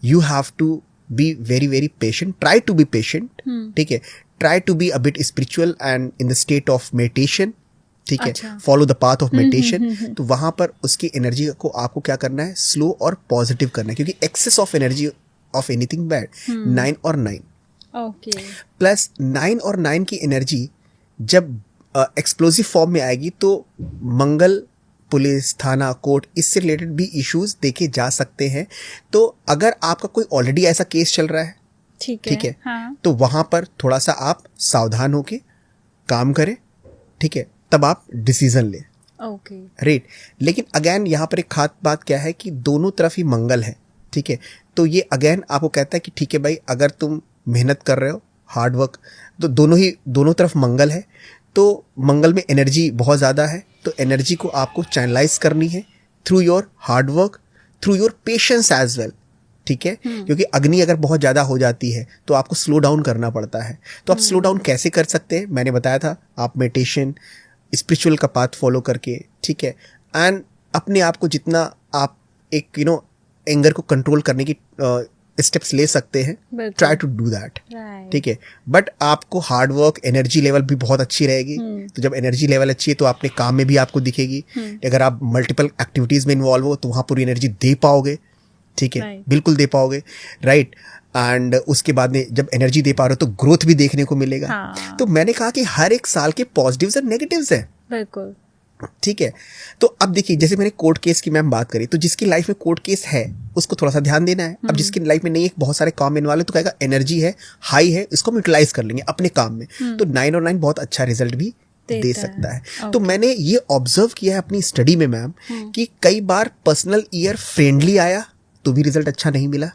you have to be very very patient, try to be patient, ठीक है, try to be a bit spiritual and in the state of meditation, ठीक है, follow the path of meditation. तो वहाँ पर उसकी एनर्जी को आपको क्या करना है, स्लो और पॉजिटिव करना है, क्योंकि excess of energy of anything bad, 9 और 9 प्लस 9 और 9 की एनर्जी जब एक्सप्लोसिव फॉर्म में आएगी, तो मंगल, पुलिस, थाना, कोर्ट, इससे रिलेटेड भी इश्यूज देखे जा सकते हैं। तो अगर आपका कोई ऑलरेडी ऐसा केस चल रहा है, ठीक है, हाँ, तो वहां पर थोड़ा सा आप सावधान होके काम करें, ठीक है, तब आप डिसीजन लें, राइट। लेकिन अगेन यहाँ पर एक खास बात क्या है कि दोनों तरफ ही मंगल है, ठीक है, तो ये अगेन आपको कहता है कि ठीक है भाई, अगर तुम मेहनत कर रहे हो, हार्ड वर्क, तो दोनों तरफ मंगल है, तो मंगल में एनर्जी बहुत ज़्यादा है, तो एनर्जी को आपको चैनलाइज करनी है through your hard work, through your patience as well, ठीक है, क्योंकि अग्नि अगर बहुत ज़्यादा हो जाती है तो आपको स्लो डाउन करना पड़ता है। तो आप स्लो डाउन कैसे कर सकते हैं, मैंने बताया था, आप मेडिटेशन, स्पिरिचुअल का पाथ फॉलो करके, ठीक है, एंड अपने आप को जितना आप एक एंगर को कंट्रोल करने की स्टेप्स ले सकते हैं, ट्राई टू डू दैट, ठीक है। बट आपको हार्ड वर्क, एनर्जी लेवल भी बहुत अच्छी रहेगी, तो जब एनर्जी लेवल अच्छी है तो अपने काम में भी आपको दिखेगी। अगर आप मल्टीपल एक्टिविटीज में इन्वॉल्व हो तो वहां पूरी एनर्जी दे पाओगे, ठीक है, बिल्कुल दे पाओगे, राइट। एंड उसके बाद में जब एनर्जी दे पा रहे हो तो ग्रोथ भी देखने को मिलेगा। तो मैंने कहा कि हर एक साल के पॉजिटिव्स और नेगेटिव्स हैं, बिल्कुल, ठीक है। तो अब देखिए, जैसे मैंने कोर्ट केस की मैम बात करी, तो जिसकी लाइफ में कोर्ट केस है उसको थोड़ा सा ध्यान देना है। अब जिसकी लाइफ में नहीं है, बहुत सारे काम इन्वॉल्व है, तो कहेगा एनर्जी है, हाई है, इसको हम यूटिलाइज कर लेंगे अपने काम में, तो 9 और 9 बहुत अच्छा रिजल्ट भी दे सकता है। तो मैंने ये ऑब्जर्व किया है अपनी स्टडी में मैम, कि कई बार पर्सनल ईयर फ्रेंडली आया तो भी रिजल्ट अच्छा नहीं मिला,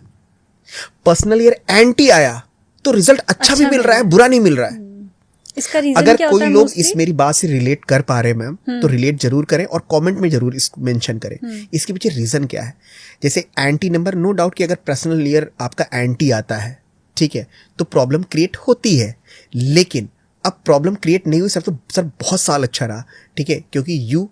पर्सनल ईयर एंटी आया तो रिजल्ट अच्छा भी मिल रहा है, बुरा नहीं मिल रहा है। इसका रीजन अगर क्या कोई होता है लोग mostly? इस मेरी बात से रिलेट कर पा रहे हैं मैम, तो रिलेट जरूर करें और कमेंट में जरूर इसको मेंशन करें, इसके पीछे रीजन क्या है। जैसे एंटी नंबर, नो डाउट कि अगर पर्सनल ईयर आपका एंटी आता है, ठीक है, तो प्रॉब्लम क्रिएट होती है, लेकिन अब प्रॉब्लम क्रिएट नहीं हुई सर, तो सर बहुत साल अच्छा रहा, ठीक है, क्योंकि you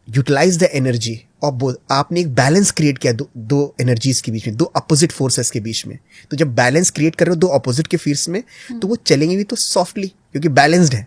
utilise the energy of both, आपने एक बैलेंस क्रिएट किया दो एनर्जीज के बीच में, दो अपोजिट फोर्सेस के बीच में। तो जब बैलेंस क्रिएट कर रहे हो दो अपोजिट के फील्ड्स में, तो वो चलेंगे भी तो सॉफ्टली, क्योंकि बैलेंस्ड है,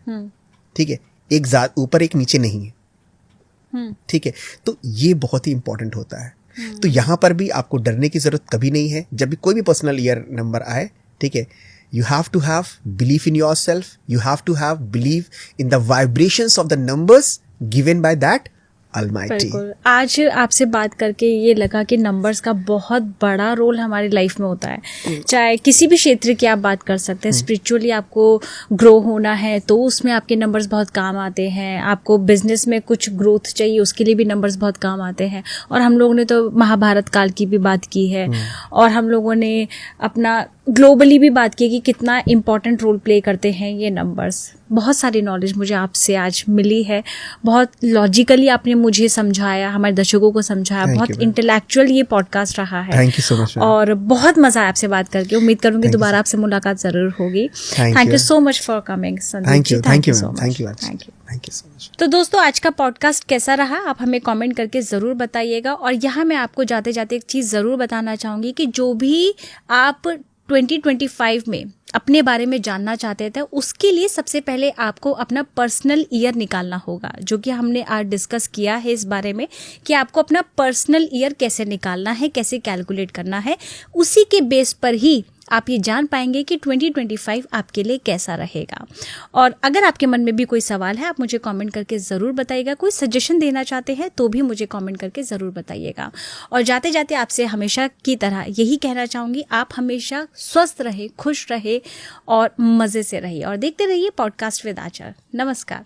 ठीक है, एक जात ऊपर एक नीचे नहीं है, ठीक है। तो ये बहुत ही इंपॉर्टेंट होता है। तो यहाँ पर भी आपको डरने की जरूरत कभी नहीं है। जब भी कोई भी पर्सनल ईयर नंबर आए, ठीक है, you have to have belief in yourself, you have to have belief in the vibrations of the numbers given by that Almighty. बिल्कुल, आज आपसे बात करके ये लगा कि नंबर्स का बहुत बड़ा रोल हमारी लाइफ में होता है। चाहे किसी भी क्षेत्र की आप बात कर सकते हैं, स्पिरिचुअली आपको ग्रो होना है तो उसमें आपके नंबर्स बहुत काम आते हैं, आपको बिजनेस में कुछ ग्रोथ चाहिए उसके लिए भी नंबर्स बहुत काम आते हैं। और हम लोगों ने तो महाभारत काल की भी बात की है, और हम लोगों ने अपना ग्लोबली भी बात की कि कितना इम्पोर्टेंट रोल प्ले करते हैं ये नंबर्स। बहुत सारी नॉलेज मुझे आपसे आज मिली है, बहुत लॉजिकली आपने मुझे समझाया, हमारे दर्शकों को समझाया, बहुत इंटेलेक्चुअल ये पॉडकास्ट रहा है। थैंक यू सो मच और बहुत मजा आया आपसे बात करके। उम्मीद करूंगी दोबारा आपसे मुलाकात जरूर होगी। Thank you so much for coming Sandeep ji, thank you so much. तो दोस्तों, आज का पॉडकास्ट कैसा रहा आप हमें कमेंट करके ज़रूर बताइएगा। और यहाँ मैं आपको जाते जाते एक चीज़ ज़रूर बताना चाहूँगी कि जो भी आप 2025 में अपने बारे में जानना चाहते थे, उसके लिए सबसे पहले आपको अपना पर्सनल ईयर निकालना होगा, जो कि हमने आज डिस्कस किया है इस बारे में कि आपको अपना पर्सनल ईयर कैसे निकालना है, कैसे कैलकुलेट करना है। उसी के बेस पर ही आप ये जान पाएंगे कि 2025 आपके लिए कैसा रहेगा। और अगर आपके मन में भी कोई सवाल है, आप मुझे कमेंट करके ज़रूर बताइएगा। कोई सजेशन देना चाहते हैं तो भी मुझे कमेंट करके ज़रूर बताइएगा। और जाते जाते आपसे हमेशा की तरह यही कहना चाहूँगी, आप हमेशा स्वस्थ रहे, खुश रहे और मज़े से रहिए और देखते रहिए पॉडकास्ट विद आचर। नमस्कार।